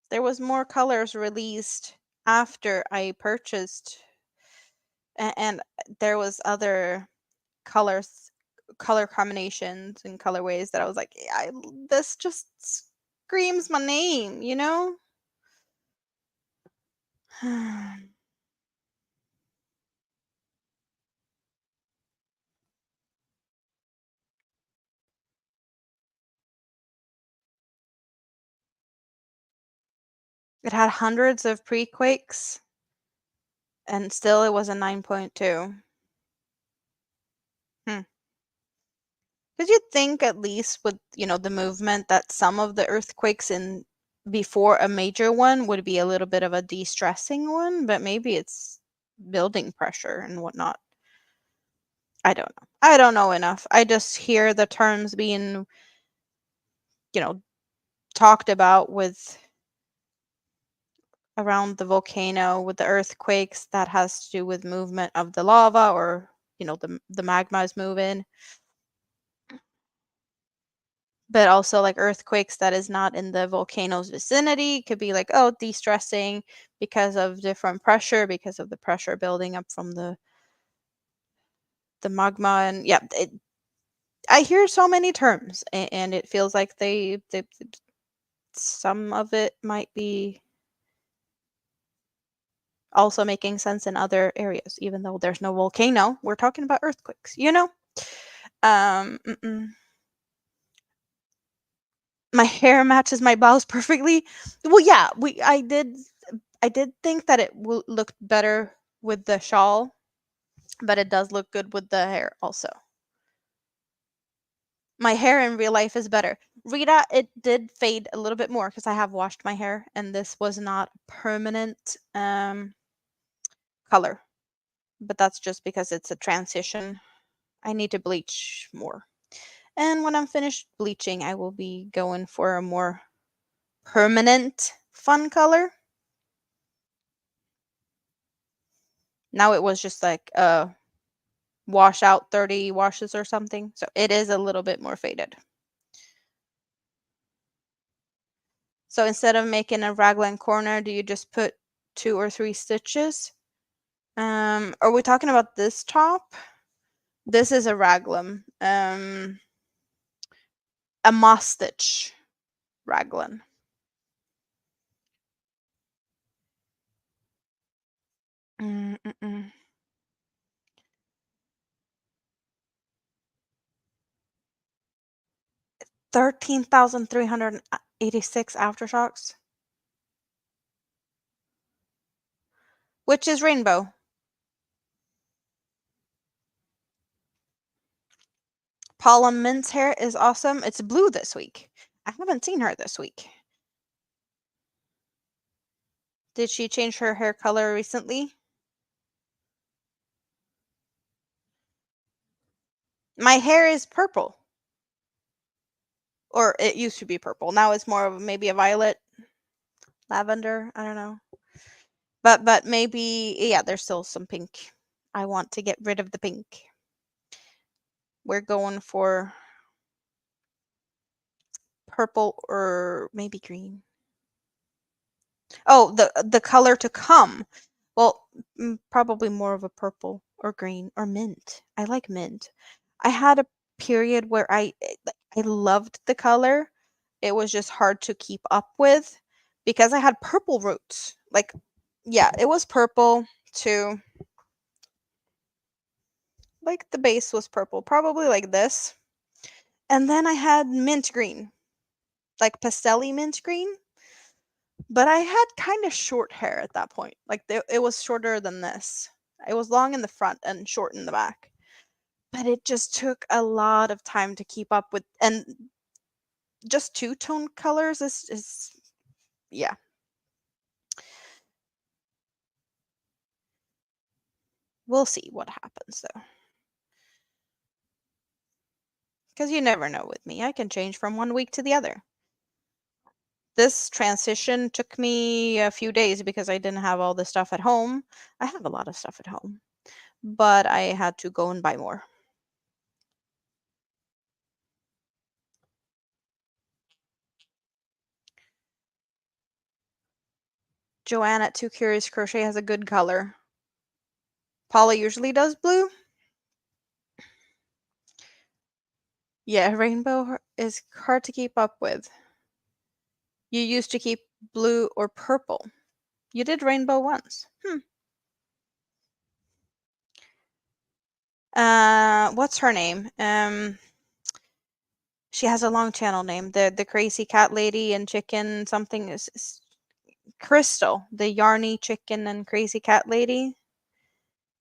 There was more colors released after I purchased, and there was other colors, color combinations and colorways that I was like, yeah, this just screams my name, you know? It had hundreds of pre-quakes and still it was a 9.2. Hmm. Because you'd think at least with, the movement that some of the earthquakes in before a major one would be a little bit of a de-stressing one, but maybe it's building pressure and whatnot. I don't know. I don't know enough. I just hear the terms being, you know, talked about with around the volcano with the earthquakes that has to do with movement of the lava, or the magma is moving, but also like earthquakes that is not in the volcano's vicinity could be like, oh, de-stressing because of different pressure, because of the pressure building up from the magma. And yeah, I hear so many terms, and it feels like they some of it might be also making sense in other areas, even though there's no volcano. We're talking about earthquakes. Mm-mm. My hair matches my blouse perfectly. Well, yeah, I did think that it looked better with the shawl, but it does look good with the hair also. My hair in real life is better. Rita, it did fade a little bit more because I have washed my hair and this was not permanent color. But that's just because it's a transition. I need to bleach more. And when I'm finished bleaching, I will be going for a more permanent fun color. Now it was just like wash out 30 washes or something. So it is a little bit more faded. So instead of making a raglan corner, do you just put 2 or 3 stitches? Are we talking about this top? This is a raglan. A moss stitch raglan. Mm -mm -mm. 13,386 aftershocks. Which is rainbow. Paula Mint's hair is awesome. It's blue this week. I haven't seen her this week. Did she change her hair color recently? My hair is purple. Or it used to be purple. Now it's more of maybe a violet, lavender. I don't know. But maybe yeah, there's still some pink. I want to get rid of the pink. We're going for purple or maybe green. Oh, the color to come. Well, probably more of a purple or green or mint. I like mint. I had a period where I loved the color. It was just hard to keep up with because I had purple roots. Like yeah, it was purple too. Like the base was purple, probably like this. And then I had mint green, like pastelly mint green. But I had kind of short hair at that point. Like it was shorter than this. It was long in the front and short in the back. But it just took a lot of time to keep up with, and just two-tone colors is yeah. We'll see what happens though. Because you never know with me. I can change from one week to the other. This transition took me a few days because I didn't have all the stuff at home. I have a lot of stuff at home, but I had to go and buy more. Joanne at Two Curious Crochet has a good color. Paula usually does blue. Yeah, rainbow is hard to keep up with. You used to keep blue or purple. You did rainbow once. What's her name? She has a long channel name. The crazy cat lady and chicken something is Crystal, the yarny chicken and crazy cat lady.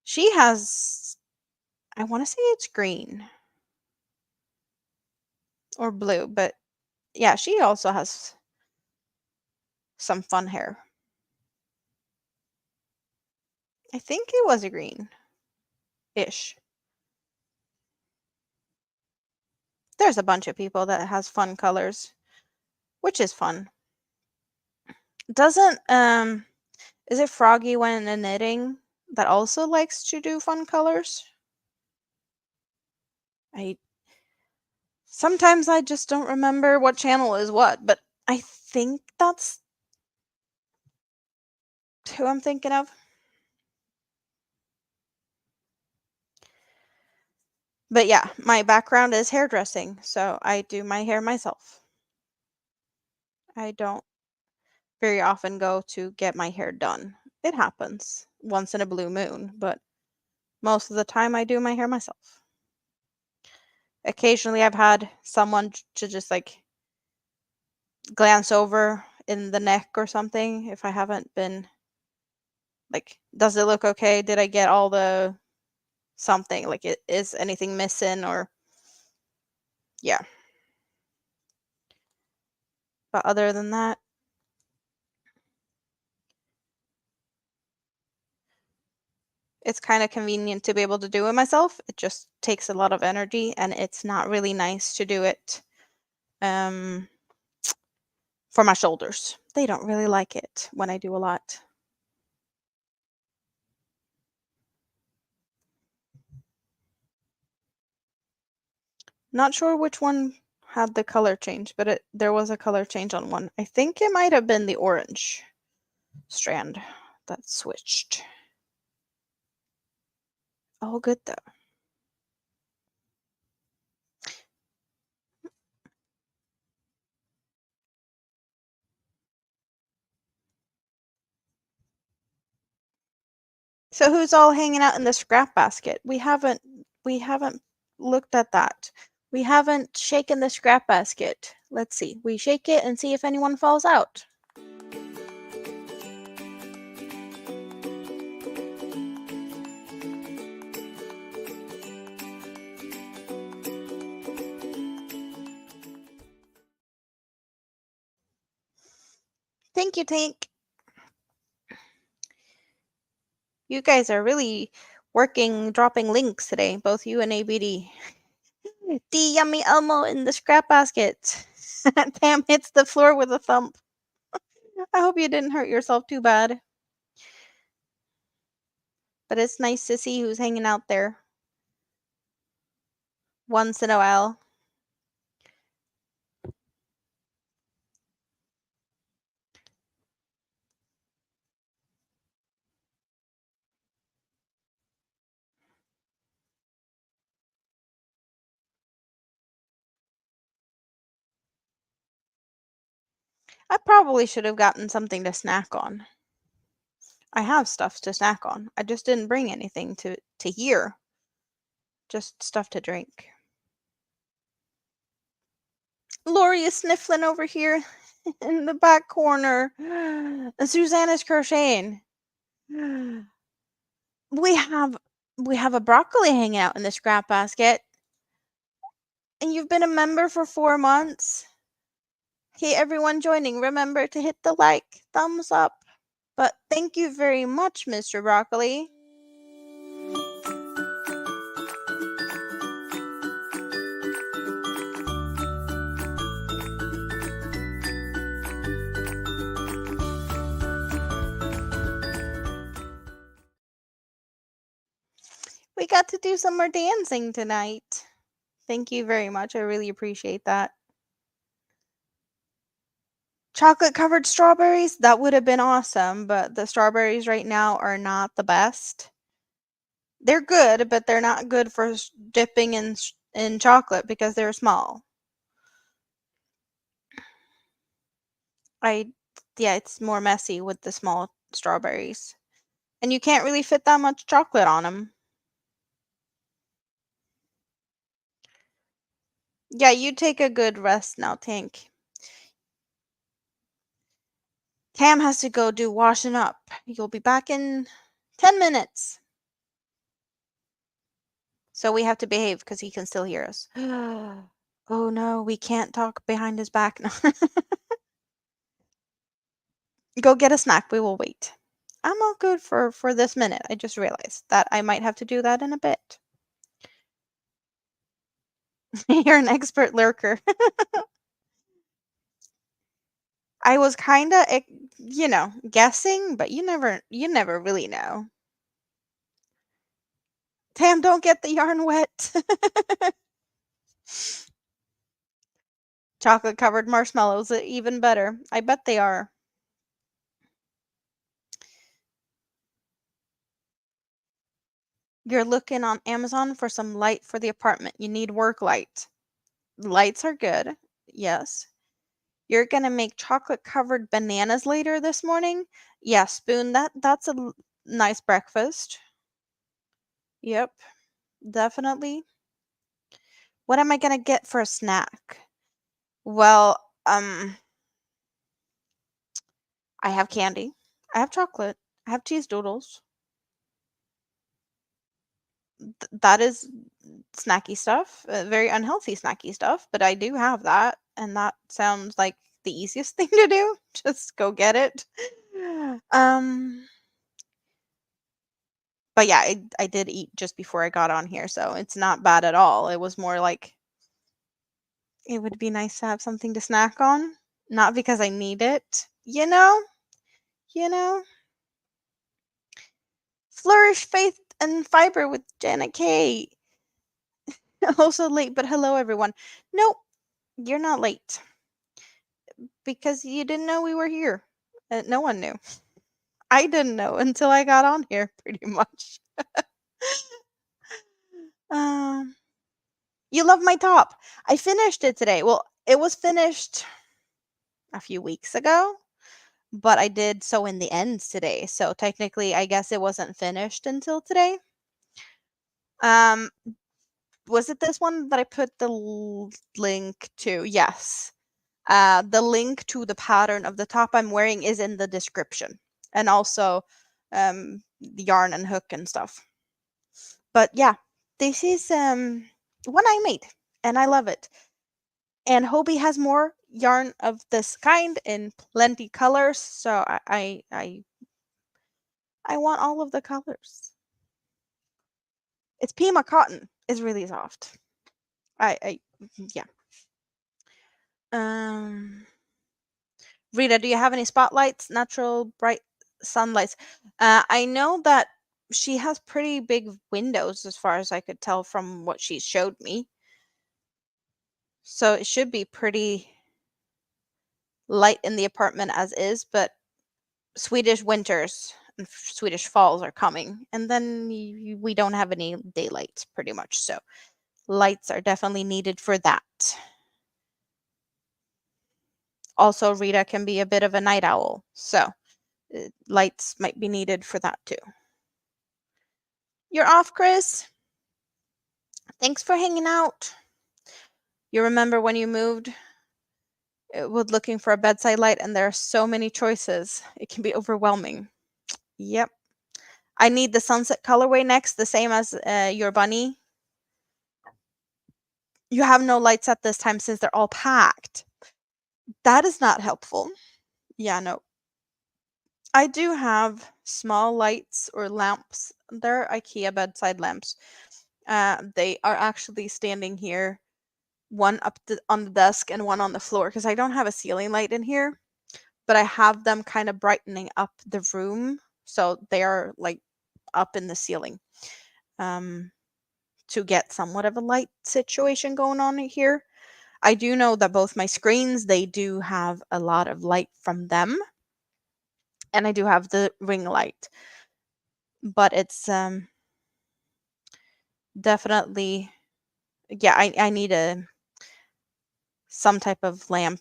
She has, I want to say it's green or blue, but yeah, she also has some fun hair. I think it was a green ish. There's a bunch of people that has fun colors, which is fun. Doesn't is it Froggy when in knitting that also likes to do fun colors? I sometimes I just don't remember what channel is what, but I think that's who I'm thinking of. But yeah, my background is hairdressing, so I do my hair myself. I don't very often go to get my hair done. It happens once in a blue moon, but most of the time I do my hair myself. Occasionally I've had someone to just like glance over in the neck or something if I haven't been like, does it look okay? Did I get all the something? Like, is anything missing or Yeah. But other than that, it's kind of convenient to be able to do it myself. It just takes a lot of energy and it's not really nice to do it um, for my shoulders. They don't really like it when I do a lot. Not sure which one had the color change, but there was a color change on one. I think it might have been the orange strand that switched. All good though. So who's all hanging out in the scrap basket? We haven't looked at that. We haven't shaken the scrap basket. Let's see. We shake it and see if anyone falls out. Thank you, Tank. You guys are really working, dropping links today, both you and ABD. D Yummy Elmo in the scrap basket. Pam hits the floor with a thump. I hope you didn't hurt yourself too bad. But it's nice to see who's hanging out there once in a while. I probably should have gotten something to snack on. I have stuff to snack on. I just didn't bring anything to here. Just stuff to drink. Lori is sniffling over here in the back corner. And Susanna's crocheting. We have we have a broccoli hanging out in the scrap basket. And you've been a member for 4 months. Hey everyone joining, remember to hit the like, thumbs up. But thank you very much, Mr. Broccoli. We got to do some more dancing tonight. Thank you very much. I really appreciate that. Chocolate covered strawberries, that would have been awesome, but the strawberries right now are not the best. They're good, but they're not good for dipping in chocolate because they're small. I Yeah, it's more messy with the small strawberries. And you can't really fit that much chocolate on them. Yeah, you take a good rest now, Tank. Cam has to go do washing up. You'll be back in 10 minutes. So we have to behave because he can still hear us. Oh no, we can't talk behind his back now. Go get a snack. We will wait. I'm all good for this minute. I just realized that I might have to do that in a bit. You're an expert lurker. I was kind of, guessing, but you never really know. Tam, don't get the yarn wet. Chocolate covered marshmallows are even better. I bet they are. You're looking on Amazon for some light for the apartment. You need work light. Lights are good. Yes. You're gonna make chocolate covered bananas later this morning? Yeah, Spoon, that's a nice breakfast. Yep, definitely. What am I gonna get for a snack? Well, I have candy. I have chocolate. I have cheese doodles. that is snacky stuff, very unhealthy snacky stuff, but I do have that, and that sounds like the easiest thing to do. Just go get it. Um, but yeah, I did eat just before I got on here, so it's not bad at all. It was more like it would be nice to have something to snack on, not because I need it, you know? You know? Flourish, faith, and fiber with Jenna K. Also late, but hello everyone. Nope, you're not late because you didn't know we were here. No one knew. I didn't know until I got on here, pretty much. um, you love my top. I finished it today. Well, it was finished a few weeks ago, but I did so in the ends today. So technically, I guess it wasn't finished until today. Um, was it this one that I put the link to? Yes. The link to the pattern of the top I'm wearing is in the description, and also the yarn and hook and stuff. But yeah, this is one I made, and I love it. And Hobie has more yarn of this kind in plenty colors, so I want all of the colors. It's Pima cotton. It's really soft. Yeah. Um, Rita, do you have any spotlights? Natural bright sunlights. I know that she has pretty big windows, as far as I could tell from what she showed me. So it should be pretty light in the apartment as is, but Swedish winters and Swedish falls are coming, and then we don't have any daylight pretty much. So lights are definitely needed for that. Also, Rita can be a bit of a night owl, so lights might be needed for that too. You're off, Chris. Thanks for hanging out. You remember when you moved with looking for a bedside light, and there are so many choices. It can be overwhelming. Yep. I need the sunset colorway next, the same as your bunny. You have no lights at this time since they're all packed. That is not helpful. Yeah, no. I do have small lights or lamps. They're IKEA bedside lamps. They are actually standing here, one on the desk and one on the floor, because I don't have a ceiling light in here, but I have them kind of brightening up the room, so they are like up in the ceiling, to get somewhat of a light situation going on here. I do know that both my screens, they do have a lot of light from them, and I do have the ring light, but it's definitely, yeah, I need some type of lamp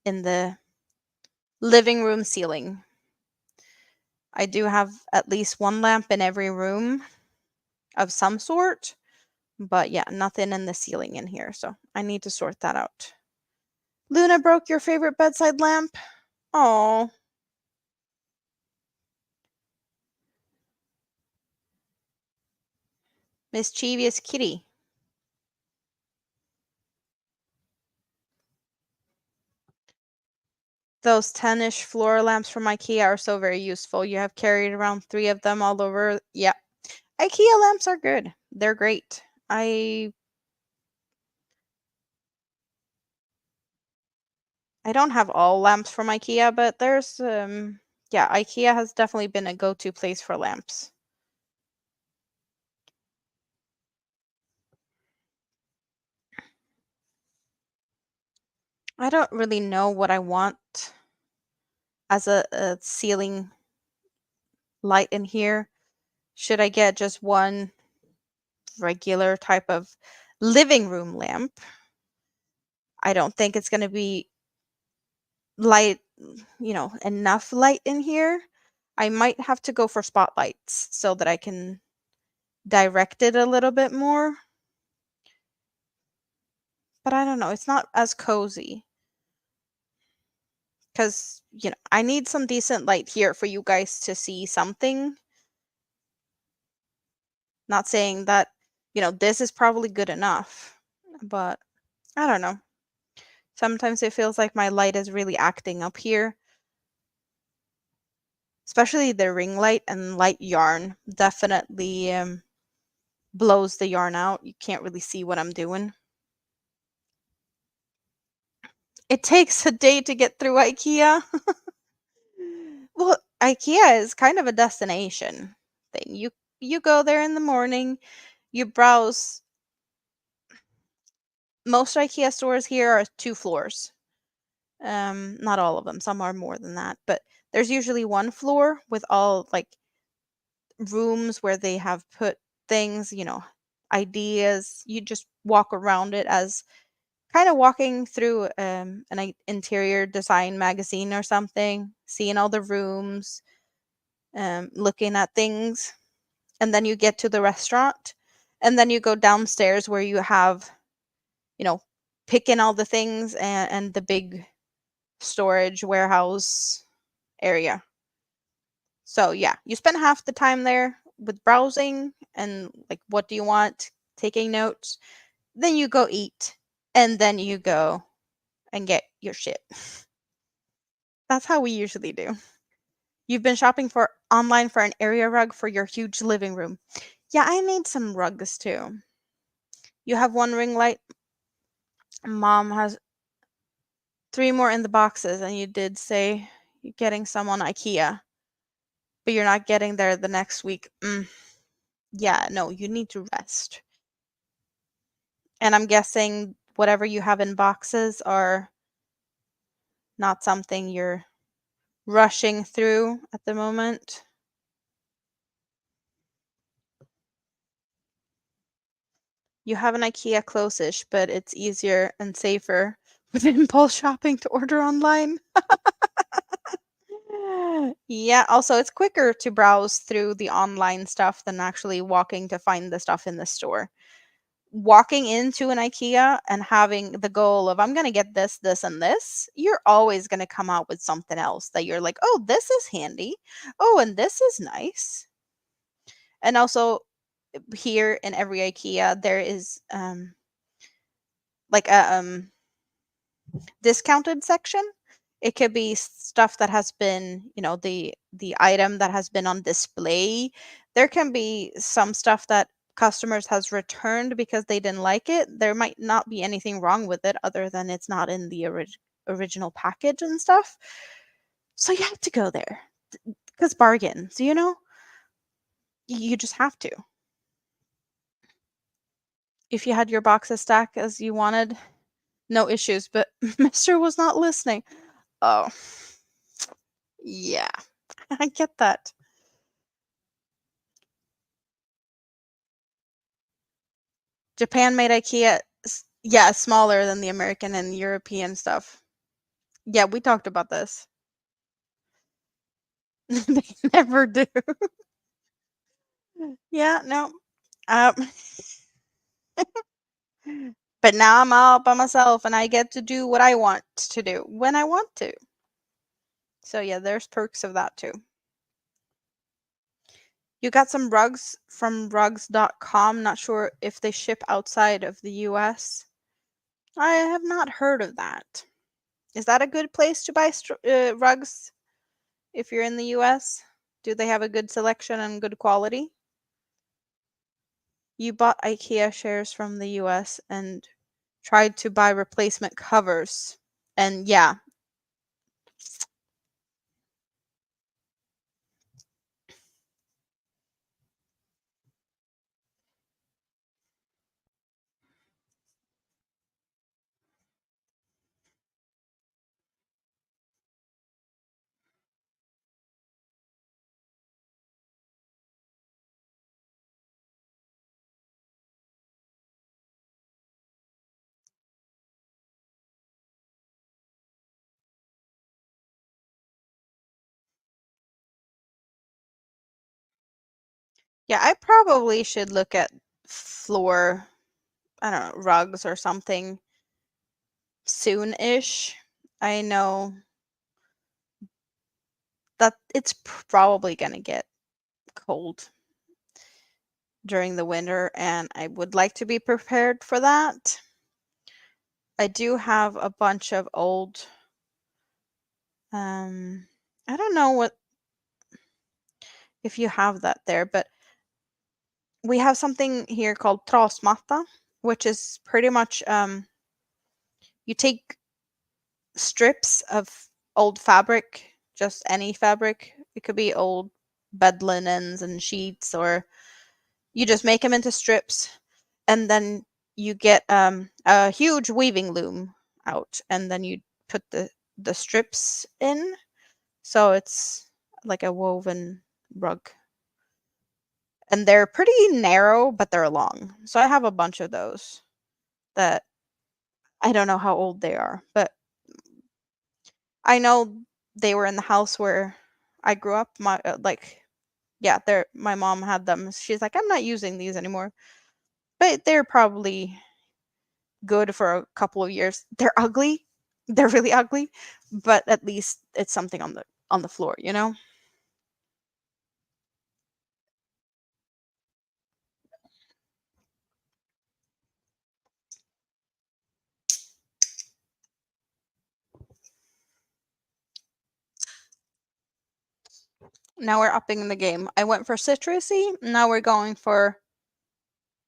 in the living room ceiling. I do have at least one lamp in every room of some sort, but yeah, nothing in the ceiling in here, so I need to sort that out. Luna broke your favorite bedside lamp? Oh. Mischievous kitty. Those 10-ish floor lamps from IKEA are so very useful. You have carried around 3 of them all over. Yeah. IKEA lamps are good. They're great. I don't have all lamps from IKEA, but there's yeah, IKEA has definitely been a go-to place for lamps. I don't really know what I want as a ceiling light in here. Should I get just one regular type of living room lamp? I don't think it's going to be light, enough light in here. I might have to go for spotlights so that I can direct it a little bit more. But I don't know, it's not as cozy. Because, I need some decent light here for you guys to see something. Not saying that, this is probably good enough, but I don't know. Sometimes it feels like my light is really acting up here, especially the ring light and light yarn definitely blows the yarn out. You can't really see what I'm doing. It takes a day to get through IKEA. Well, IKEA is kind of a destination thing. You go there in the morning, you browse. Most IKEA stores here are 2 floors. Not all of them. Some are more than that, but there's usually one floor with all like rooms where they have put things, ideas. You just walk around it as kind of walking through an interior design magazine or something, seeing all the rooms, looking at things, and then you get to the restaurant, and then you go downstairs where you have, you know, picking all the things and the big storage warehouse area. So yeah, you spend half the time there with browsing and like what do you want, taking notes. Then you go eat, and then you go and get your shit. That's how we usually do. You've been shopping for online for an area rug for your huge living room. Yeah, I need some rugs too. You have one ring light. Mom has 3 more in the boxes, and you did say you're getting some on IKEA, but you're not getting there the next week. Yeah, no, you need to rest. And I'm guessing whatever you have in boxes are not something you're rushing through at the moment. You have an IKEA close-ish, but it's easier and safer with impulse shopping to order online. Yeah, also it's quicker to browse through the online stuff than actually walking to find the stuff in the store. Walking into an IKEA and having the goal of I'm going to get this, this, and this, you're always going to come out with something else that you're like, oh, this is handy. Oh, and this is nice. And also here in every IKEA, there is like a discounted section. It could be stuff that has been, the item that has been on display. There can be some stuff that customers has returned because they didn't like it. There might not be anything wrong with it other than it's not in the original package and stuff. So you have to go there because bargains, you just have to. If you had your boxes stacked as you wanted, no issues, but Mr. was not listening. Oh, yeah, I get that. Japan made IKEA, yeah, smaller than the American and European stuff. Yeah, we talked about this. They never do. Yeah, no. Um, but now I'm out by myself and I get to do what I want to do when I want to. So yeah, there's perks of that too. You got some rugs from rugs.com. Not sure if they ship outside of the US. I have not heard of that. Is that a good place to buy rugs if you're in the US? Do they have a good selection and good quality? You bought IKEA shares from the US and tried to buy replacement covers. And yeah. Yeah, I probably should look at floor, I don't know, rugs or something soon-ish. I know that it's probably gonna get cold. during the winter, and I would like to be prepared for that. I do have a bunch of old, um, I don't know what if you have that there, but we have something here called trasmatta, which is pretty much you take strips of old fabric, just any fabric. It could be old bed linens and sheets, or you just make them into strips, and then you get a huge weaving loom out, and then you put the strips in, so it's like a woven rug. And they're pretty narrow, but they're long. So I have a bunch of those that I don't know how old they are, but I know they were in the house where I grew up. My like yeah, they're my mom had them. She's like, I'm not using these anymore, but they're probably good for a couple of years. They're ugly. They're really ugly, but at least it's something on the floor, you know? Now we're upping the game. I went for citrusy. Now we're going for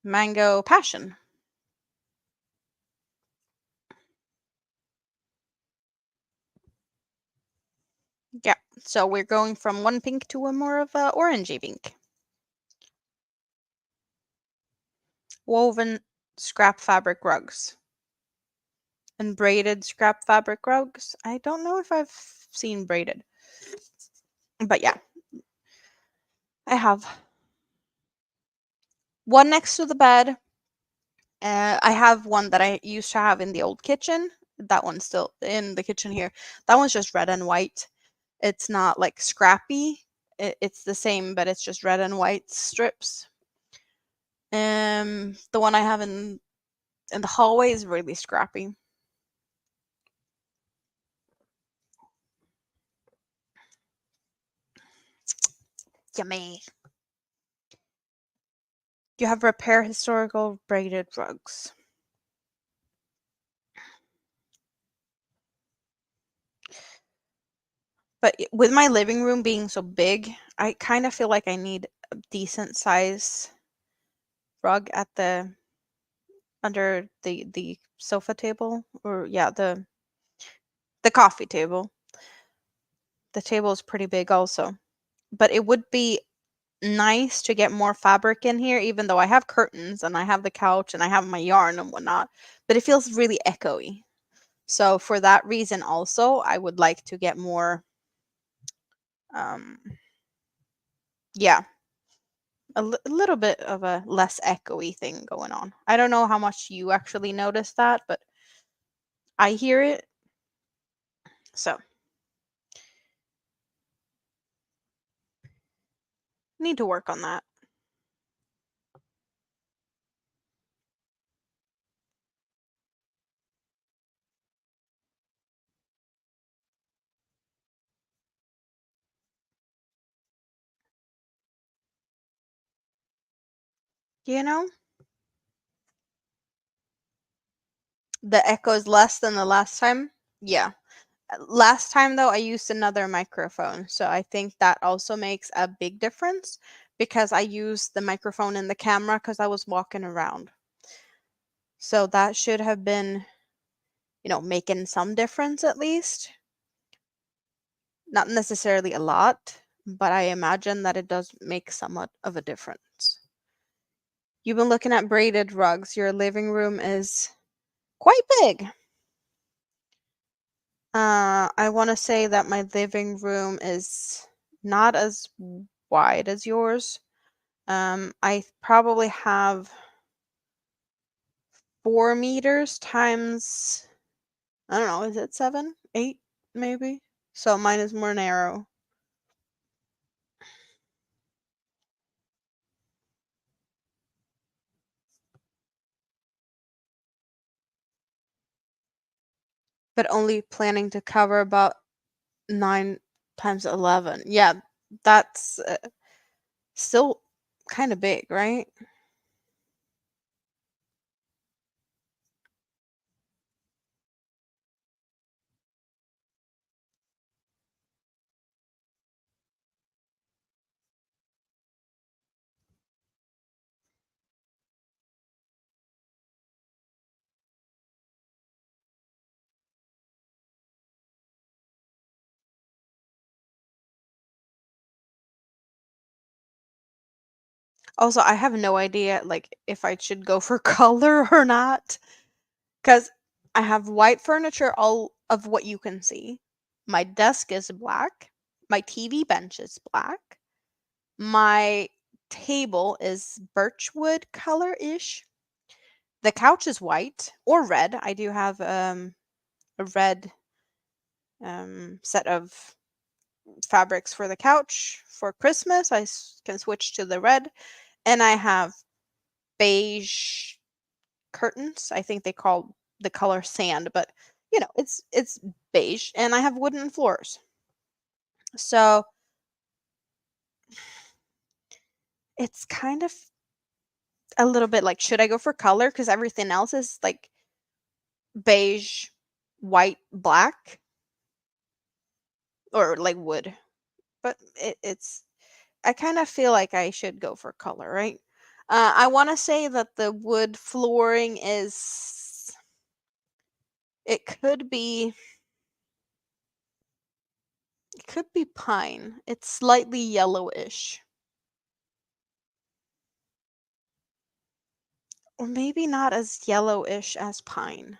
mango passion. Yeah. So we're going from one pink to a more of a orangey pink. Woven scrap fabric rugs and braided scrap fabric rugs. I don't know if I've seen braided, but yeah, I have one next to the bed. I have one that I used to have in the old kitchen. That one's still in the kitchen here. That one's just red and white. It's not like scrappy. It's the same, but it's just red and white strips. The one I have in the hallway is really scrappy. Yummy. You have repair historical braided rugs. But with my living room being so big, I kind of feel like I need a decent size rug at the under the sofa table, or yeah, the coffee table. The table is pretty big also. But it would be nice to get more fabric in here, even though I have curtains and I have the couch and I have my yarn and whatnot. But it feels really echoey. So for that reason also, I would like to get more um yeah, a little bit of a less echoey thing going on. I don't know how much you actually notice that, but I hear it. So, need to work on that. You know, the echo is less than the last time. Yeah. Last time though, I used another microphone, so I think that also makes a big difference because I used the microphone in the camera because I was walking around. So that should have been, making some difference at least. Not necessarily a lot, but I imagine that it does make somewhat of a difference. You've been looking at braided rugs. Your living room is quite big. I want to say that my living room is not as wide as yours. I probably have 4 meters times, I don't know, is it 7, 8, maybe? So mine is more narrow. But only planning to cover about 9 times 11. Yeah, that's still. kind of big, right? Also, I have no idea like if I should go for color or not cuz I have white furniture all of what you can see. My desk is black. My TV bench is black. My table is birchwood color-ish. The couch is white or red. I do have a red set of fabrics for the couch for Christmas. Can switch to the red, and I have beige curtains. I think they call the color sand, but it's beige, and I have wooden floors. So it's kind of a little bit like, should I go for color? Because everything else is like beige, white, black, or like wood. But it's I kind of feel like I should go for color, right? I want to say that the wood flooring is. It could be. It could be pine. It's slightly yellowish, or maybe not as yellowish as pine.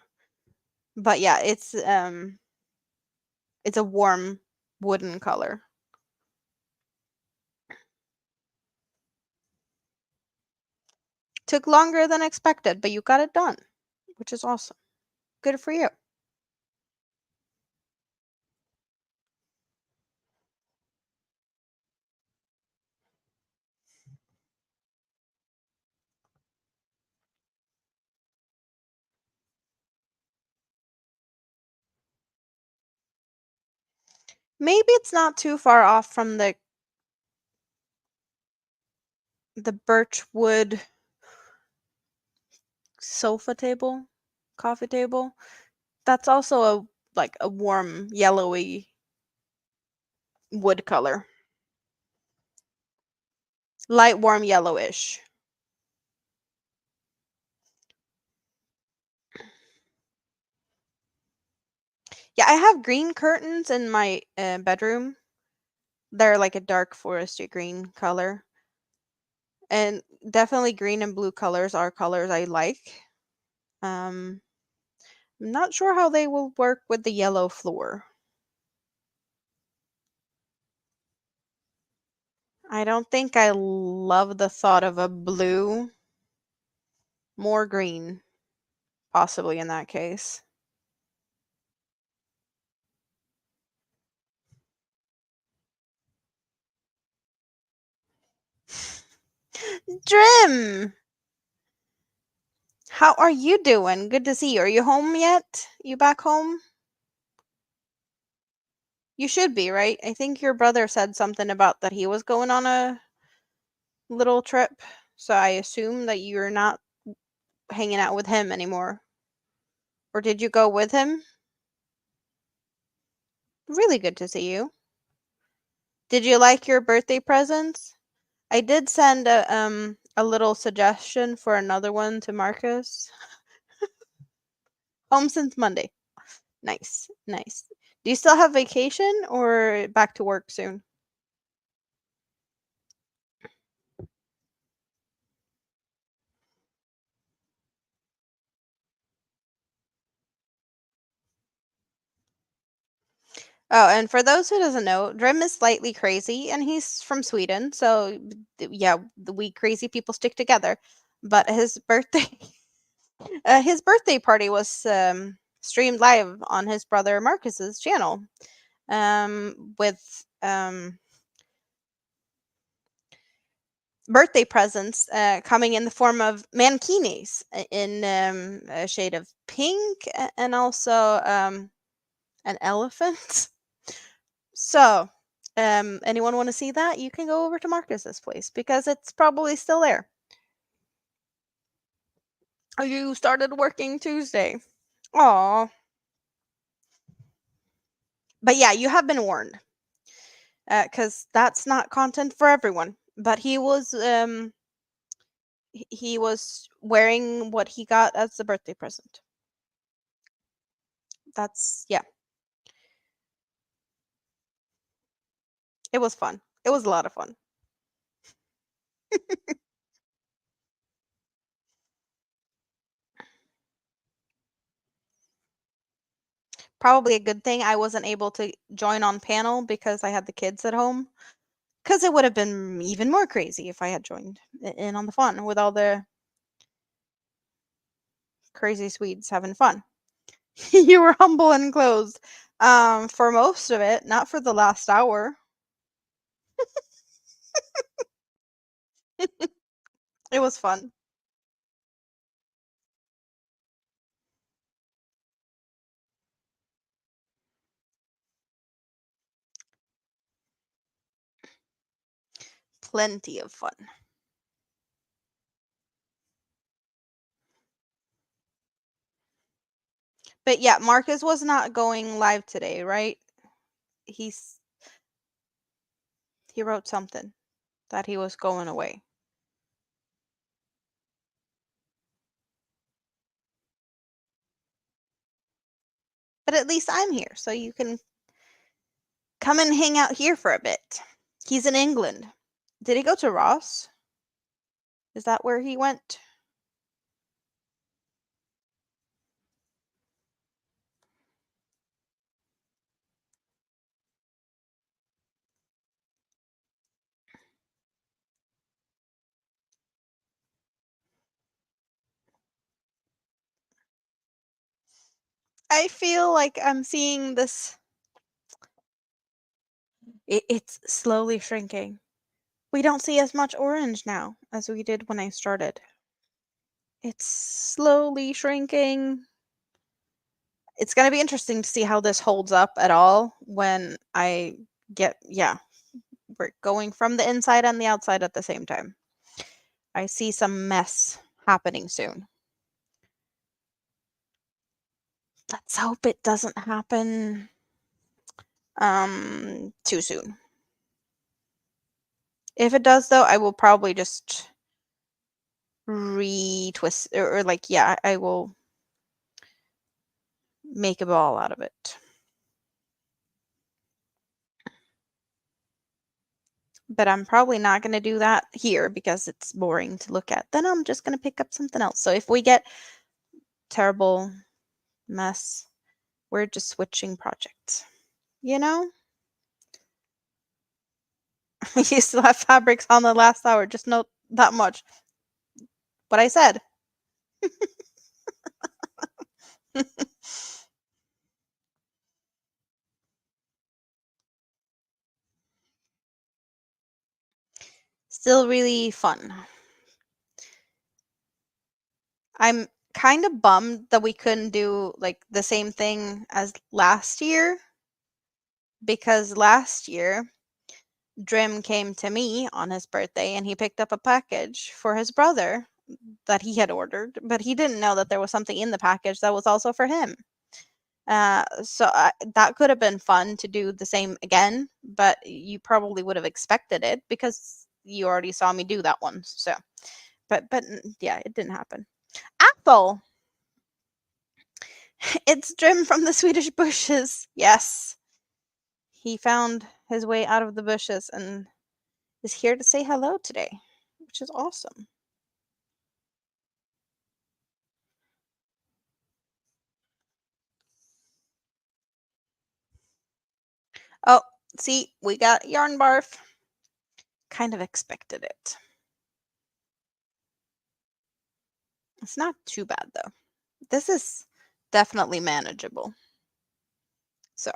But yeah, it's a warm wooden color. Took longer than expected, but you got it done, which is awesome. Good for you. Maybe it's not too far off from the birch wood sofa table, coffee table. That's also a warm yellowy wood color. Light warm yellowish. Yeah, I have green curtains in my bedroom. They're like a dark foresty green color. And definitely green and blue colors are colors I like. Um I'm not sure how they will work with the yellow floor. I don't think I love the thought of a blue, more green, possibly in that case. Drim! How are you doing? Good to see you. Are you home yet? You back home? You should be, right? I think your brother said something about that he was going on a little trip. So I assume that you're not hanging out with him anymore. Or did you go with him? Really good to see you. Did you like your birthday presents? I did send a little suggestion for another one to Marcus. Home since Monday. Nice, nice. Do you still have vacation or back to work soon? Oh, and for those who doesn't know, Drim is slightly crazy, and he's from Sweden. So yeah, we crazy people stick together. But his birthday party was streamed live on his brother Marcus's channel, with birthday presents coming in the form of mankinis in a shade of pink and also an elephant. So Anyone want to see that? You can go over to Marcus's place because it's probably still there. Oh, you started working Tuesday. Aw. But yeah, you have been warned. Because that's not content for everyone. But he was wearing what he got as a birthday present. That's yeah. It was fun. It was a lot of fun. Probably a good thing I wasn't able to join on panel because I had the kids at home. Because it would have been even more crazy if I had joined in on the fun with all the crazy Swedes having fun. You were humble and closed for most of it, not for the last hour. It was fun. Plenty of fun. But yeah, Marcus was not going live today, right? He's he wrote something that he was going away. But at least I'm here, so you can come and hang out here for a bit. He's in England. Did he go to Ross? Is that where he went? I feel like I'm seeing this. It's slowly shrinking. We don't see as much orange now as we did when I started. It's slowly shrinking. It's going to be interesting to see how this holds up at all when I get, yeah, we're going from the inside and the outside at the same time. I see some mess happening soon. Let's hope it doesn't happen too soon. If it does though, I will probably just retwist or like yeah, I will make a ball out of it. But I'm probably not going to do that here because it's boring to look at. Then I'm just going to pick up something else. So if we get terrible mess, we're just switching projects. You know? You still have fabrics on the last hour. Just note that much. What I said. Still really fun. I'm kind of bummed that we couldn't do like the same thing as last year because last year Drim came to me on his birthday and he picked up a package for his brother that he had ordered, but he didn't know that there was something in the package that was also for him. That could have been fun to do the same again, but you probably would have expected it because you already saw me do that one. So, but yeah, it didn't happen. Apple. It's Jim from the Swedish bushes. Yes, he found his way out of the bushes and is here to say hello today, which is awesome. Oh, see, we got yarn barf. Kind of expected it. It's not too bad though. This is definitely manageable. So,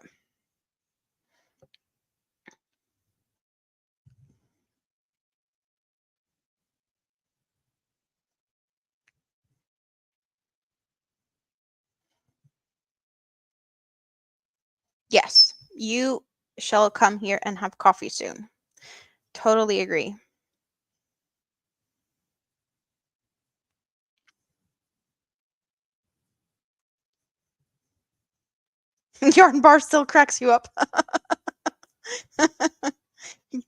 yes, you shall come here and have coffee soon. Totally agree. Yarn bar still cracks you up.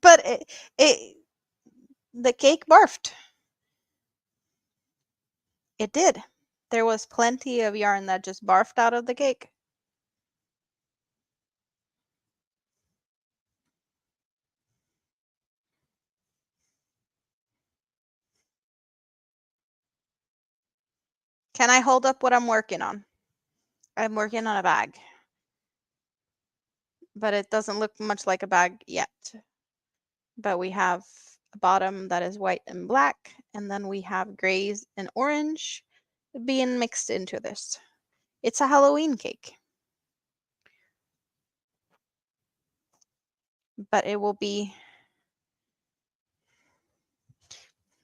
But it the cake barfed. It did. There was plenty of yarn that just barfed out of the cake. Can I hold up what I'm working on? I'm working on a bag. But it doesn't look much like a bag yet. But we have a bottom that is white and black, and then we have grays and orange being mixed into this. It's a Halloween cake. But it will be,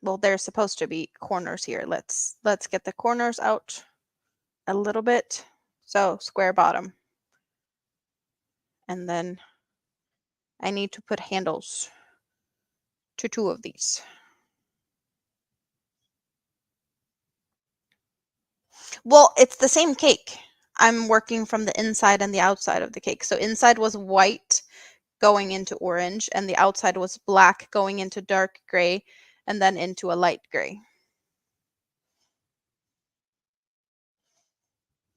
well, there's supposed to be corners here. Let's get the corners out a little bit. So square bottom. And then I need to put handles to 2 of these. Well, it's the same cake. I'm working from the inside and the outside of the cake. So inside was white going into orange, and the outside was black going into dark gray, and then into a light gray.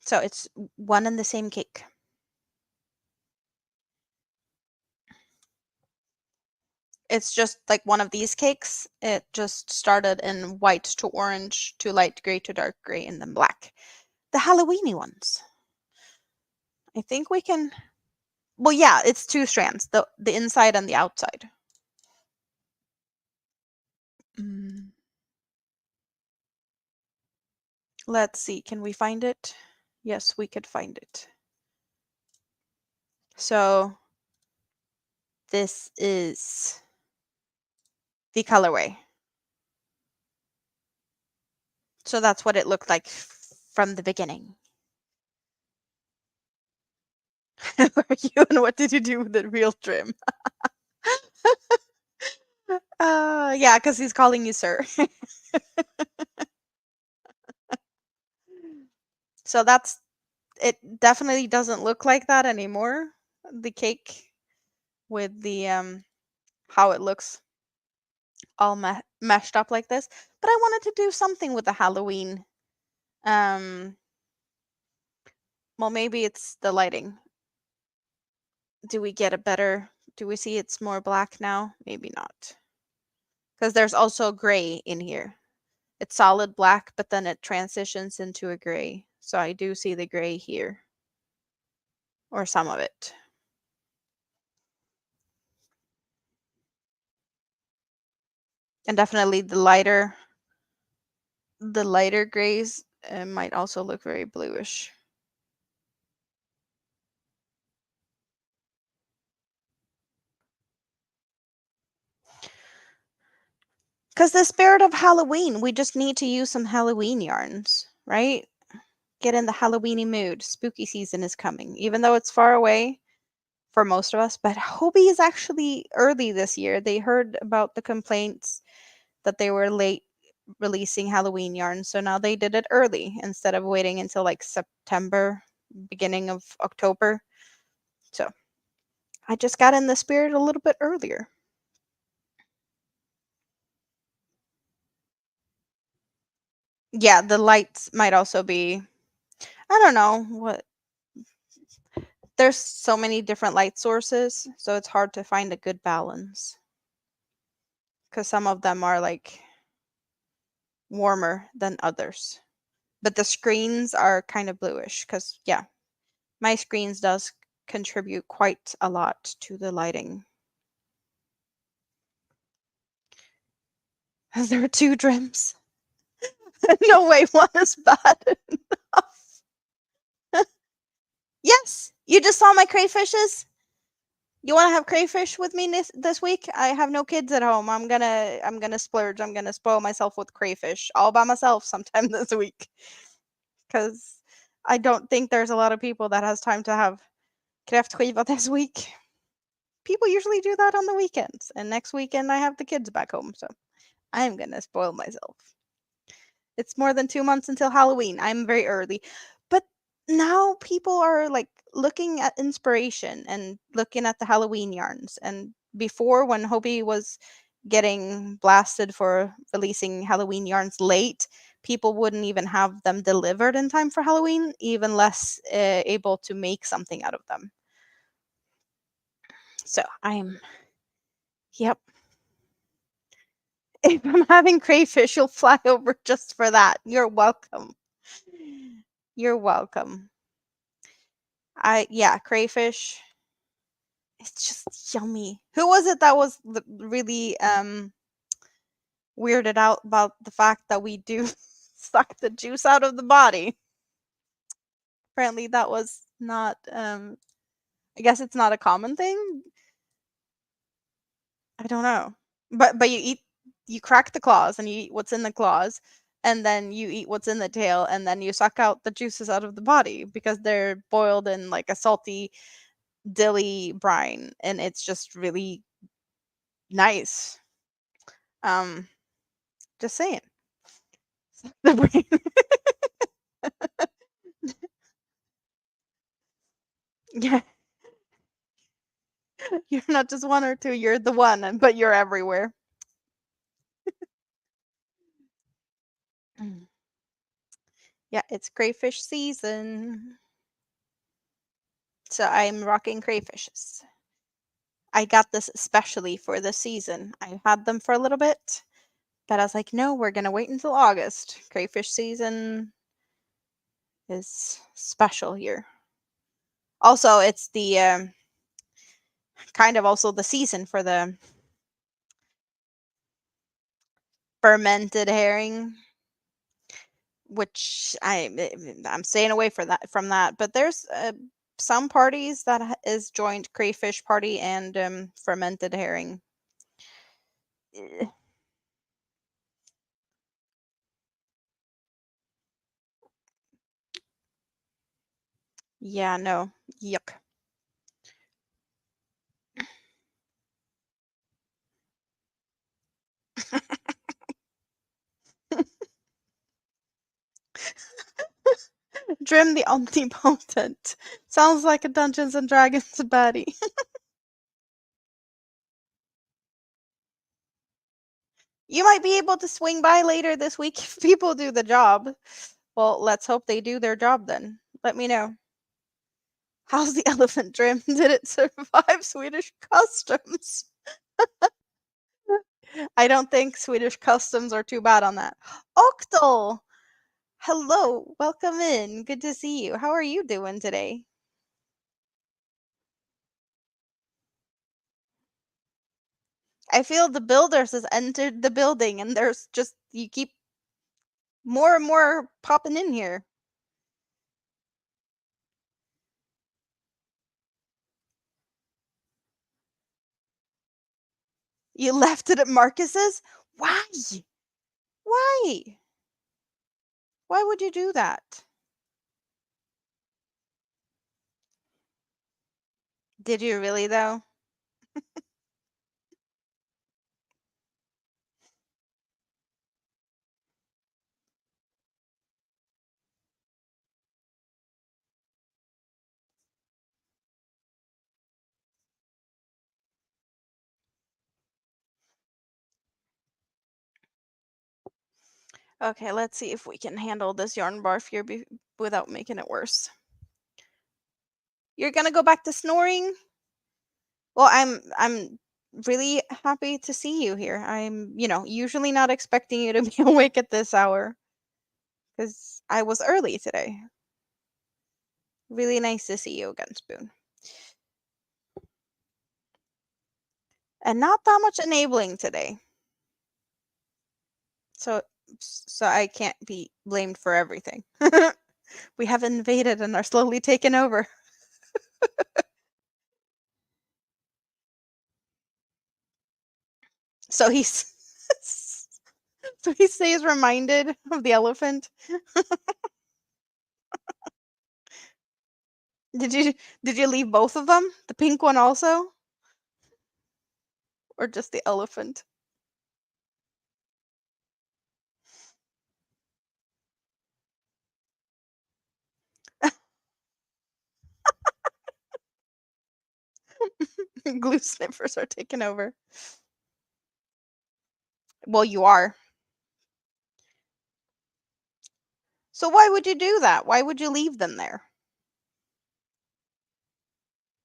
So it's one and the same cake. It's just like one of these cakes. It just started in white to orange to light gray to dark gray and then black. The Halloweeny ones. I think we can. Well, yeah, it's 2 strands, the inside and the outside. Mm. Let's see, can we find it? Yes, we could find it. So this is the colorway. So that's what it looked like from the beginning. Who are you and what did you do with the real trim? Yeah, because he's calling you sir. So that's, it definitely doesn't look like that anymore. The cake with the how it looks all meshed up like this. But I wanted to do something with the Halloween. Um, well, maybe it's the lighting. Do we get a better? Do we see it's more black now? Maybe not. Because there's also gray in here. It's solid black, but then it transitions into a gray. So I do see the gray here. Or some of it. And definitely the lighter grays might also look very bluish. Because the spirit of Halloween, we just need to use some Halloween yarns, right? Get in the Halloweeny mood. Spooky season is coming, even though it's far away for most of us. But Hobie is actually early this year. They heard about the complaints that they were late releasing Halloween yarns, so now they did it early instead of waiting until like September, beginning of October. So I just got in the spirit a little bit earlier. Yeah, the lights might also be, I don't know what, there's so many different light sources, so it's hard to find a good balance. Because some of them are like warmer than others. But the screens are kind of bluish because, yeah, my screens does contribute quite a lot to the lighting. There are 2 trims. No way, one is bad enough. Yes, you just saw my crayfishes. You want to have crayfish with me this week? I have no kids at home. I'm gonna splurge. I'm gonna spoil myself with crayfish all by myself sometime this week. Because I don't think there's a lot of people that has time to have kräftskiva this week. people usually do that on the weekends. And next weekend I have the kids back home, so I'm gonna spoil myself. It's more than 2 months until Halloween. I'm very early. But now people are like looking at inspiration and looking at the Halloween yarns. And before, when Hobie was getting blasted for releasing Halloween yarns late, people wouldn't even have them delivered in time for Halloween, even less able to make something out of them. So yep. If I'm having crayfish, you'll fly over just for that. You're welcome. You're welcome. Yeah, crayfish. It's just yummy. Who was it that was really weirded out about the fact that we do suck the juice out of the body? Apparently that was not I guess it's not a common thing. I don't know. But you crack the claws and you eat what's in the claws, and then you eat what's in the tail, and then you suck out the juices out of the body because they're boiled in like a salty dilly brine, and it's just really nice. Um, just saying. The brain. Yeah, you're not just one or two, you're the one, but you're everywhere. Mm. Yeah, it's crayfish season. So I'm rocking crayfishes. I got this especially for this season. I had them for a little bit, but I was like, no, we're gonna wait until August. Crayfish season is special here. Also, it's the kind of also the season for the fermented herring, which I'm staying away from that. But there's some parties that is joined crayfish party and fermented herring. Eh, yeah, no, yuck. Drim the Omnipotent. Sounds like a Dungeons and Dragons baddie. You might be able to swing by later this week if people do the job. Well, let's hope they do their job then. Let me know. How's the elephant Drim? Did it survive Swedish customs? I don't think Swedish customs are too bad on that. Octal! Hello, welcome in. Good to see you. How are you doing today? I feel the builders has entered the building and there's just you keep more and more popping in here. You left it at Marcus's? Why? Why? Why would you do that? Did you really though? Okay, let's see if we can handle this yarn barf here without making it worse. You're gonna go back to snoring? Well, I'm really happy to see you here. I'm, usually not expecting you to be awake at this hour because I was early today. Really nice to see you again, Spoon. And not that much enabling today. So I can't be blamed for everything. We have invaded and are slowly taken over. So he's so he stays reminded of the elephant. Did you did you leave both of them? The pink one also? Or just the elephant? Glue sniffers are taking over. Well, you are. So why would you do that? Why would you leave them there?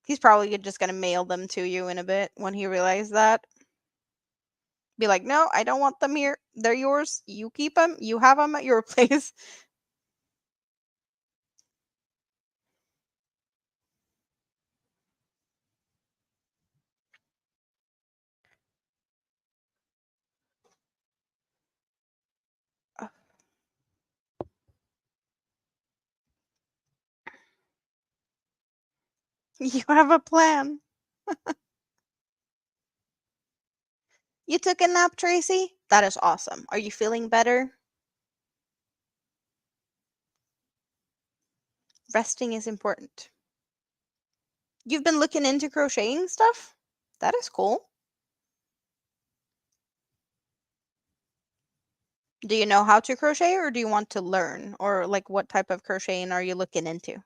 He's probably just gonna mail them to you in a bit when he realizes that. Be like, no, I don't want them here. They're yours. You keep them. You have them at your place. You have a plan. You took a nap, Tracy? That is awesome. Are you feeling better? Resting is important. You've been looking into crocheting stuff? That is cool. Do you know how to crochet or do you want to learn? Or like what type of crocheting are you looking into?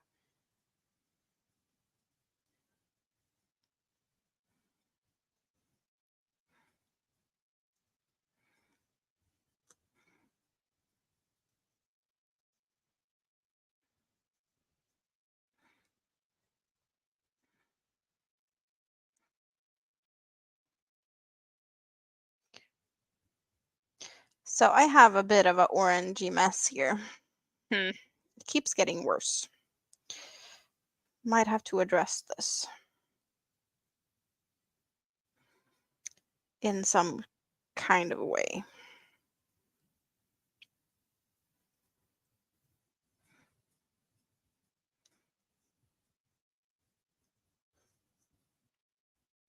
So I have a bit of an orangey mess here. It keeps getting worse. Might have to address this in some kind of way.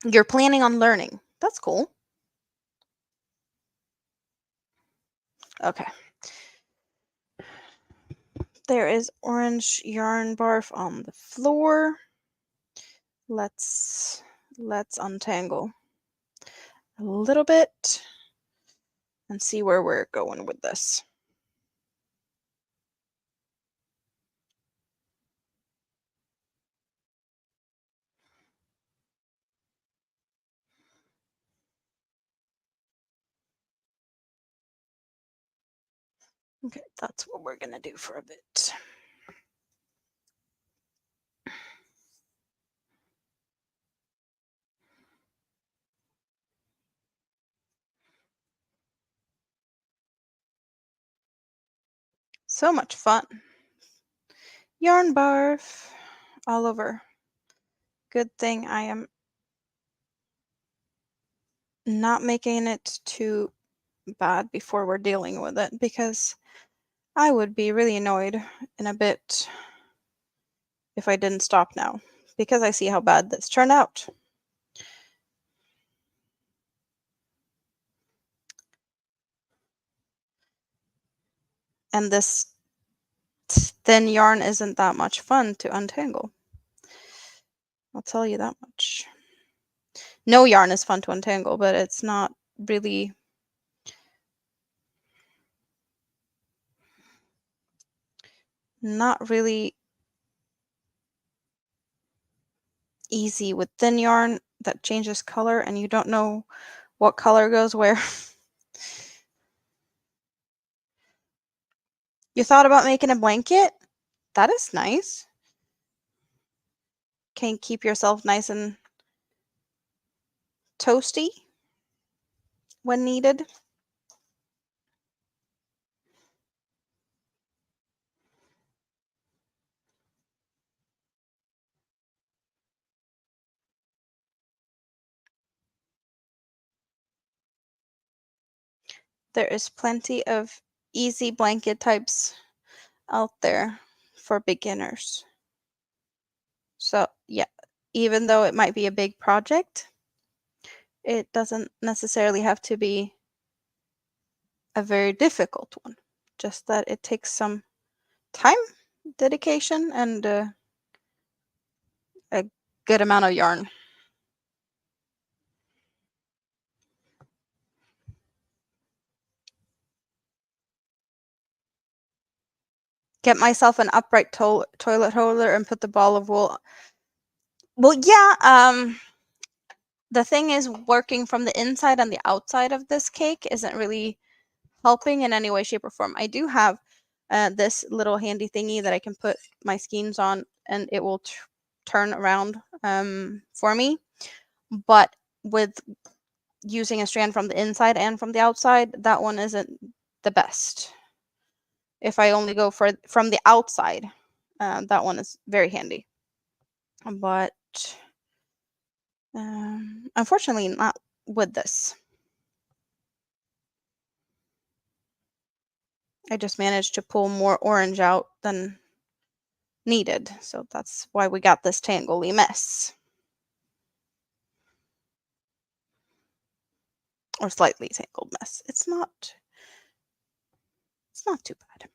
You're planning on learning. That's cool. Okay. There is orange yarn barf on the floor. Let's untangle a little bit and see where we're going with this. Okay, that's what we're gonna do for a bit. So much fun. Yarn barf all over. Good thing I am not making it too bad before we're dealing with it, because I would be really annoyed in a bit if I didn't stop now, because I see how bad this turned out. And this thin yarn isn't that much fun to untangle. I'll tell you that much. No yarn is fun to untangle, but it's not really easy with thin yarn that changes color and you don't know what color goes where. You thought about making a blanket? That is nice. Can keep yourself nice and toasty when needed. There is plenty of easy blanket types out there for beginners. So, yeah, even though it might be a big project, it doesn't necessarily have to be a very difficult one. Just that it takes some time, dedication, and a good amount of yarn. get myself an upright toilet holder and put the ball of wool. Well, yeah, the thing is, working from the inside and the outside of this cake isn't really helping in any way, shape, or form. I do have this little handy thingy that I can put my skeins on, and it will turn around for me. But with using a strand from the inside and from the outside, that one isn't the best. If I only go from the outside, that one is very handy. But unfortunately, not with this. I just managed to pull more orange out than needed, so that's why we got this tangly mess. Or slightly tangled mess. It's not too bad.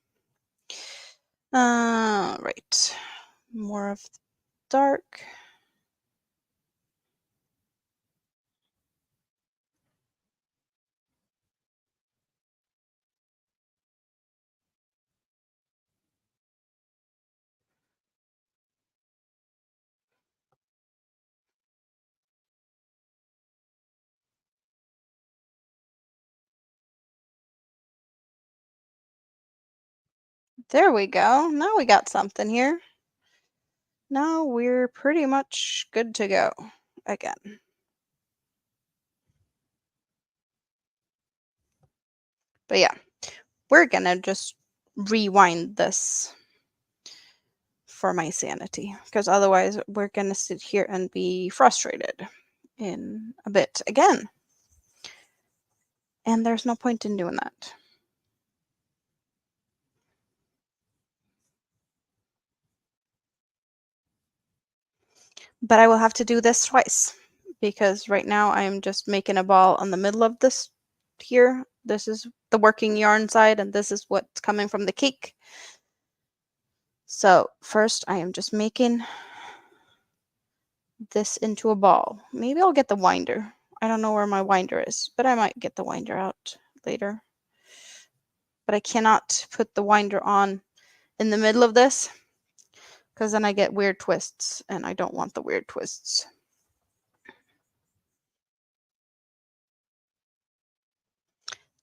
Right. More of the dark. There we go. Now we got something here. Now we're pretty much good to go again. But yeah, we're gonna just rewind this for my sanity, because otherwise we're gonna sit here and be frustrated in a bit again. And there's no point in doing that. But I will have to do this twice, because right now I'm just making a ball on the middle of this here. This is the working yarn side, and this is what's coming from the cake. So first I am just making this into a ball. Maybe I'll get the winder. I don't know where my winder is, but I might get the winder out later. But I cannot put the winder on in the middle of this, because then I get weird twists, and I don't want the weird twists.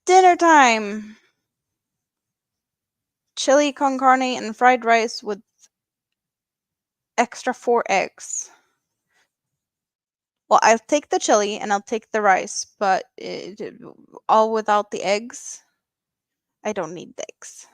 Dinner time! Chili con carne and fried rice with extra 4 eggs. Well, I'll take the chili and I'll take the rice, but all without the eggs. I don't need the eggs.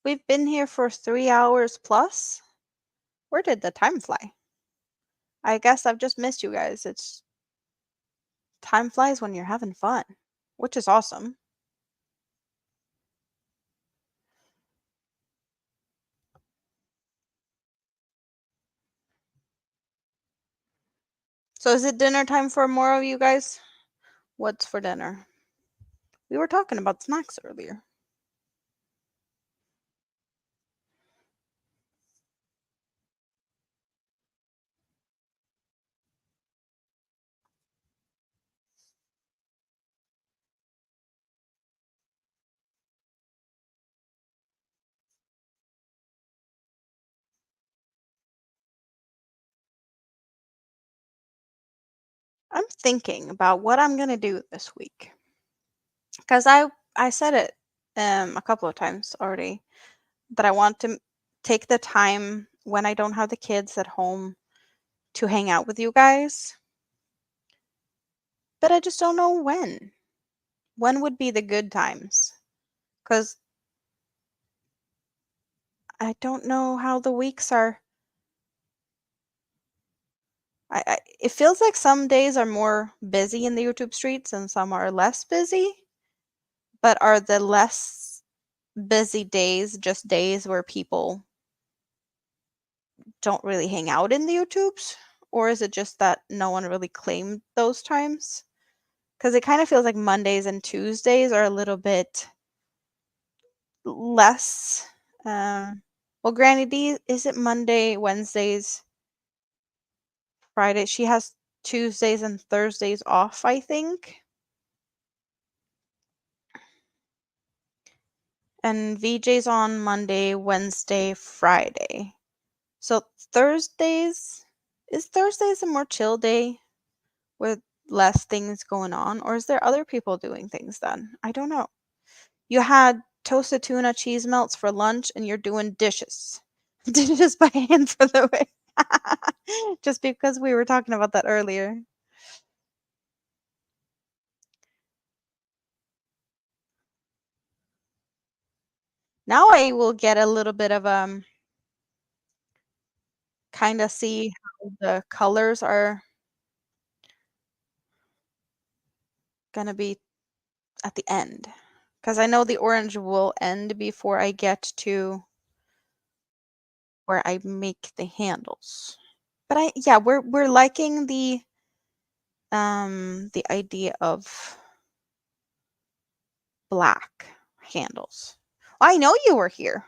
We've been here for 3 hours plus. Where did the time fly? I guess I've just missed you guys. It's time flies when you're having fun, which is awesome. So is it dinner time for more of you guys? What's for dinner? We were talking about snacks earlier. I'm thinking about what I'm gonna do this week, because I said it a couple of times already that I want to take the time when I don't have the kids at home to hang out with you guys, but I just don't know when. When would be the good times? Because I don't know how the weeks are. It feels like some days are more busy in the YouTube streets and some are less busy. But are the less busy days just days where people don't really hang out in the YouTubes? Or is it just that no one really claimed those times? Because it kind of feels like Mondays and Tuesdays are a little bit less. Well, Granny D, is it Monday, Wednesdays, Friday? She has Tuesdays and Thursdays off, I think. And VJ's on Monday, Wednesday, Friday. So Thursdays, is Thursdays a more chill day with less things going on? Or is there other people doing things then? I don't know. You had toasted tuna cheese melts for lunch and you're doing dishes. Dishes by hand for the way. Just because we were talking about that earlier. Now I will get a little bit of kind of see how the colors are going to be at the end. Because I know the orange will end before I get to where I make the handles. But yeah, we're liking the idea of black handles. I know you were here.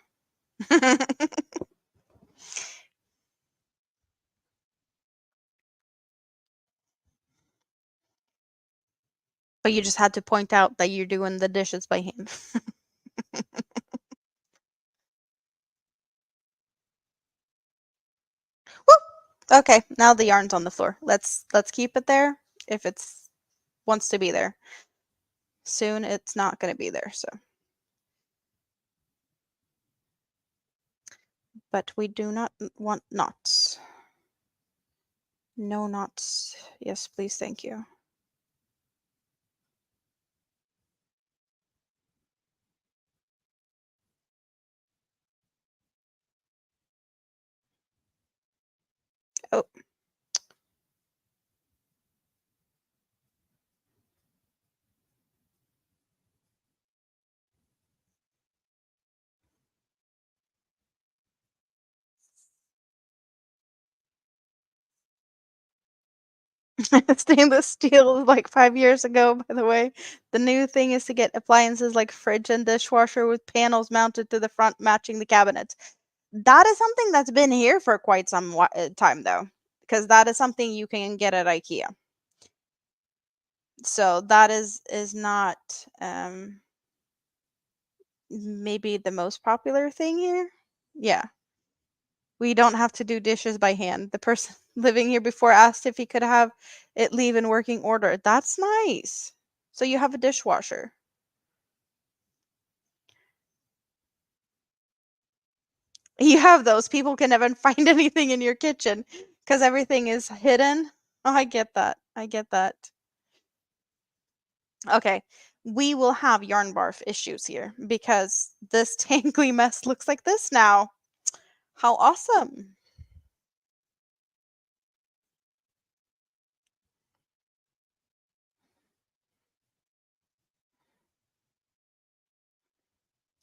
But you just had to point out that you're doing the dishes by hand. Woo! Okay, now the yarn's on the floor. Let's keep it there if it's wants to be there. Soon it's not going to be there, so. But we do not want knots. No knots. Yes, please, thank you. Oh, stainless steel is like 5 years ago, by the way. The new thing is to get appliances like fridge and dishwasher with panels mounted to the front matching the cabinets. That is something that's been here for quite some time, though, because that is something you can get at IKEA. So that is not maybe the most popular thing here. Yeah. We don't have to do dishes by hand. The person living here before asked if he could have it leave in working order. That's nice. So you have a dishwasher. You have those. People can never find anything in your kitchen because everything is hidden. Oh, I get that. I get that. Okay. We will have yarn barf issues here because this tangly mess looks like this now. How awesome.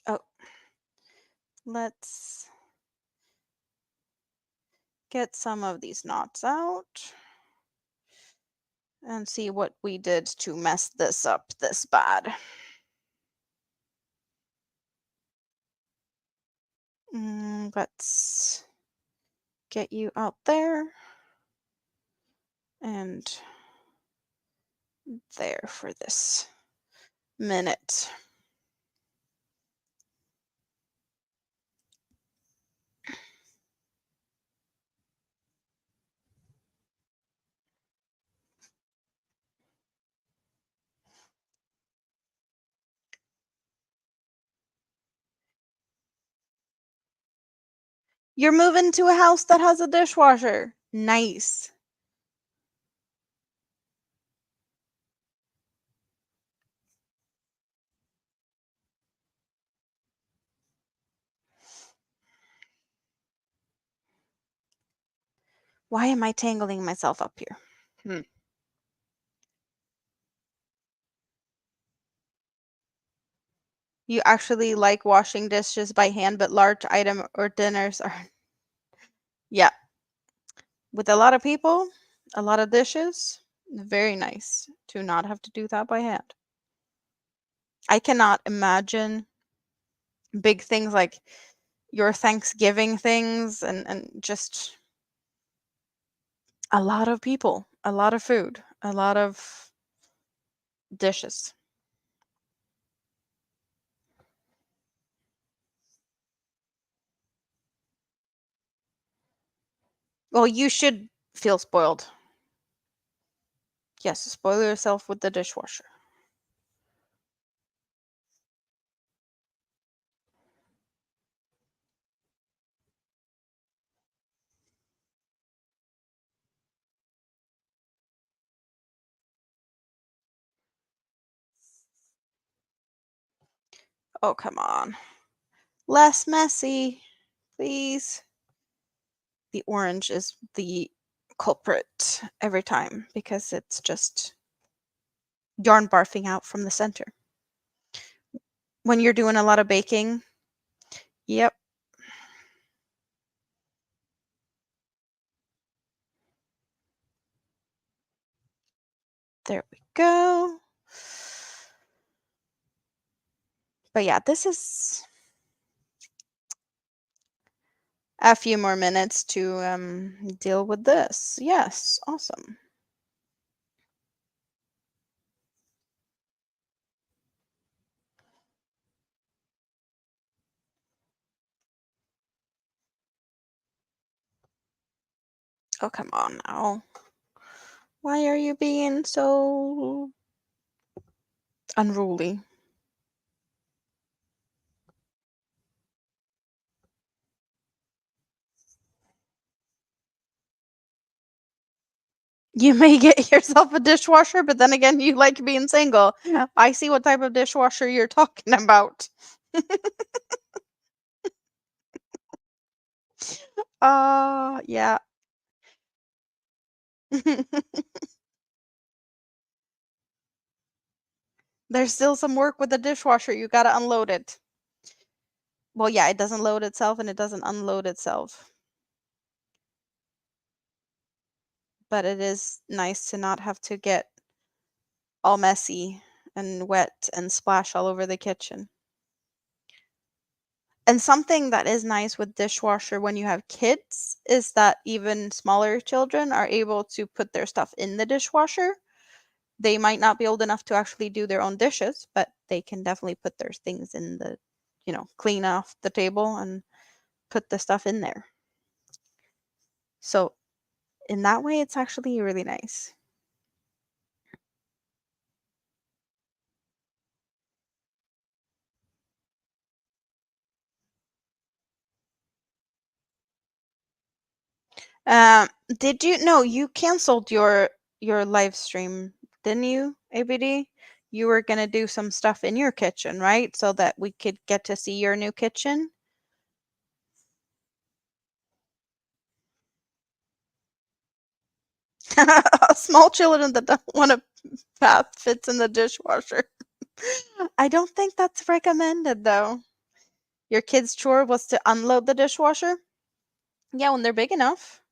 Oh, let's get some of these knots out and see what we did to mess this up this bad. Let's get you out there and there for this minute. You're moving to a house that has a dishwasher. Nice. Why am I tangling myself up here? You actually like washing dishes by hand, but large item or dinners are. Yeah. With a lot of people, a lot of dishes, very nice to not have to do that by hand. I cannot imagine big things like your Thanksgiving things and just a lot of people, a lot of food, a lot of dishes. Well, you should feel spoiled. Yes, spoil yourself with the dishwasher. Oh, come on. Less messy, please. The orange is the culprit every time because it's just yarn barfing out from the center. When you're doing a lot of baking, yep, there we go. But yeah, this is a few more minutes to deal with this. Yes, awesome. Oh, come on now. Why are you being so unruly? You may get yourself a dishwasher, but then again, you like being single. Yeah. I see what type of dishwasher you're talking about. Yeah. There's still some work with the dishwasher. You gotta unload it. Well, yeah, it doesn't load itself and it doesn't unload itself. But it is nice to not have to get all messy and wet and splash all over the kitchen. And something that is nice with dishwasher when you have kids is that even smaller children are able to put their stuff in the dishwasher. They might not be old enough to actually do their own dishes, but they can definitely put their things in the, clean off the table and put the stuff in there. So in that way, it's actually really nice. Um, did you know you canceled your live stream, didn't you, ABD? You were gonna do some stuff in your kitchen, right? So that we could get to see your new kitchen. Small children that don't want to bath fits in the dishwasher. I don't think that's recommended though. Your kid's chore was to unload the dishwasher? Yeah, when they're big enough,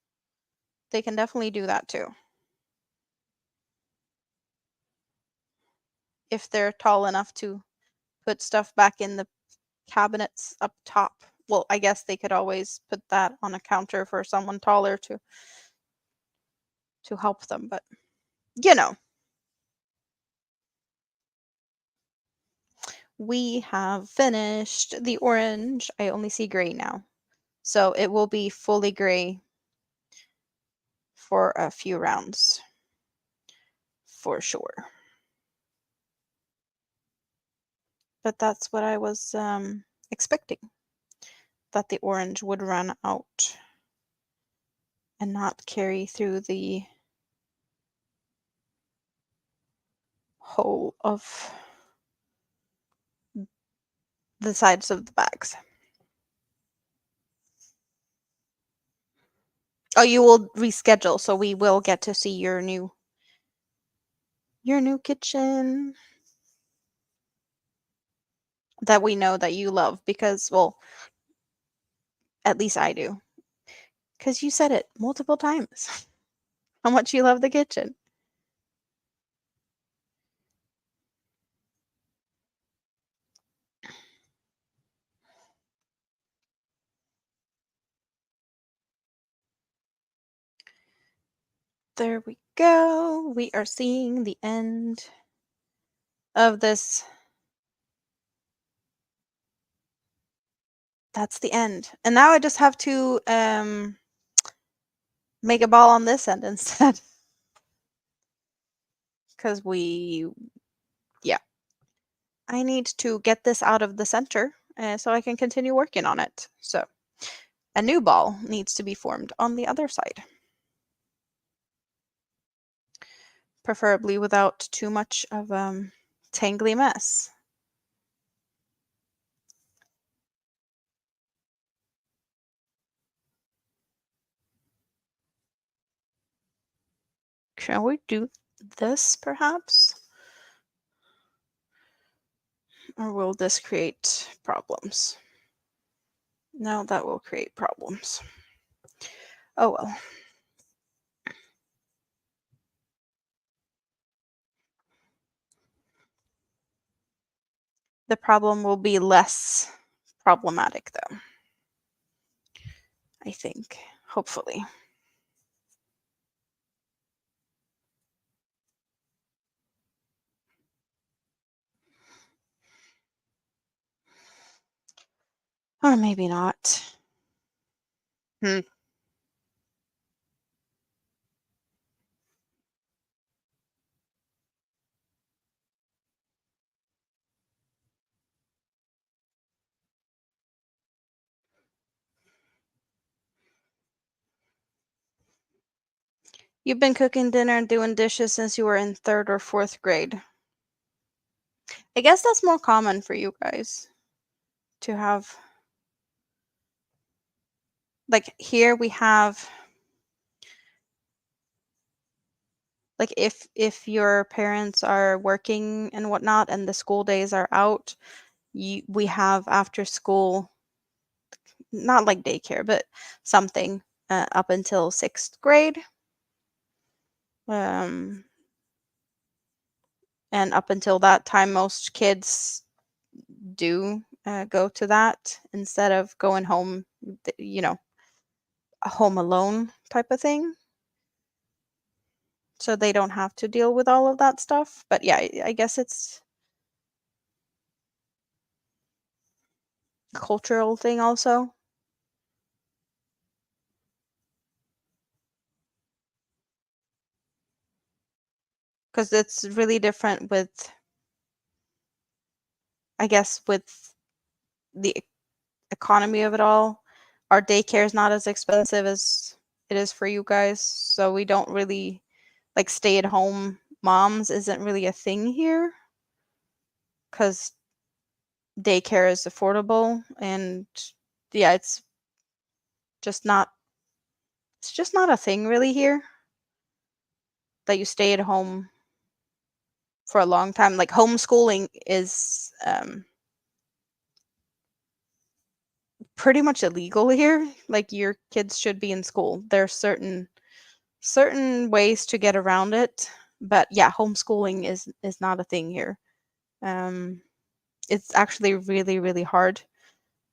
they can definitely do that too. If they're tall enough to put stuff back in the cabinets up top. Well, I guess they could always put that on a counter for someone taller to help them, but you know, we have finished the orange. I only see gray now. So it will be fully gray for a few rounds for sure. But that's what I was expecting, that the orange would run out and not carry through the whole of the sides of the bags. Oh, you will reschedule, so we will get to see your new kitchen that we know that you love because, well, at least I do. Because you said it multiple times how much you love the kitchen. There we go. We are seeing the end of this. That's the end. And now I just have to make a ball on this end instead. Because yeah. I need to get this out of the center so I can continue working on it. So a new ball needs to be formed on the other side. Preferably without too much of tangly mess. Shall we do this perhaps? Or will this create problems? No, that will create problems. Oh well. The problem will be less problematic though. I think, hopefully. Or maybe not. Hmm. You've been cooking dinner and doing dishes since you were in 3rd or 4th grade. I guess that's more common for you guys to have. Like here we have, like if your parents are working and whatnot and the school days are out, we have after school, not like daycare, but something up until 6th grade. And up until that time, most kids do go to that instead of going home, a home alone type of thing. So they don't have to deal with all of that stuff. But yeah, I guess it's a cultural thing also. Because it's really different with, I guess, with the economy of it all. Our daycare is not as expensive as it is for you guys. So we don't really, like, stay at home moms isn't really a thing here. Because daycare is affordable and yeah, just not it's just not a thing really here that you stay at home for a long time. Like homeschooling is pretty much illegal here. Like your kids should be in school. There are certain ways to get around it, but yeah, homeschooling is not a thing here. Um, it's actually really really hard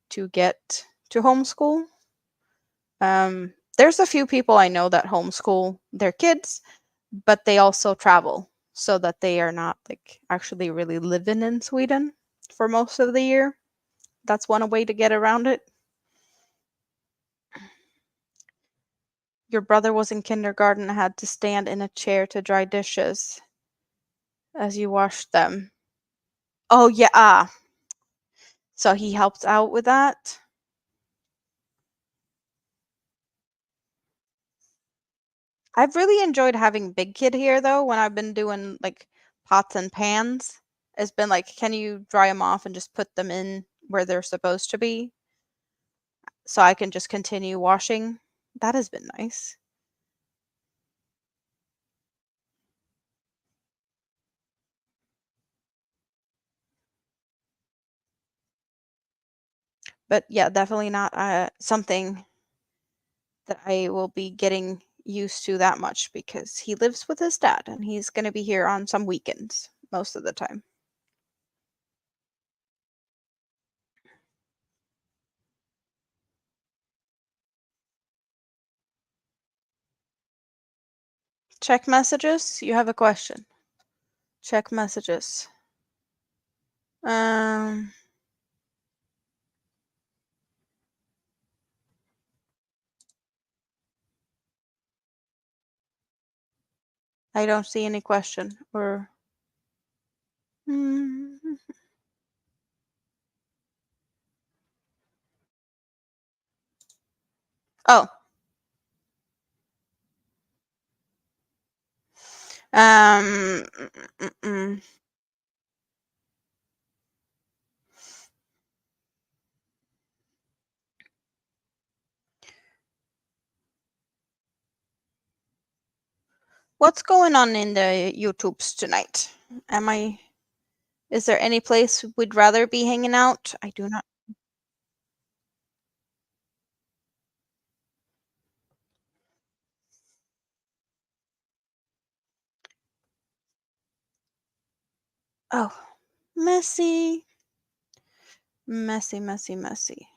to get to homeschool. There's a few people I know that homeschool their kids, but they also travel so that they are not like actually really living in Sweden for most of the year. That's one way to get around it. Your brother was in kindergarten and had to stand in a chair to dry dishes as you washed them. Oh yeah, so he helps out with that. I've really enjoyed having Big Kid here though when I've been doing like pots and pans. It's been like, can you dry them off and just put them in where they're supposed to be so I can just continue washing? That has been nice. But yeah, definitely not something that I will be getting used to that much because he lives with his dad and he's going to be here on some weekends most of the time. Check messages. You have a question. Check messages. I don't see any question or. Oh. Mm, mm, mm. What's going on in the YouTubes tonight? Is there any place we'd rather be hanging out? I do not. Oh, messy. Messy, messy, messy.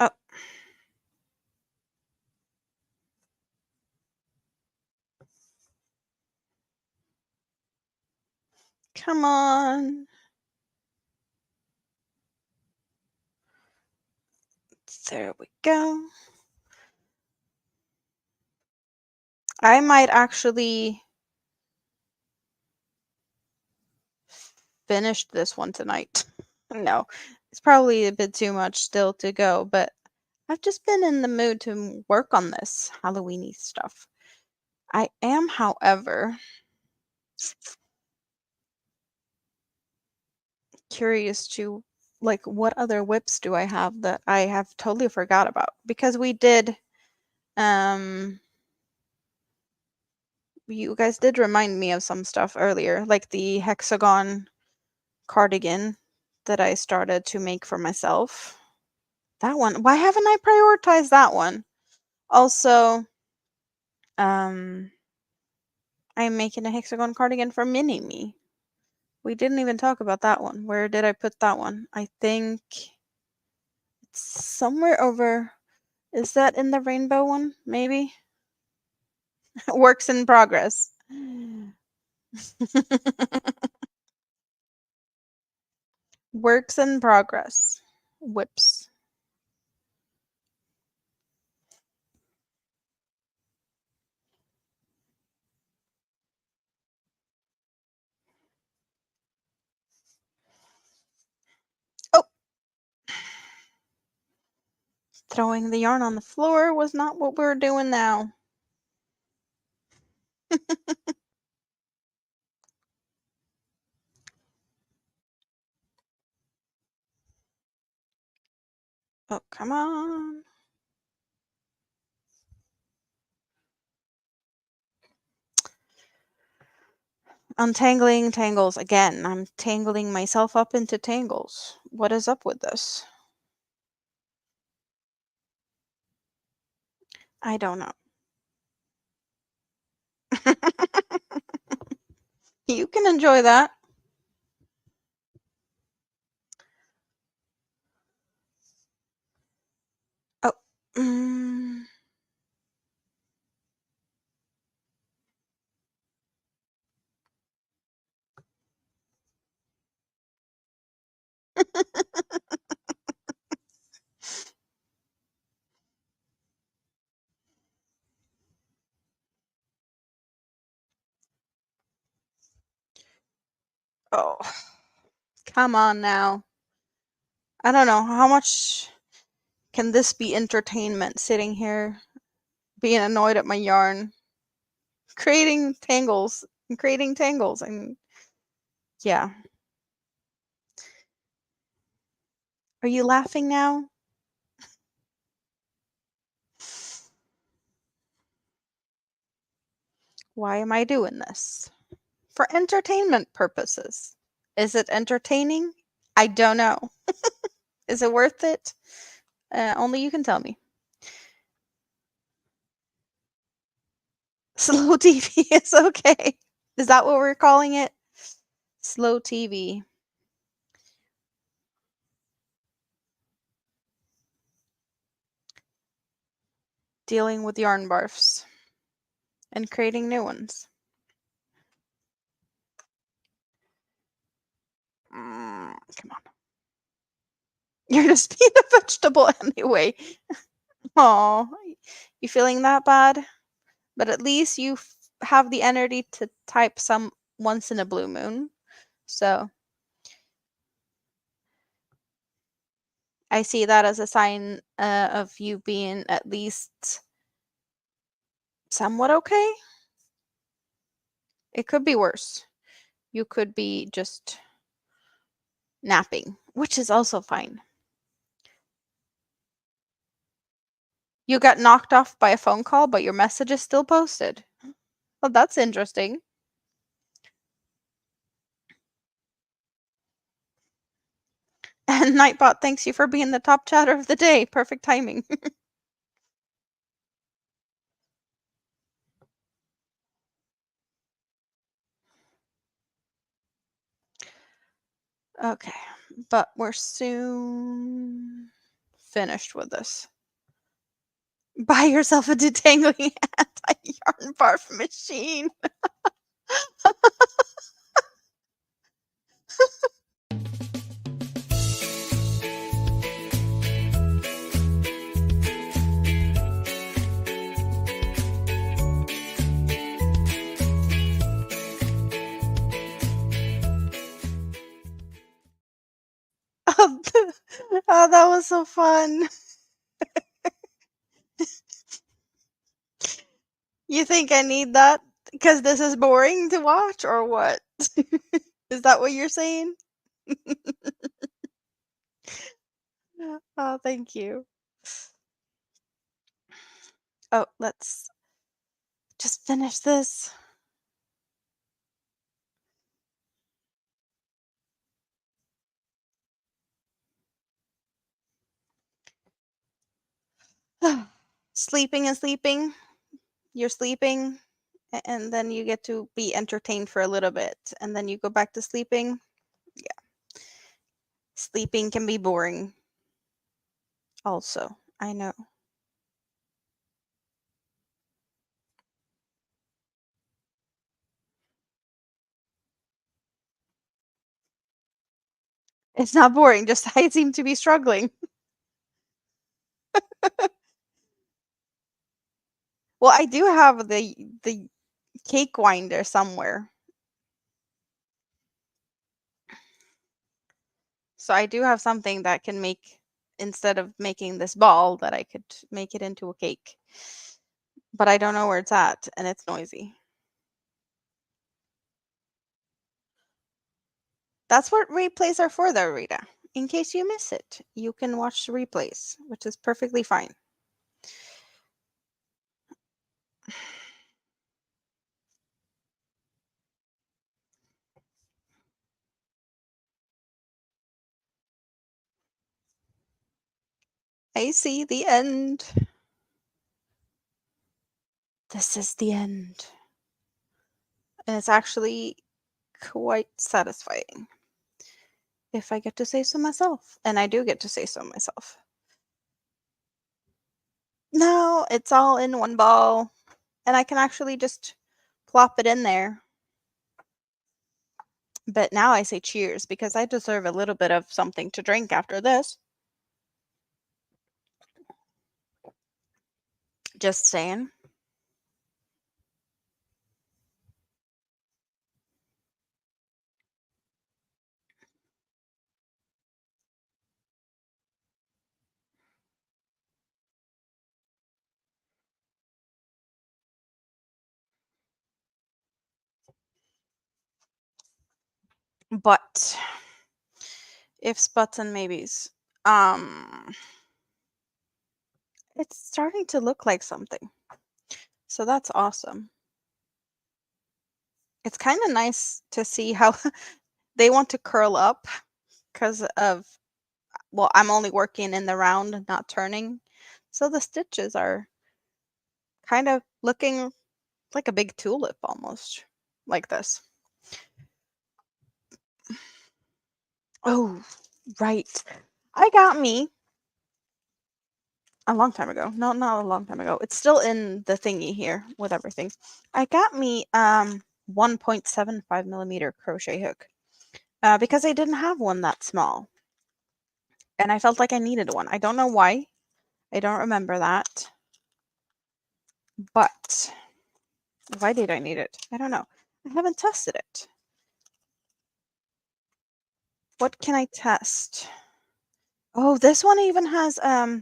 Oh. Come on. There we go. I might actually finish this one tonight. No, it's probably a bit too much still to go, but I've just been in the mood to work on this Halloweeny stuff. I am, however, curious to like what other whips do I have that I have totally forgot about because we did you guys did remind me of some stuff earlier, like the hexagon cardigan that I started to make for myself. That one. Why haven't I prioritized that one? Also, I'm making a hexagon cardigan for Mini Me. We didn't even talk about that one. Where did I put that one? I think it's somewhere over. Is that in the rainbow one? Maybe? Works in progress. Works in progress. Whips. Oh! Throwing the yarn on the floor was not what we're doing now. Oh, come on. Untangling tangles again. I'm tangling myself up into tangles. What is up with this? I don't know. You can enjoy that. Oh. Oh. Come on now. I don't know. How much can this be entertainment sitting here being annoyed at my yarn? Creating tangles. Creating tangles. I mean, yeah. Are you laughing now? Why am I doing this? For entertainment purposes. Is it entertaining? I don't know. Is it worth it? Only you can tell me. Slow TV is okay. Is that what we're calling it? Slow TV. dealing with yarn barfs and creating new ones. Come on. You're just being a vegetable anyway. Oh, you feeling that bad? But at least you have the energy to type some once in a blue moon. So I see that as a sign of you being at least somewhat okay. It could be worse. You could be just napping, which is also fine. You got knocked off by a phone call, but your message is still posted. Well, that's interesting. And Nightbot thanks you for being the top chatter of the day. Perfect timing. Okay, but we're soon finished with this. Buy yourself a detangling anti-yarn barf machine. Oh, that was so fun. You think I need that because this is boring to watch, or what? Is that what you're saying? Oh, thank you. Oh, let's just finish this. Sleeping and sleeping. You're sleeping, and then you get to be entertained for a little bit, and then you go back to sleeping. Yeah. Sleeping can be boring. Also, I know. It's not boring, just I seem to be struggling. Well, I do have the cake winder somewhere. So I do have something that can make, instead of making this ball, that I could make it into a cake. But I don't know where it's at, and it's noisy. That's what replays are for, though, Rita. In case you miss it, you can watch the replays, which is perfectly fine. I see the end. This is the end. And it's actually quite satisfying, if I get to say so myself. And I do get to say so myself. No, it's all in one ball. And I can actually just plop it in there. But now I say cheers because I deserve a little bit of something to drink after this. Just saying. But ifs, buts, and maybes. It's starting to look like something. So that's awesome. It's kind of nice to see how they want to curl up because of, well, I'm only working in the round, not turning. So the stitches are kind of looking like a big tulip almost, like this. Oh, right. I got me a long time ago. No, not a long time ago. It's still in the thingy here with everything. I got me 1.75 millimeter crochet hook because I didn't have one that small, and I felt like I needed one. I don't know why. I don't remember that, but why did I need it? I don't know. I haven't tested it. What can I test? Oh, this one even has a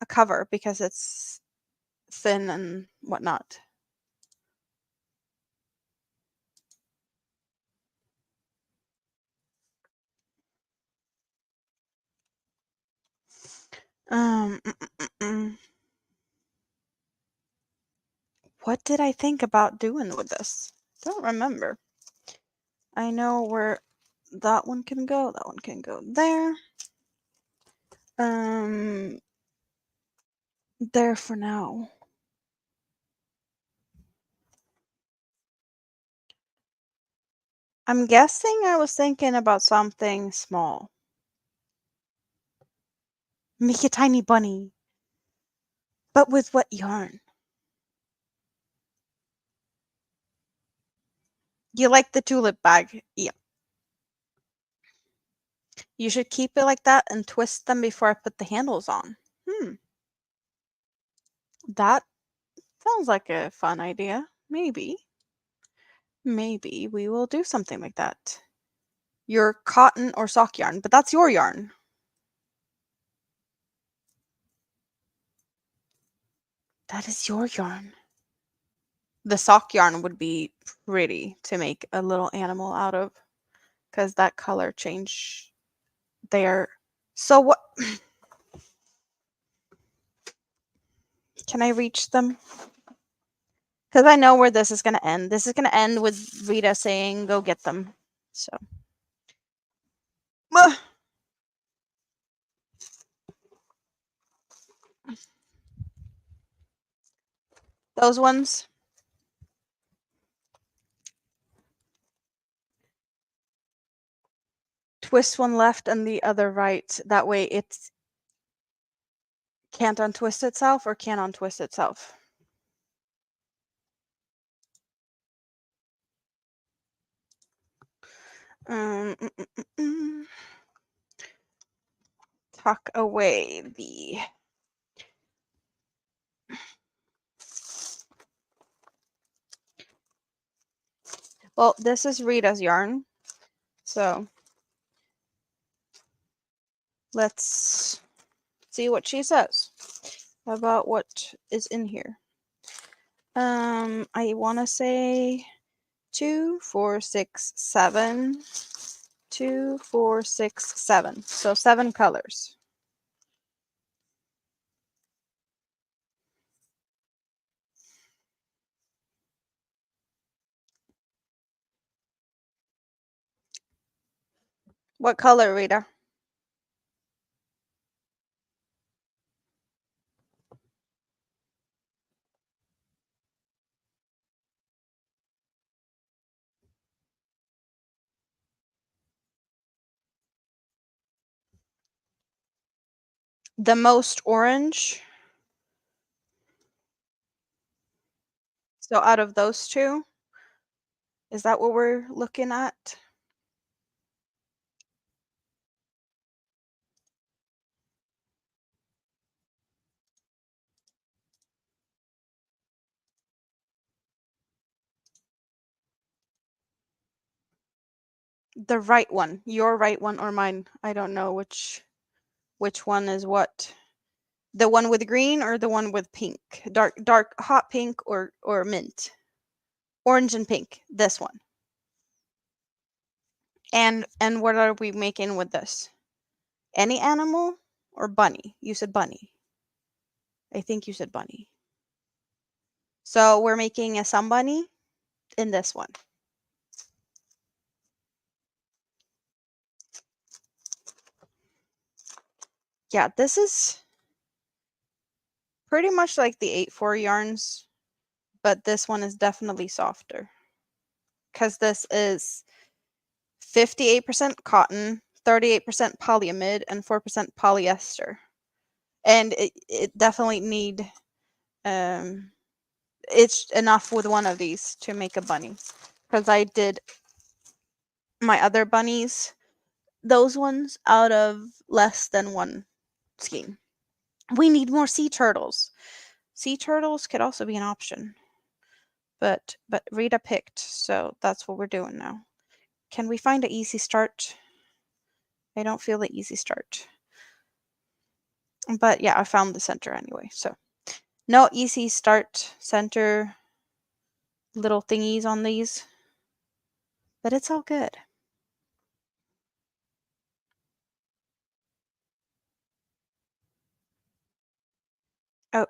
cover because it's thin and whatnot. Mm, mm, mm, mm. What did I think about doing with this? Don't remember. I know where that one can go. That one can go there. There for now. I'm guessing I was thinking about something small. Make a tiny bunny. But with what yarn? You like the tulip bag? Yeah. You should keep it like that and twist them before I put the handles on. That sounds like a fun idea. Maybe. Maybe we will do something like that. Your cotton or sock yarn, but that's your yarn. That is your yarn. The sock yarn would be pretty to make a little animal out of because that color change there. So what? Can I reach them? Because I know where this is going to end. This is going to end with Rita saying, go get them. So. Those ones. Twist one left and the other right. That way it can't untwist itself or can untwist itself. Tuck away the. Well, this is Rita's yarn. So let's see what she says about what is in here. I want to say 2, 4, 6, 7. 2, 4, 6, 7. So 7 colors. What color, Rita? The most orange. So out of those two, is that what we're looking at? The right one. Your right one or mine. I don't know which one is what. The one with green or the one with pink? Dark hot pink or mint? Orange and pink. This one. And what are we making with this? Any animal or bunny? You said bunny. I think you said bunny. So we're making a sun bunny in this one. Yeah, this is pretty much like the 8-4 yarns, but this one is definitely softer. Because this is 58% cotton, 38% polyamide, and 4% polyester. and it definitely need it's enough with one of these to make a bunny, because I did my other bunnies, those ones, out of less than one skein. We need more sea turtles. Sea turtles could also be an option, but Rita picked, so that's what we're doing now. Can we find an easy start? I don't feel the easy start. But yeah, I found the center anyway, so no easy start center little thingies on these, but it's all good. Oh,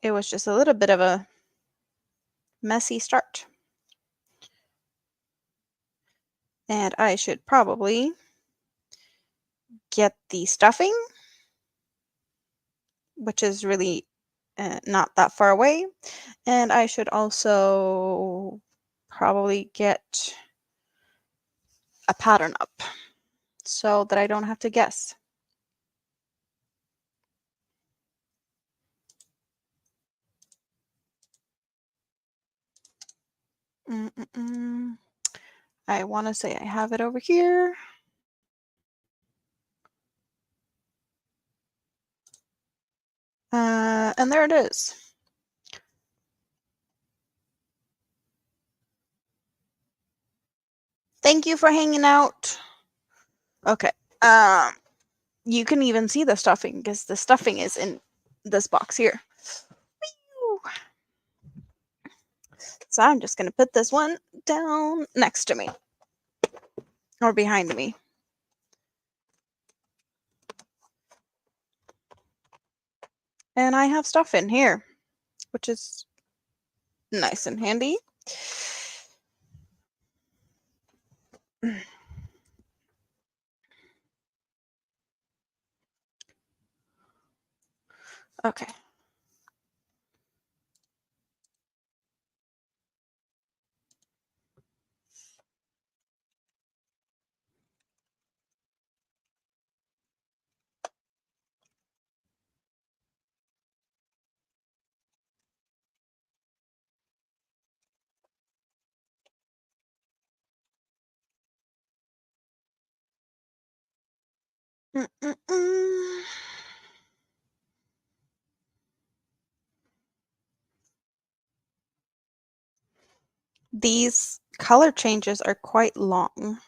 it was just a little bit of a messy start. And I should probably get the stuffing, which is really not that far away. And I should also probably get a pattern up so that I don't have to guess. I want to say I have it over here. And there it is. Thank you for hanging out. Okay. You can even see the stuffing because the stuffing is in this box here. So I'm just going to put this one down next to me or behind me. And I have stuff in here, which is nice and handy. Okay. These color changes are quite long.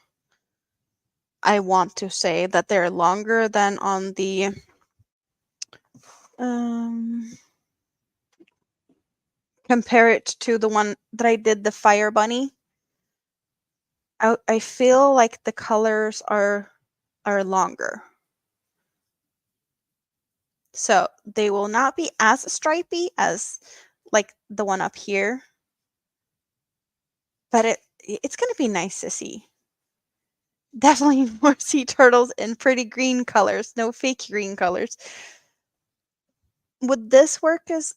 I want to say that they're longer than on the compare it to the one that I did the fire bunny. I feel like the colors are longer. So they will not be as stripy as like the one up here. But it's gonna be nice to see. Definitely more sea turtles in pretty green colors, no fake green colors. Would this work as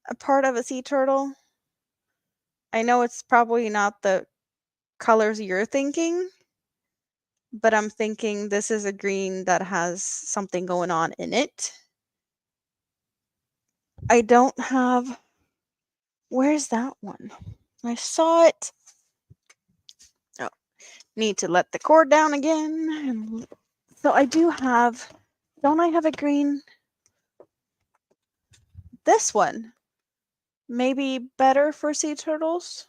a part of a sea turtle? I know it's probably not the colors you're thinking, but I'm thinking this is a green that has something going on in it. I don't have. Where's that one? I saw it. Oh, need to let the cord down again. So I do have. Don't I have a green? This one. Maybe better for sea turtles.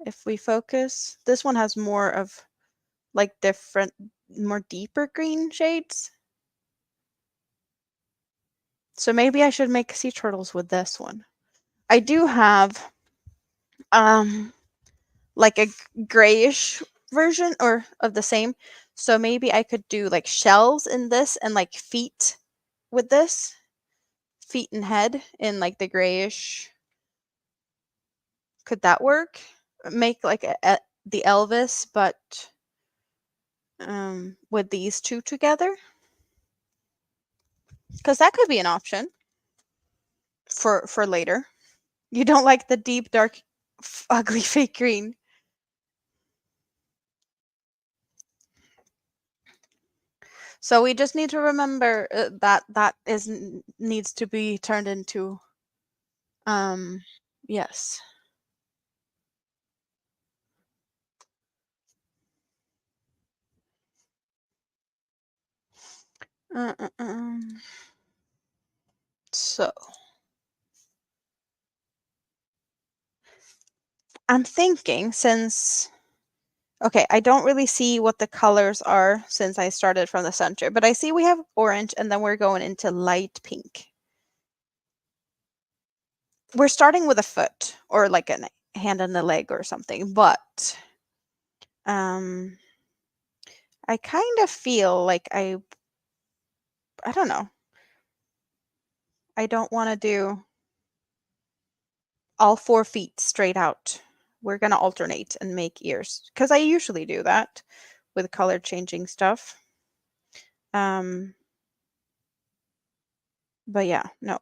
If we focus, this one has more of like different, more deeper green shades. So maybe I should make sea turtles with this one. I do have like a grayish version or of the same. So maybe I could do like shells in this and like feet with this. Feet and head in like the grayish. Could that work? Make like the Elvis, but with these two together? Because that could be an option for later. You don't like the deep, dark, ugly fake green. So we just need to remember that needs to be turned into yes. Uh, uh, um. So I'm thinking since okay, I don't really see what the colors are since I started from the center, but I see we have orange and then we're going into light pink. We're starting with a foot or like a hand and a leg or something, but um I kind of feel like I don't know. I don't want to do all 4 feet straight out. We're going to alternate and make ears because I usually do that with color changing stuff. Um, but yeah, no,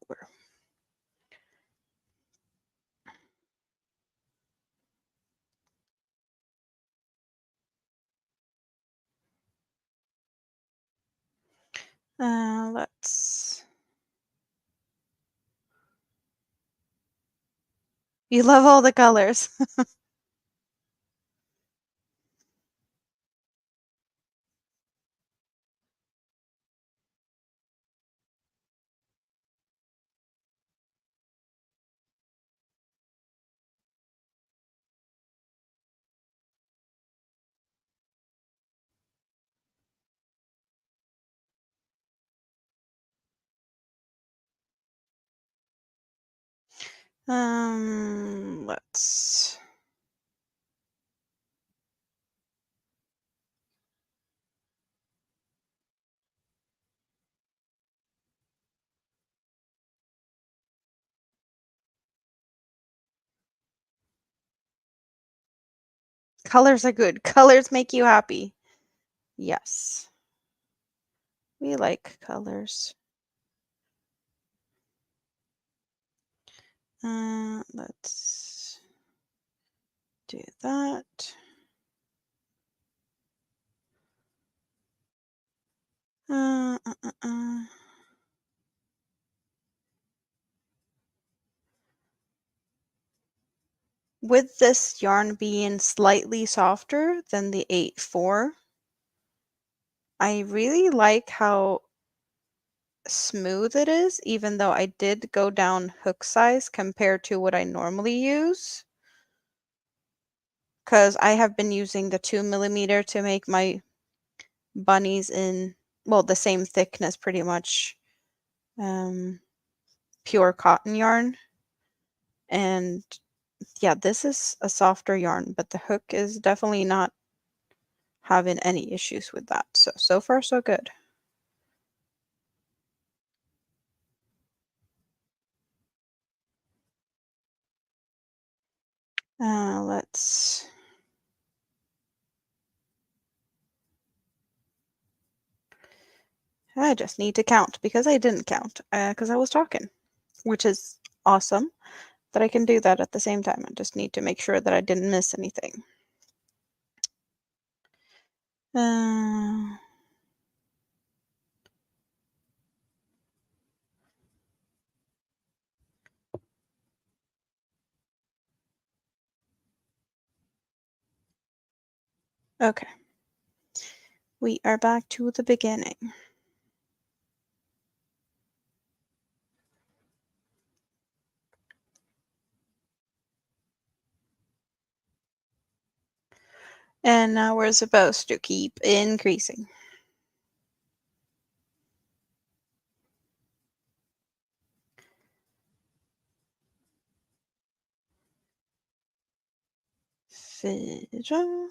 let's. You love all the colors. Let's. Colors are good. Colors make you happy. Yes. We like colors. Let's do that. Uh, uh, uh, uh. With this yarn being slightly softer than the 8-4, I really like how smooth it is, even though I did go down hook size compared to what I normally use. Because I have been using the 2 millimeter to make my bunnies in, well, the same thickness pretty much, pure cotton yarn. And yeah, this is a softer yarn, but the hook is definitely not having any issues with that. So far so good. Let's. I just need to count because I didn't count because I was talking, which is awesome that I can do that at the same time. I just need to make sure that I didn't miss anything. Uh, okay. We are back to the beginning. And now we're supposed to keep increasing. Fyra.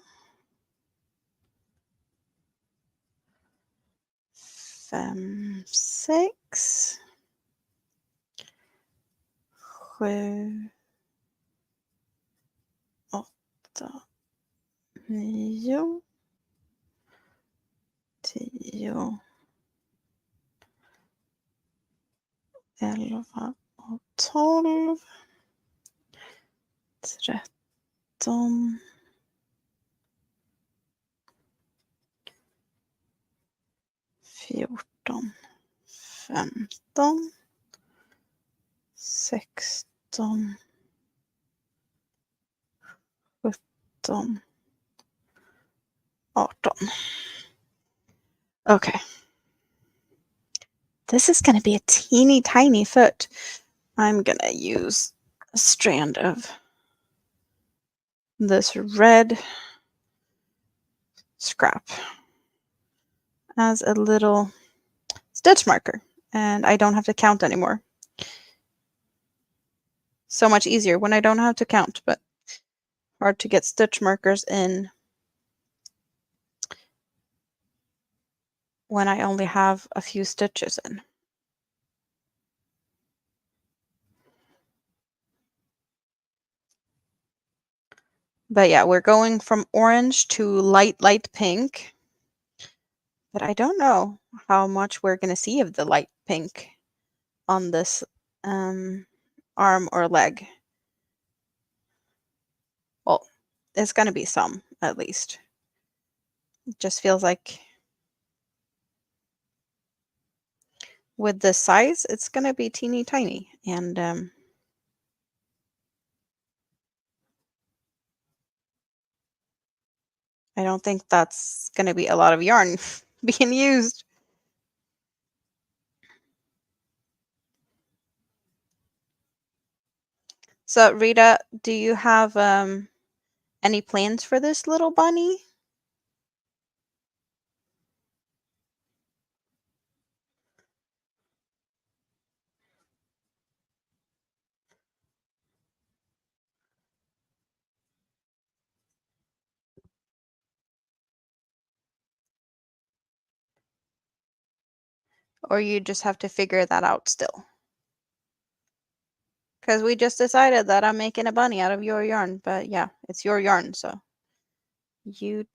5, 6. 7, 8, 9, 10, 11 och 12, 13, 14, 14, 15, 16, 17, 18. Okay. This is going to be a teeny tiny foot. I'm going to use a strand of this red scrap as a little stitch marker, and I don't have to count anymore. So much easier when I don't have to count, but hard to get stitch markers in when I only have a few stitches in. But yeah, we're going from orange to light pink. But I don't know how much we're going to see of the light pink on this arm or leg. Well, it's going to be some, at least. It just feels like with this size, it's going to be teeny tiny. And I don't think that's going to be a lot of yarn being used. So, Rita, do you have any plans for this little bunny? Or you just have to figure that out still? Because we just decided that I'm making a bunny out of your yarn. But yeah, it's your yarn, so you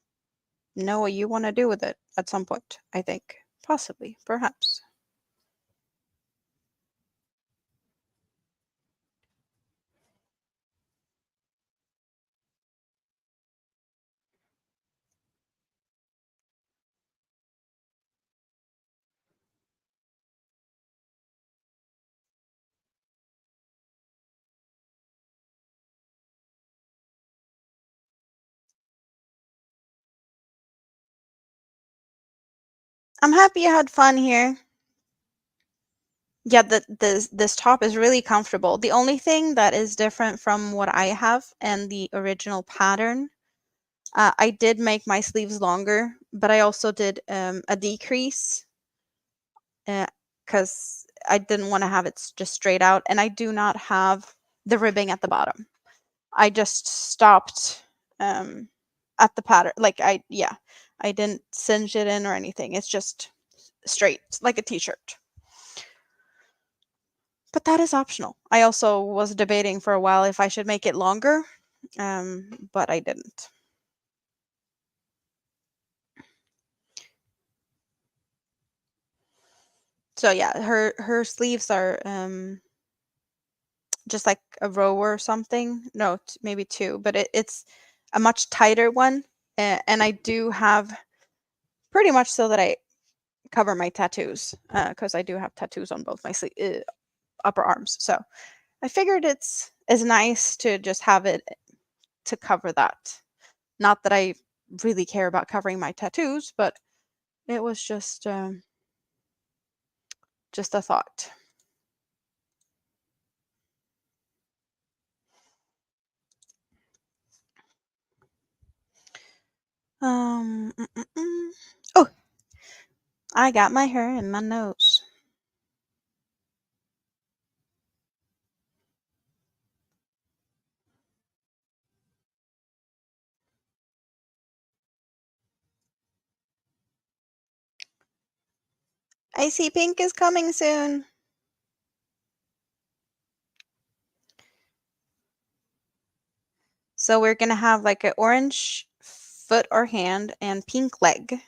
know what you want to do with it at some point, I think. Possibly, perhaps. I'm happy you had fun here. Yeah, this top is really comfortable. The only thing that is different from what I have and the original pattern, I did make my sleeves longer, but I also did a decrease because I didn't want to have it just straight out, and I do not have the ribbing at the bottom. I just stopped at the pattern. Like I didn't cinch it in or anything. It's just straight, like a t-shirt. But that is optional. I also was debating for a while if I should make it longer, but I didn't. So yeah, her sleeves are just like a row or something. No, maybe two, but it's a much tighter one, and I do have pretty much so that I cover my tattoos because I do have tattoos on both my upper arms. So I figured it's nice to just have it to cover that. Not that I really care about covering my tattoos, but it was just a thought. Um. mm, mm, mm. Oh, I got my hair in my nose. Icy pink is coming soon. So we're gonna have like an orange foot or hand and pink leg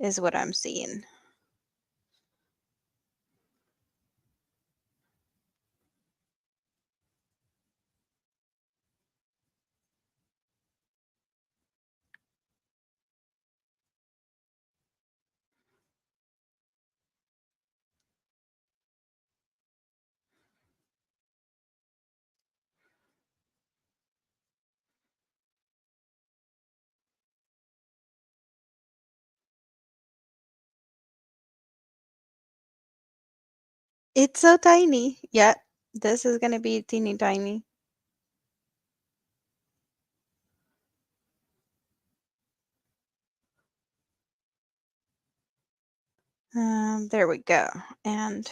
is what I'm seeing. It's so tiny. Yeah, this is gonna be teeny tiny. There we go. And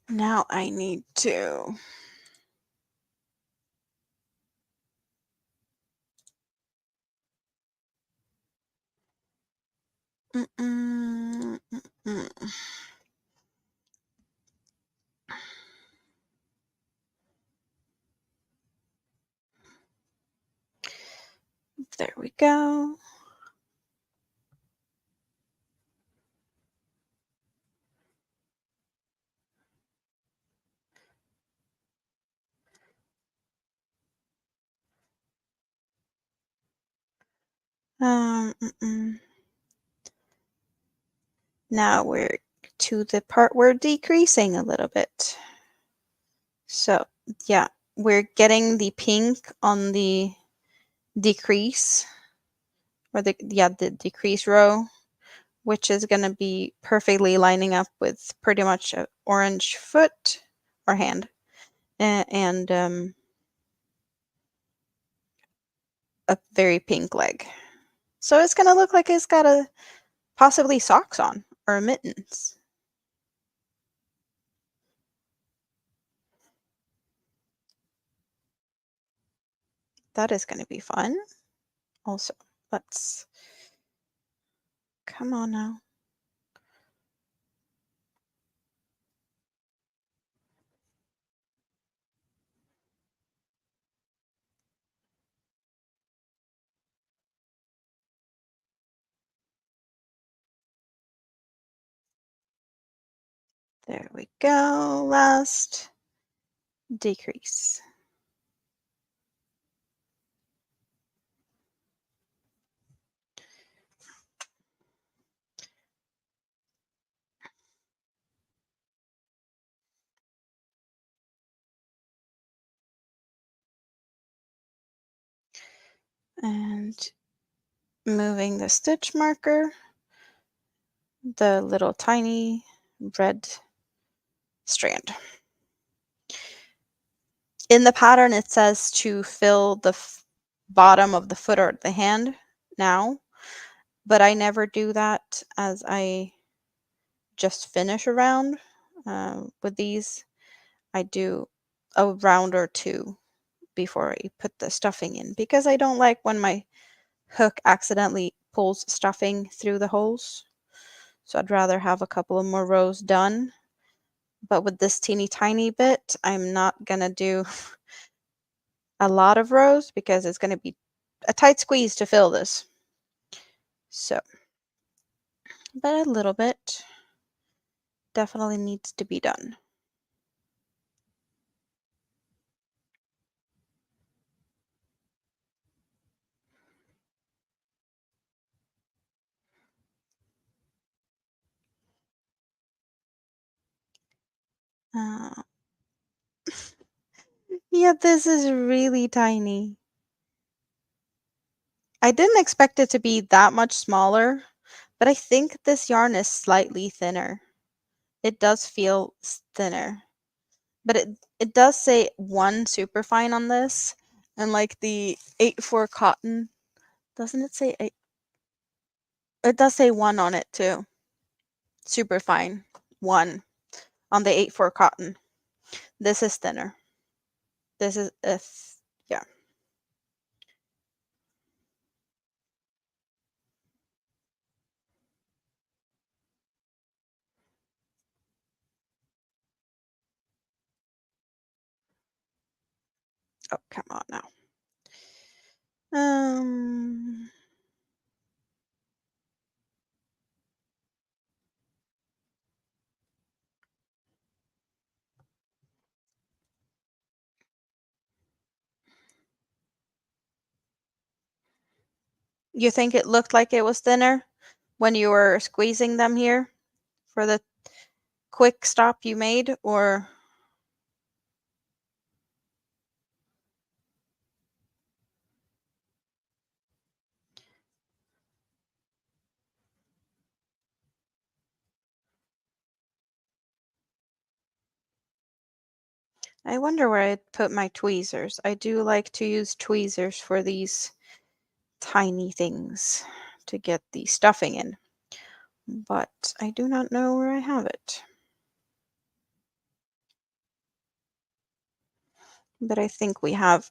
now I need to Mm-mm, mm-mm. There we go. Mm-mm. Now we're to the part we're decreasing a little bit. So yeah, we're getting the pink on the decrease, or the decrease row, which is going to be perfectly lining up with pretty much an orange foot or hand, and a very pink leg. So it's going to look like it's got a possibly socks on or mittens. That is going to be fun. Also, let's come on now. There we go. Last decrease. And moving the stitch marker, the little tiny red strand. In the pattern, it says to fill the bottom of the foot or the hand now, but I never do that as I just finish a round. With these, I do a round or two before I put the stuffing in, because I don't like when my hook accidentally pulls stuffing through the holes. So I'd rather have a couple of more rows done. But with this teeny tiny bit, I'm not gonna do a lot of rows because it's gonna be a tight squeeze to fill this. So, but a little bit definitely needs to be done. Uh, yeah, this is really tiny. I didn't expect it to be that much smaller, but I think this yarn is slightly thinner. It does feel thinner, but it does say 1 superfine on this, and like the 8-4 cotton, doesn't it say 8? It does say 1 on it too. Superfine 1 on the 8-4 cotton. This is thinner. This is yeah. Oh, come on now. Um, you think it looked like it was thinner when you were squeezing them here for the quick stop you made, or I wonder where I'd put my tweezers. I do like to use tweezers for these tiny things to get the stuffing in, but I do not know where I have it. But I think we have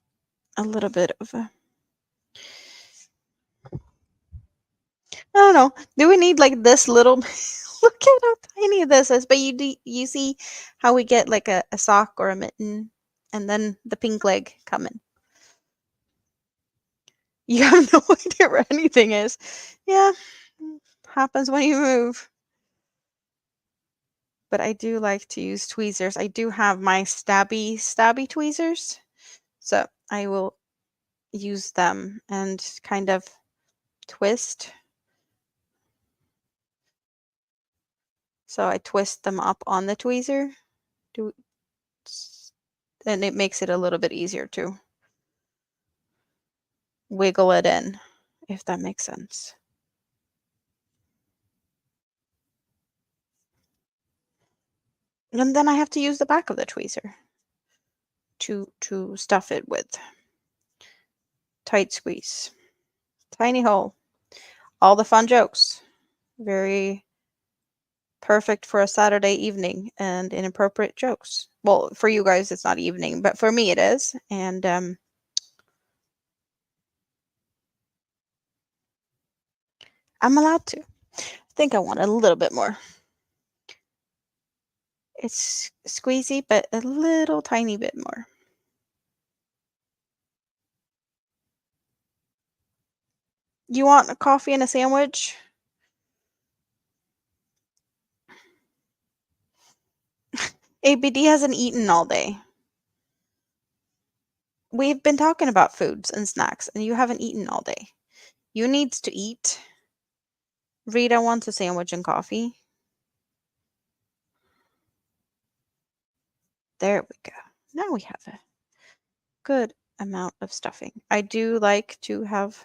a little bit of a, I don't know. Do we need like this little? Look at how tiny this is. But you see how we get like a sock or a mitten, and then the pink leg coming. You have no idea where anything is. Yeah, happens when you move. But I do like to use tweezers. I do have my stabby tweezers, so I will use them and kind of twist. So I twist them up on the tweezer, do, and it makes it a little bit easier to wiggle it in, if that makes sense. And then I have to use the back of the tweezer to stuff it with. Tight squeeze. Tiny hole. All the fun jokes. Very perfect for a Saturday evening and inappropriate jokes. Well, for you guys it's not evening, but for me it is. And I'm allowed to. I think I want a little bit more. It's squeezy, but a little tiny bit more. You want a coffee and a sandwich? ABD hasn't eaten all day. We've been talking about foods and snacks, and you haven't eaten all day. You need to eat. Rita wants a sandwich and coffee. There we go. Now we have a good amount of stuffing. I do like to have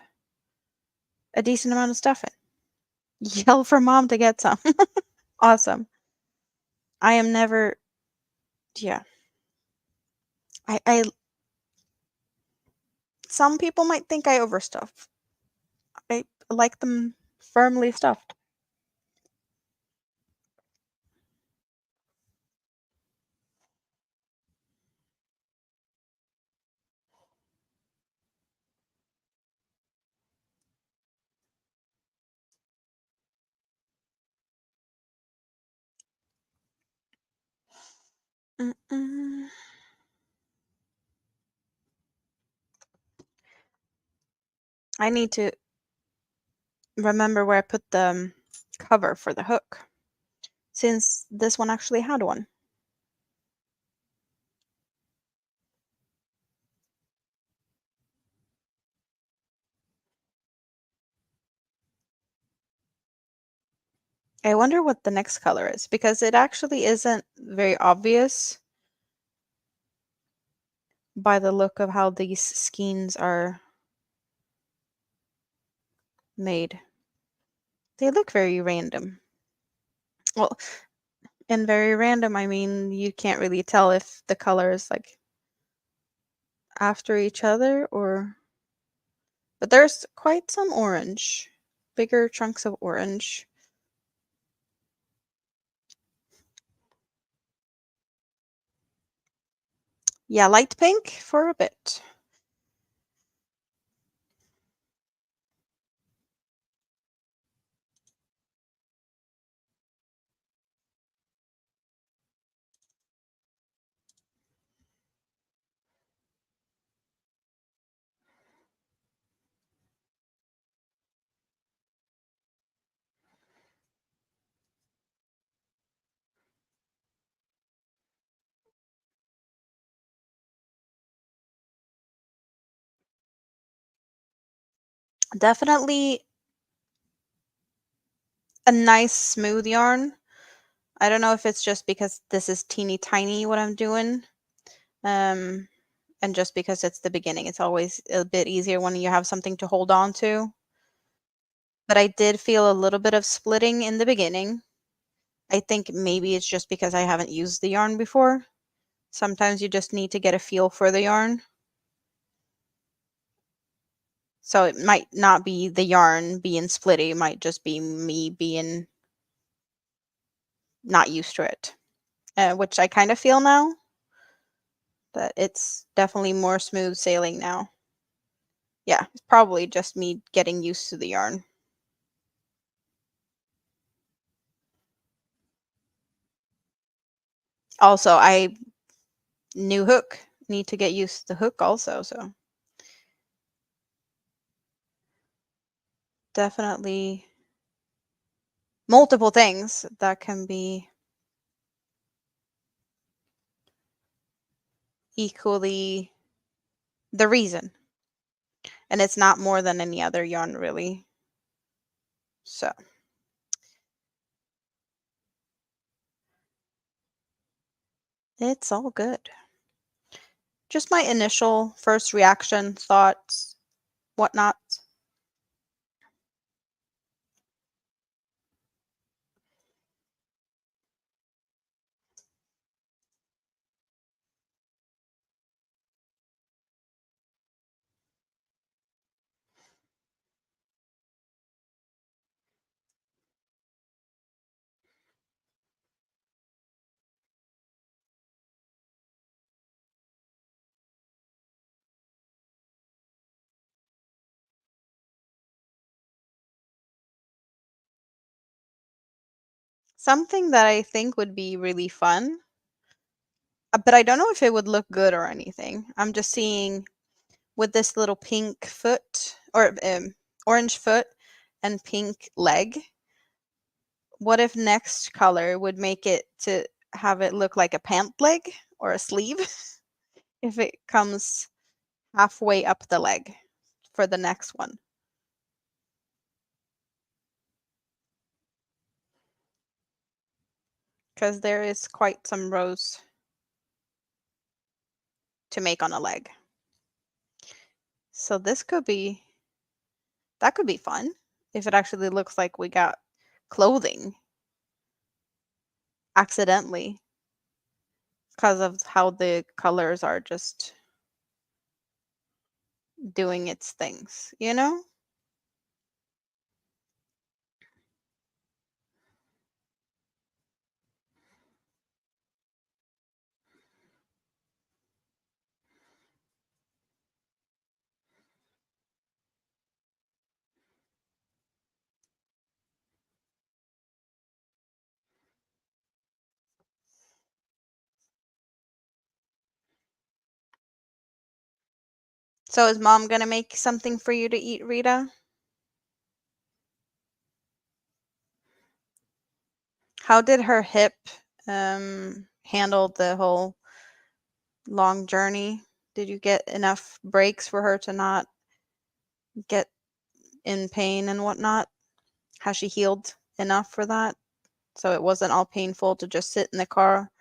a decent amount of stuffing. Yell for mom to get some. Awesome. I am never, yeah. I some people might think I overstuff. I like them firmly stuffed. Mm-mm. I need to remember where I put the cover for the hook, since this one actually had one. I wonder what the next color is, because it actually isn't very obvious by the look of how these skeins are made. They look very random. Well, and very random, I mean you can't really tell if the color is like after each other or, but there's quite some orange, bigger chunks of orange. Yeah, light pink for a bit. Definitely a nice smooth yarn. I don't know if it's just because this is teeny tiny what I'm doing. Um, and just because it's the beginning, it's always a bit easier when you have something to hold on to. But I did feel a little bit of splitting in the beginning. I think maybe it's just because I haven't used the yarn before. Sometimes you just need to get a feel for the yarn. So it might not be the yarn being splitty, it might just be me being not used to it. Which I kind of feel now that it's definitely more smooth sailing now. Yeah, it's probably just me getting used to the yarn. Also, I new hook. Need to get used to the hook also, so definitely multiple things that can be equally the reason. And it's not more than any other yarn really. So, it's all good. Just my initial first reaction, thoughts, whatnot. Something that I think would be really fun, but I don't know if it would look good or anything. I'm just seeing with this little pink foot or orange foot and pink leg. What if next color would make it to have it look like a pant leg or a sleeve if it comes halfway up the leg for the next one? Because there is quite some rows to make on a leg. So this could be, that could be fun if it actually looks like we got clothing accidentally because of how the colors are just doing its things, you know? So is mom gonna make something for you to eat, Rita? How did her hip handle the whole long journey? Did you get enough breaks for her to not get in pain and whatnot? Has she healed enough for that? So it wasn't all painful to just sit in the car?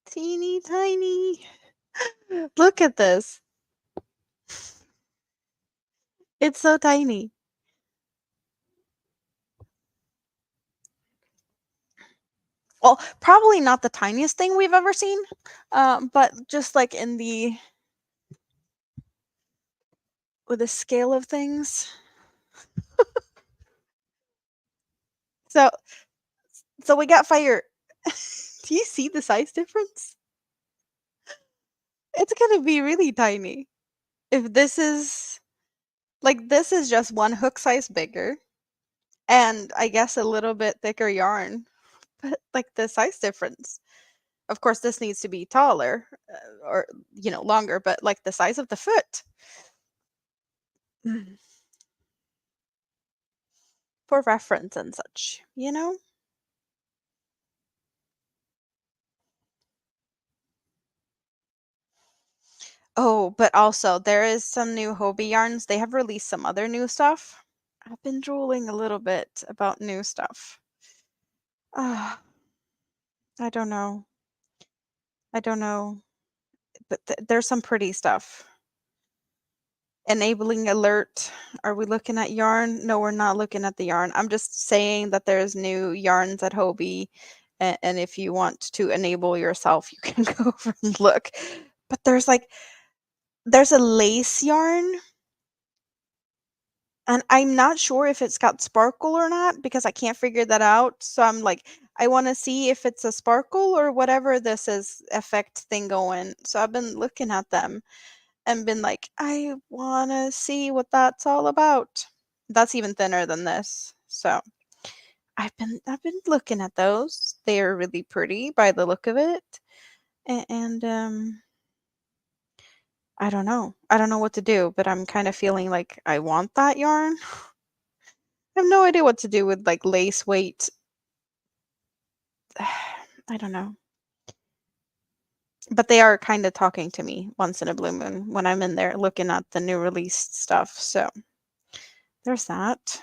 Teeny tiny. Look at this. It's so tiny. Well, probably not the tiniest thing we've ever seen, but just like in the with the scale of things. So we got fire. Do you see the size difference? It's gonna be really tiny. If this is like this is just one hook size bigger and I guess a little bit thicker yarn, but like the size difference. Of course, this needs to be taller or longer, but like the size of the foot. Mm. For reference and such, you know? Oh, but also there is some new Hobie yarns. They have released some other new stuff. I've been drooling a little bit about new stuff. Ah, I don't know. I don't know. But there's some pretty stuff. Enabling alert. Are we looking at yarn? No, we're not looking at the yarn. I'm just saying that there's new yarns at Hobie. And if you want to enable yourself, you can go over and look. But there's a lace yarn, and I'm not sure if it's got sparkle or not because I can't figure that out. So I'm like, I want to see if it's a sparkle or whatever this is effect thing going. So I've been looking at them and been like, I want to see what that's all about. That's even thinner than this. So I've been looking at those. They are really pretty by the look of it. And I don't know. I don't know what to do, but I'm kind of feeling like I want that yarn. I have no idea what to do with like lace weight. I don't know. But they are kind of talking to me once in a blue moon when I'm in there looking at the new released stuff. So there's that.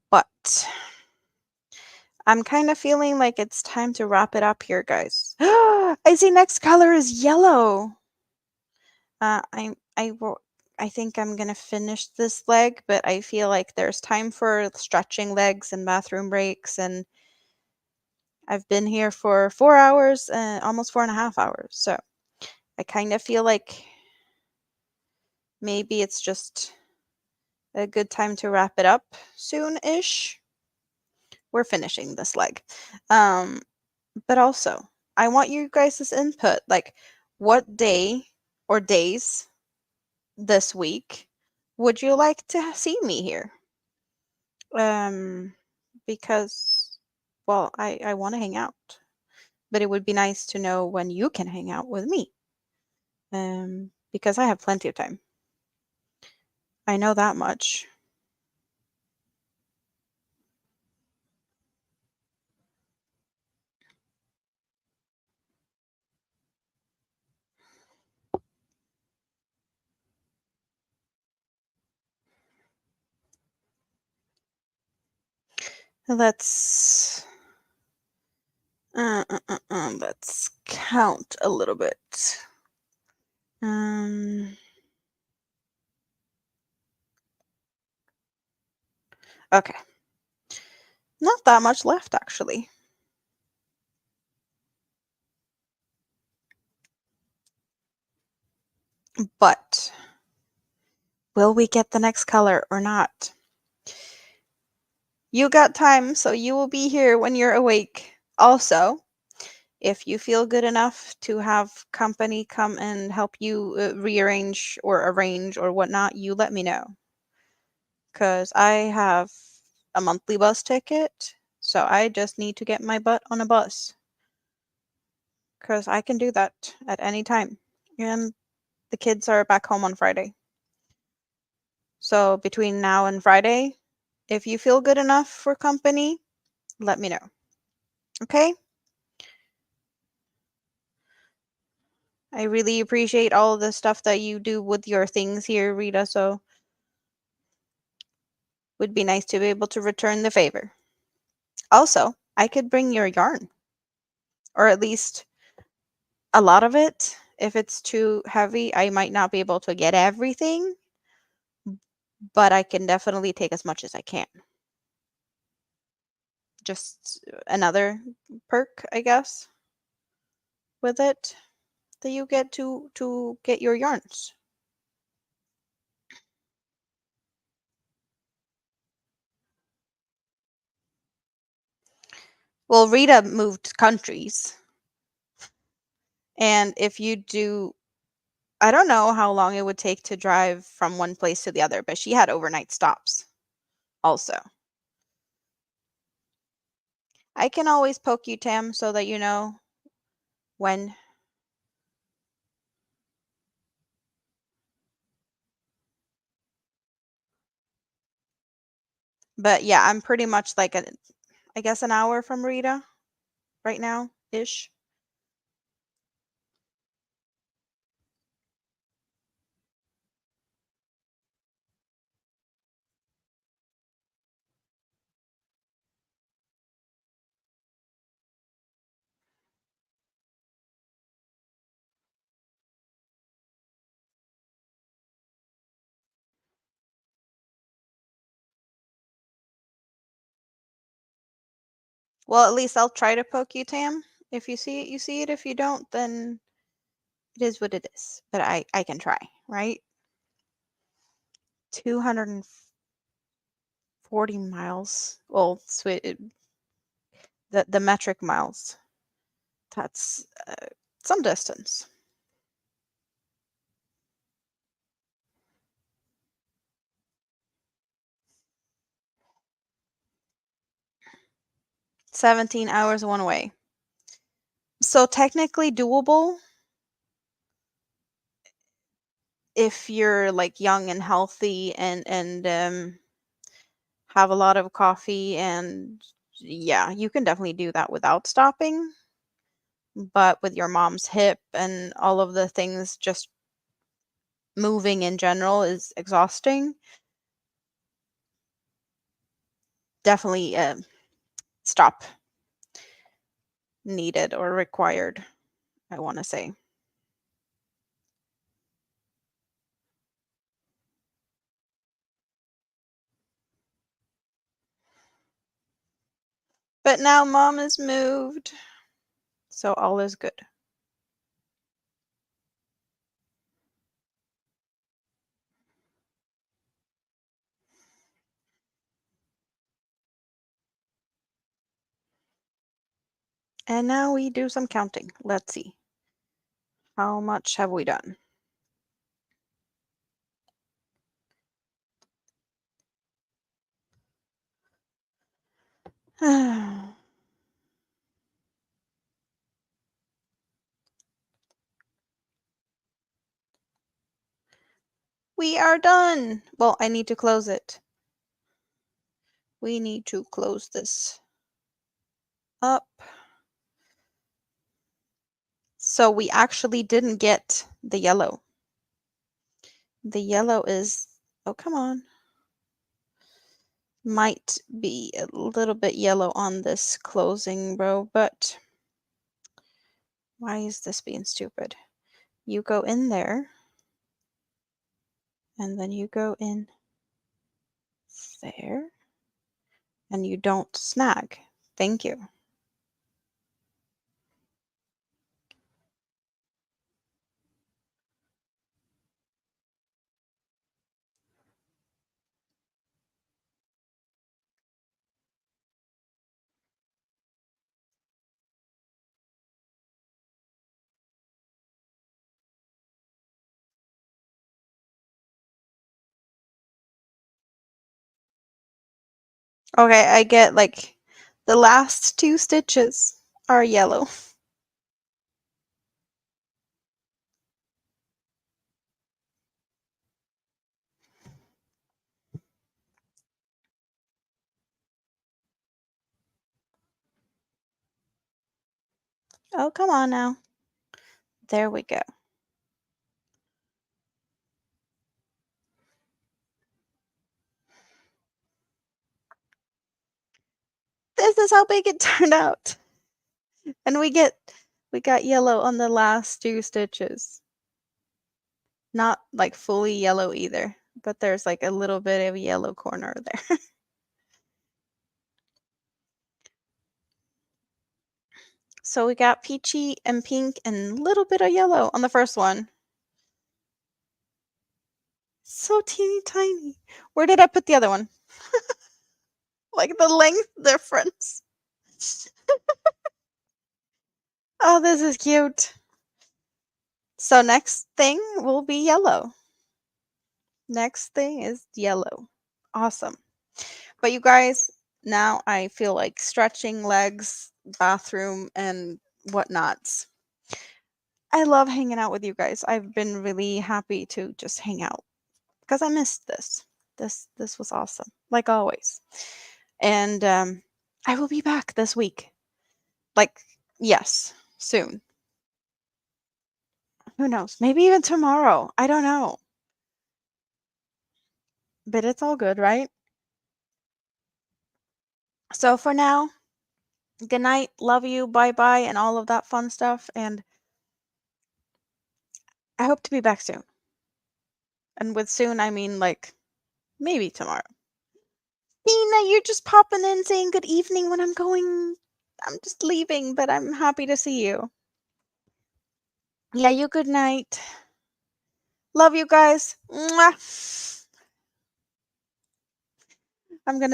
But I'm kind of feeling like it's time to wrap it up here, guys. I see next color is yellow. I think I'm gonna finish this leg, but I feel like there's time for stretching legs and bathroom breaks, and I've been here for 4 hours, almost 4.5 hours. So I kind of feel like maybe it's just a good time to wrap it up soon-ish. We're finishing this leg. But also, I want you guys' input. Like, what day or days this week would you like to see me here? Um, because, well, I want to hang out, but it would be nice to know when you can hang out with me. Because I have plenty of time. I know that much. Let's let's count a little bit. Um, okay. Not that much left, actually. But will we get the next color or not? You got time, so you will be here when you're awake. Also, if you feel good enough to have company come and help you rearrange or arrange or whatnot, you let me know. Because I have a monthly bus ticket, so I just need to get my butt on a bus. Because I can do that at any time. And the kids are back home on Friday. So between now and Friday, if you feel good enough for company, let me know. Okay? I really appreciate all of the stuff that you do with your things here, Rita, so would be nice to be able to return the favor. Also, I could bring your yarn, or at least a lot of it. If it's too heavy, I might not be able to get everything, but I can definitely take as much as I can. Just another perk, I guess, with it that you get to get your yarns. Well, Rita moved countries, and if you do, I don't know how long it would take to drive from one place to the other, but she had overnight stops also. I can always poke you, Tam, so that you know when. But yeah, I'm pretty much like I guess an hour from Rita right now ish. Well, at least I'll try to poke you, Tam. If you see it, you see it. If you don't, then it is what it is. But I can try, right? 240 miles. Well, the metric miles. That's some distance. 17 hours one way. So technically doable if you're like young and healthy and have a lot of coffee, and yeah, you can definitely do that without stopping. But with your mom's hip and all of the things, just moving in general is exhausting. Definitely stop needed or required, I want to say. But now mom is moved, so all is good. And now we do some counting. Let's see. How much have we done? We are done. Well, I need to close it. We need to close this up. So we actually didn't get the yellow. The yellow is, oh, come on. Might be a little bit yellow on this closing row, but why is this being stupid? You go in there, and then you go in there, and you don't snag. Thank you. Okay, I get like the last two stitches are yellow. Oh, come on now. There we go. This is how big it turned out. And we got yellow on the last two stitches. Not like fully yellow either, but there's like a little bit of a yellow corner there. So we got peachy and pink and a little bit of yellow on the first one. So teeny tiny. Where did I put the other one? Like the length difference. Oh, this is cute. So next thing will be yellow. Next thing is yellow. Awesome. But you guys, now I feel like stretching legs, bathroom, and whatnots. I love hanging out with you guys. I've been really happy to just hang out because I missed this. This was awesome, like always. And I will be back this week. Like, yes, soon. Who knows? Maybe even tomorrow. I don't know. But it's all good, right? So for now, good night, love you, bye-bye, and all of that fun stuff. And I hope to be back soon. And with soon, I mean like maybe tomorrow. Nina, you're just popping in saying good evening when I'm going. I'm just leaving, but I'm happy to see you. Yeah, you good night. Love you guys. Mwah. I'm gonna